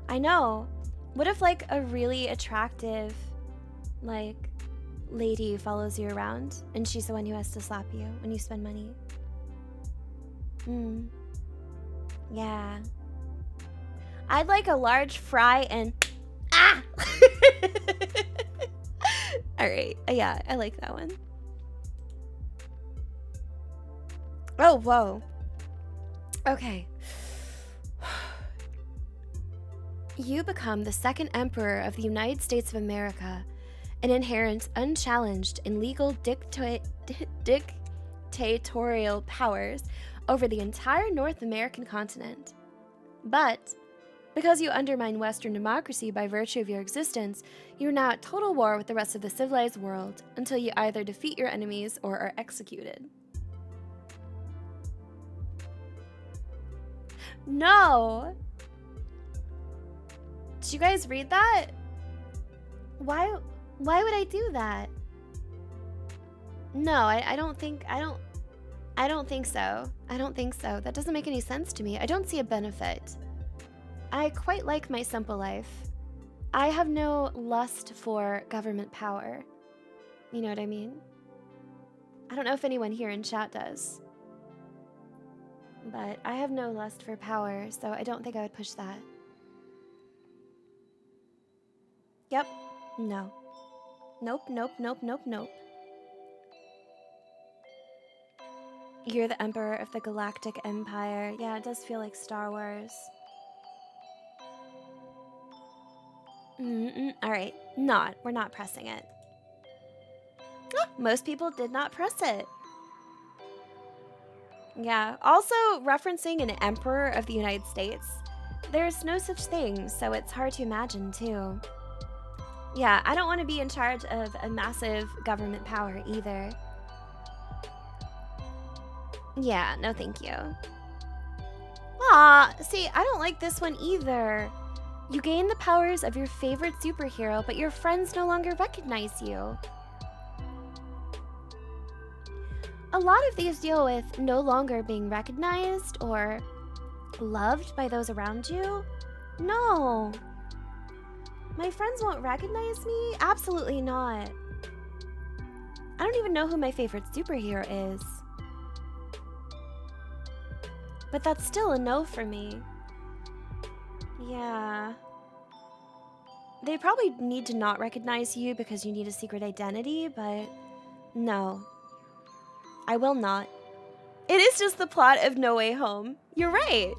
I know. What if like a really attractive, like, lady follows you around and she's the one who has to slap you when you spend money? Yeah. I'd like a large fry and ah! Alright, yeah, I like that one. Oh, whoa. Okay. You become the second emperor of the United States of America and inherit unchallenged and legal dictatorial powers over the entire North American continent. But because you undermine Western democracy by virtue of your existence, you are now at total war with the rest of the civilized world until you either defeat your enemies or are executed. No! Did you guys read that? Why would I do that? No, I don't think so. I don't think so. That doesn't make any sense to me. I don't see a benefit. I quite like my simple life. I have no lust for government power. You know what I mean? I don't know if anyone here in chat does. But I have no lust for power, so I don't think I would push that. Yep. No. Nope. You're the Emperor of the Galactic Empire. Yeah, it does feel like Star Wars. Alright, we're not pressing it. Most people did not press it. Yeah, also referencing an emperor of the United States. There's no such thing, so it's hard to imagine too. Yeah, I don't want to be in charge of a massive government power either. Yeah, no thank you. Ah, see, I don't like this one either. You gain the powers of your favorite superhero, but your friends no longer recognize you. A lot of these deal with no longer being recognized or loved by those around you. No. My friends won't recognize me? Absolutely not. I don't even know who my favorite superhero is. But that's still a no for me. Yeah. They probably need to not recognize you because you need a secret identity, but no. I will not. It is just the plot of No Way Home. You're right.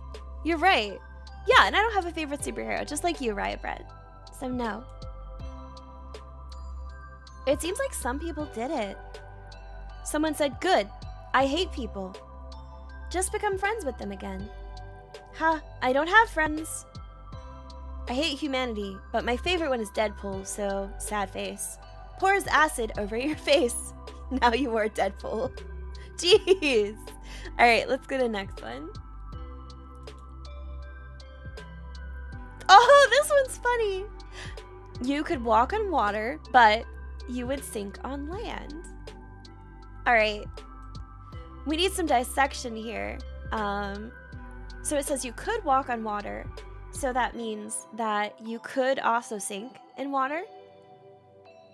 You're right. Yeah, and I don't have a favorite superhero, just like you, Riot Bread. So no. It seems like some people did it. Someone said, good, I hate people. Just become friends with them again. Ha, I don't have friends. I hate humanity, but my favorite one is Deadpool, so sad face. Pours acid over your face. Now you are Deadpool. Jeez. All right, let's go to the next one. Oh, this one's funny. You could walk on water, but you would sink on land. All right. We need some dissection here. So it says you could walk on water. So that means that you could also sink in water.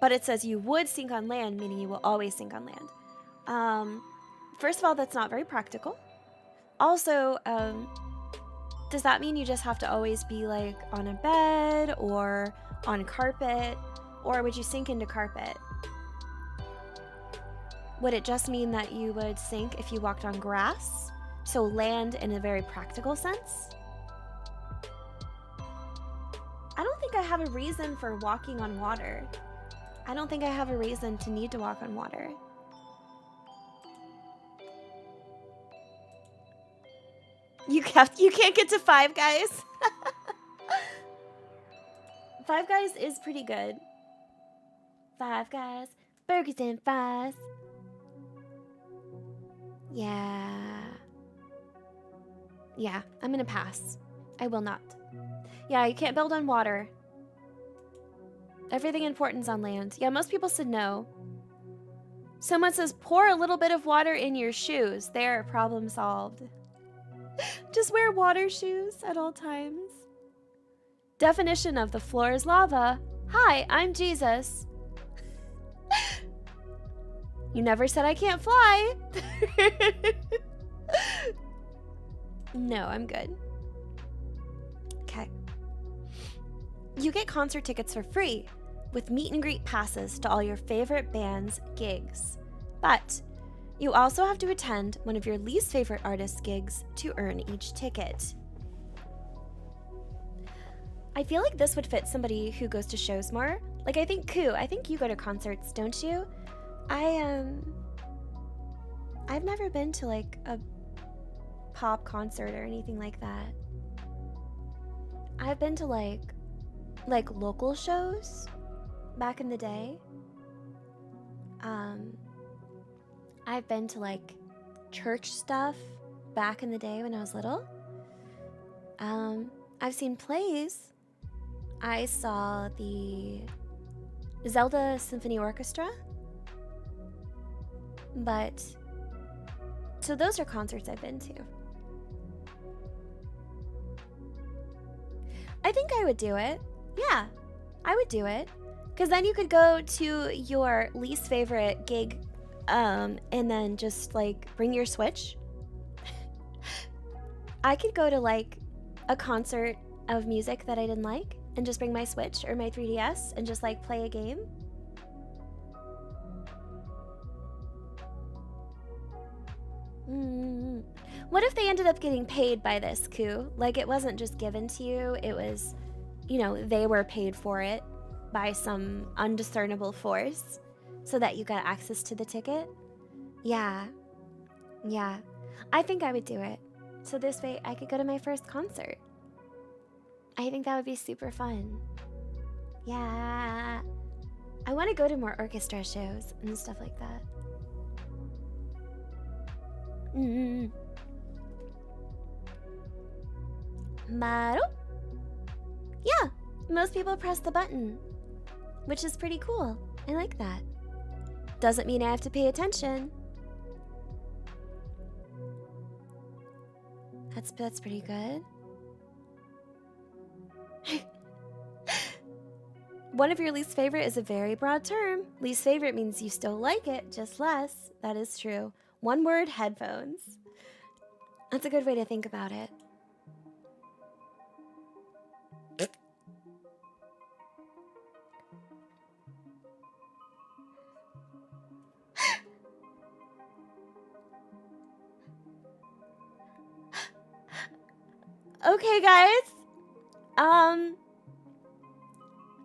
But it says you would sink on land, meaning you will always sink on land. First of all, that's not very practical. Also, does that mean you just have to always be like on a bed or on carpet? Or would you sink into carpet? Would it just mean that you would sink if you walked on grass? So land in a very practical sense? I don't think I have a reason for walking on water. I don't think I have a reason to need to walk on water. You can't get to Five Guys. Five Guys is pretty good. Five Guys, burgers and fries. Yeah, I'm gonna pass. I will not. Yeah, you can't build on water. Everything important's on land. Yeah, most people said no. Someone says, pour a little bit of water in your shoes. There, problem solved. Just wear water shoes at all times. Definition of the floor is lava. Hi, I'm Jesus. You never said I can't fly. No, I'm good. Okay. You get concert tickets for free with meet and greet passes to all your favorite bands' gigs. But you also have to attend one of your least favorite artists' gigs to earn each ticket. I feel like this would fit somebody who goes to shows more. Like, I think you go to concerts, don't you? I've never been to like a pop concert or anything like that. I've been to like local shows back in the day. I've been to like church stuff back in the day when I was little. I've seen plays. I saw the Zelda Symphony Orchestra. But so those are concerts I've been to. I think I would do it. Yeah, I would do it. Because then you could go to your least favorite gig and then just like bring your Switch. I could go to like a concert of music that I didn't like and just bring my Switch or my 3DS and just like play a game. What if they ended up getting paid by this coup? Like it wasn't just given to you, it was, you know, they were paid for it by some undiscernible force so that you got access to the ticket? Yeah. I think I would do it. So this way I could go to my first concert. I think that would be super fun. Yeah. I want to go to more orchestra shows and stuff like that. Maru? Yeah, most people press the button, which is pretty cool. I like that. Doesn't mean I have to pay attention. That's pretty good. One of your least favorite is a very broad term. Least favorite means you still like it, just less. That is true. One word, headphones. That's a good way to think about it. Okay, guys.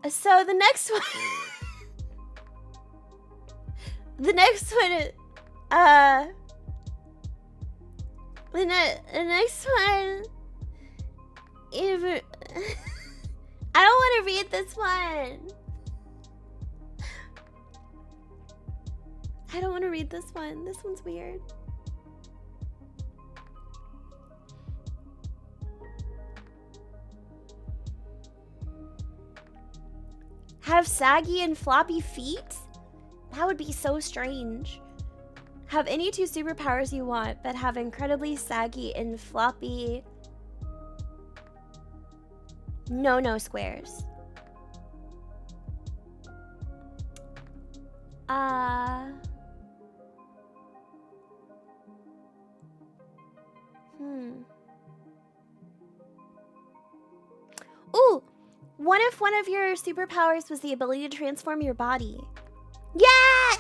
So the next one, the next one is, the next one, even, I don't want to read this one. I don't want to read this one. This one's weird. Have saggy and floppy feet? That would be so strange. Have any two superpowers you want, but have incredibly saggy and floppy no squares. Ooh! What if one of your superpowers was the ability to transform your body? Yeah!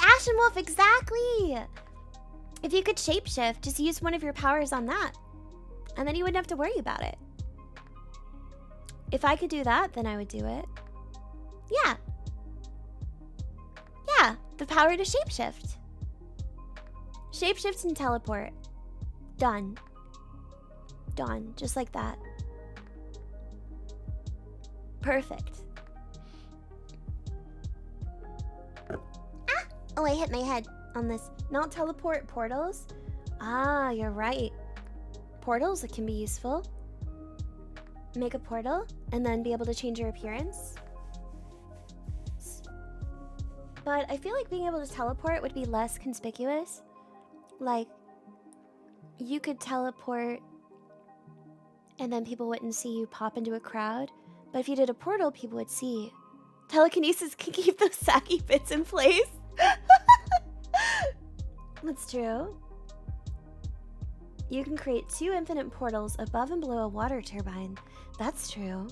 Ashen Wolf, exactly! If you could shapeshift, just use one of your powers on that. And then you wouldn't have to worry about it. If I could do that, then I would do it. Yeah. Yeah, the power to shapeshift. Shapeshift and teleport. Done. Done, just like that. Perfect. Ah! Oh, I hit my head on this. Not teleport, portals? Ah, you're right. Portals, it can be useful. Make a portal and then be able to change your appearance. But I feel like being able to teleport would be less conspicuous. Like, you could teleport and then people wouldn't see you pop into a crowd. But if you did a portal, people would see. Telekinesis can keep those saggy bits in place. That's true. You can create 2 infinite portals above and below a water turbine. That's true.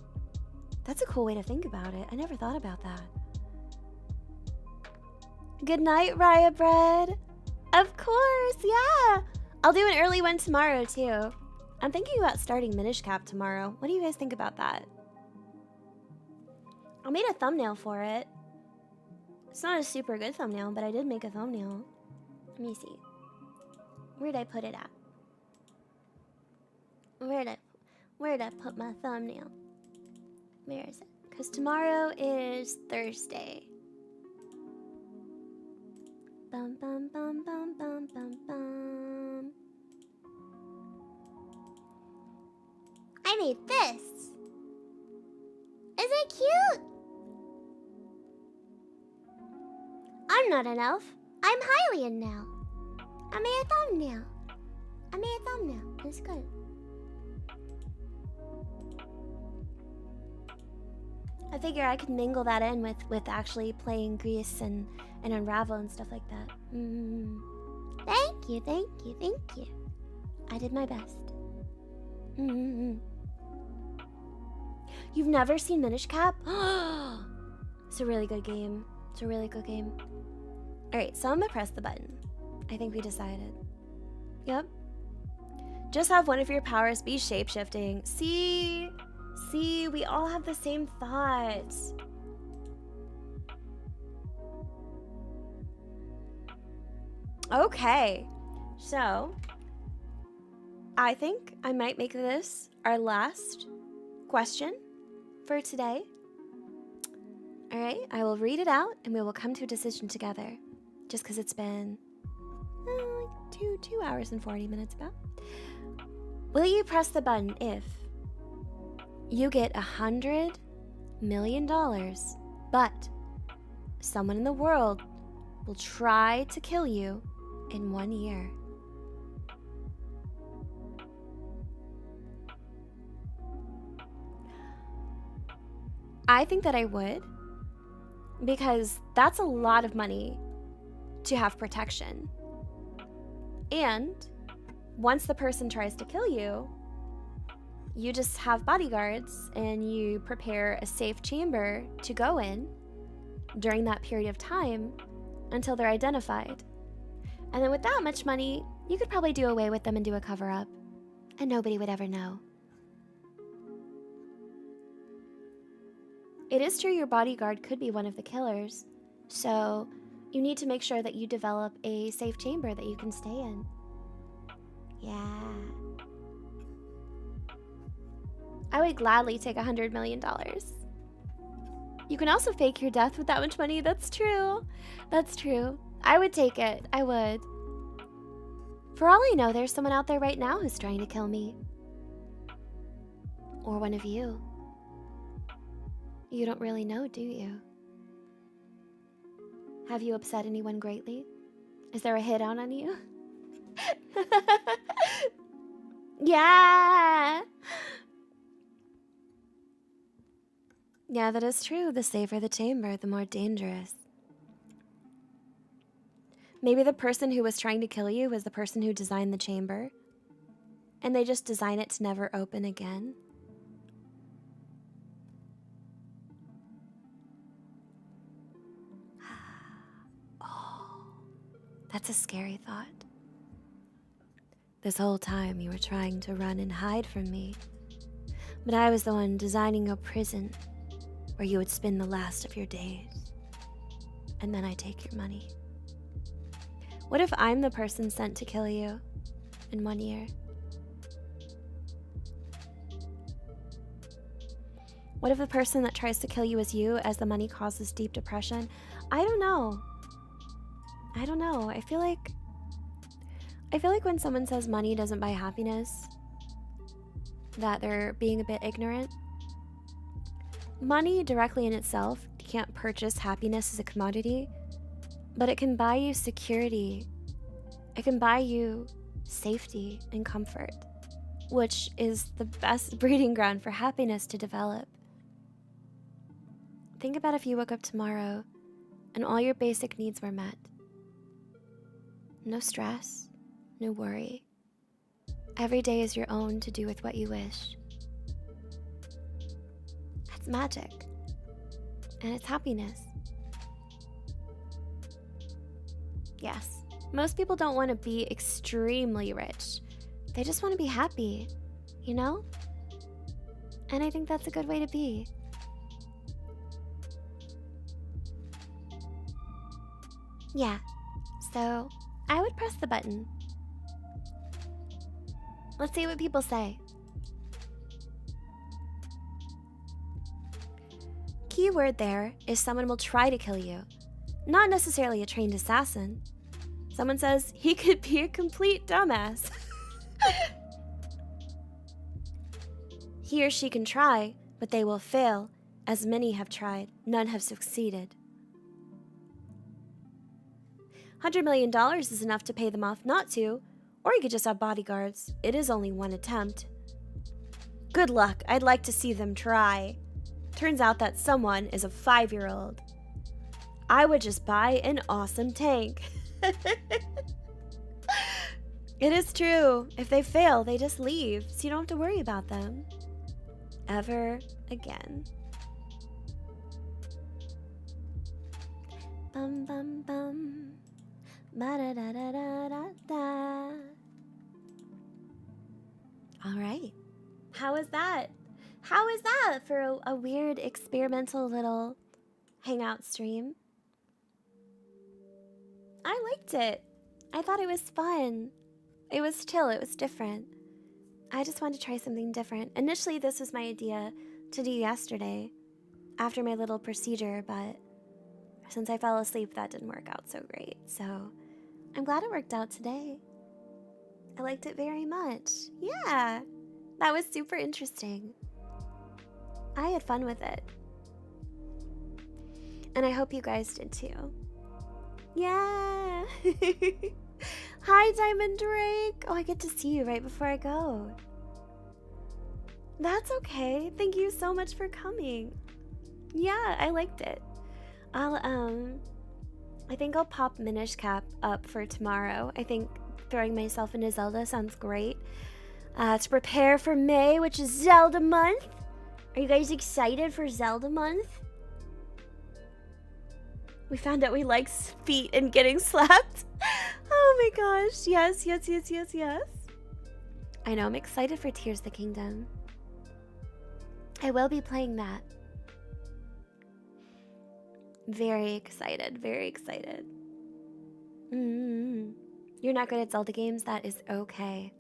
That's a cool way to think about it. I never thought about that. Good night, Raya Bread. Of course, yeah. I'll do an early one tomorrow, too. I'm thinking about starting Minish Cap tomorrow. What do you guys think about that? I made a thumbnail for it. It's not a super good thumbnail, but I did make a thumbnail. Let me see. Where'd I put it at? Where'd I put my thumbnail? Where is it? Because tomorrow is Thursday. Bum bum bum bum bum bum bum. I made this. Is it cute? I'm not an elf. I'm Hylian now. I made a thumbnail. It's good. I figure I could mingle that in with actually playing Grease and Unravel and stuff like that. Thank you. I did my best. You've never seen Minish Cap? It's a really good game. Alright, so I'm gonna press the button. I think we decided. Yep. Just have one of your powers be shapeshifting. See, we all have the same thoughts. Okay, so I think I might make this our last question for today. All right, I will read it out and we will come to a decision together. Just because it's been like 2 hours and 40 minutes about. Will you press the button if you get $100 million, but someone in the world will try to kill you in 1 year? I think that I would, because that's a lot of money to have protection. And once the person tries to kill you, you just have bodyguards and you prepare a safe chamber to go in during that period of time until they're identified. And then with that much money, you could probably do away with them and do a cover-up, and nobody would ever know. It is true your bodyguard could be one of the killers, so you need to make sure that you develop a safe chamber that you can stay in. Yeah. I would gladly take $100 million. You can also fake your death with that much money. That's true. That's true. I would take it. I would. For all I know, there's someone out there right now who's trying to kill me. Or one of you. You don't really know, do you? Have you upset anyone greatly? Is there a hit out on you? Yeah! Yeah, that is true. The safer the chamber, the more dangerous. Maybe the person who was trying to kill you was the person who designed the chamber, and they just design it to never open again. Oh, that's a scary thought. This whole time you were trying to run and hide from me, but I was the one designing a prison where you would spend the last of your days, and then I take your money. What if I'm the person sent to kill you in 1 year? What if the person that tries to kill you is you, as the money causes deep depression? I don't know. I don't know. I feel like when someone says money doesn't buy happiness, that they're being a bit ignorant. Money directly in itself can't purchase happiness as a commodity, but it can buy you security. It can buy you safety and comfort, which is the best breeding ground for happiness to develop. Think about if you woke up tomorrow and all your basic needs were met. No stress, no worry. Every day is your own to do with what you wish. That's magic. And it's happiness. Yes, most people don't want to be extremely rich. They just want to be happy, you know? And I think that's a good way to be. Yeah, so I would press the button. Let's see what people say. Keyword there is someone will try to kill you, not necessarily a trained assassin. Someone says he could be a complete dumbass. He or she can try, but they will fail, as many have tried, none have succeeded. $100 million is enough to pay them off not to, or you could just have bodyguards. It is only one attempt. Good luck, I'd like to see them try. Turns out that someone is a 5-year-old. I would just buy an awesome tank. It is true. If they fail, they just leave, so you don't have to worry about them ever again. Bum bum bum. Ba-da-da-da-da-da-da. All right. How was that? How is that for a weird experimental little hangout stream? I liked it. I thought it was fun. It was chill. It was different. I just wanted to try something different. Initially, this was my idea to do yesterday after my little procedure, but since I fell asleep, that didn't work out so great. So I'm glad it worked out today. I liked it very much. Yeah, that was super interesting. I had fun with it. And I hope you guys did too. Yeah. Hi, Diamond Drake. Oh, I get to see you right before I go. That's okay. Thank you so much for coming. Yeah, I liked it. I think I'll pop Minish Cap up for tomorrow. I think throwing myself into Zelda sounds great. To prepare for May, which is Zelda month. Are you guys excited for Zelda month? We found out we like feet and getting slapped. Oh my gosh. Yes, yes, yes, yes, yes. I know, I'm excited for Tears of the Kingdom. I will be playing that. Very excited, very excited. You're not good at Zelda games? That is okay.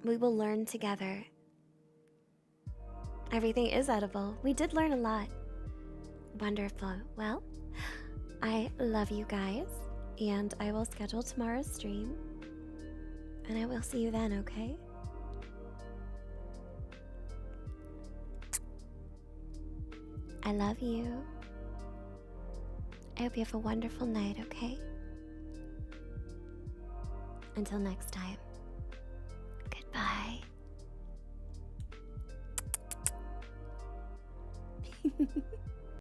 We will learn together. Everything is edible. We did learn a lot. Wonderful. Well, I love you guys, and I will schedule tomorrow's stream, and I will see you then, okay? I love you. I hope you have a wonderful night, okay? Until next time. Goodbye.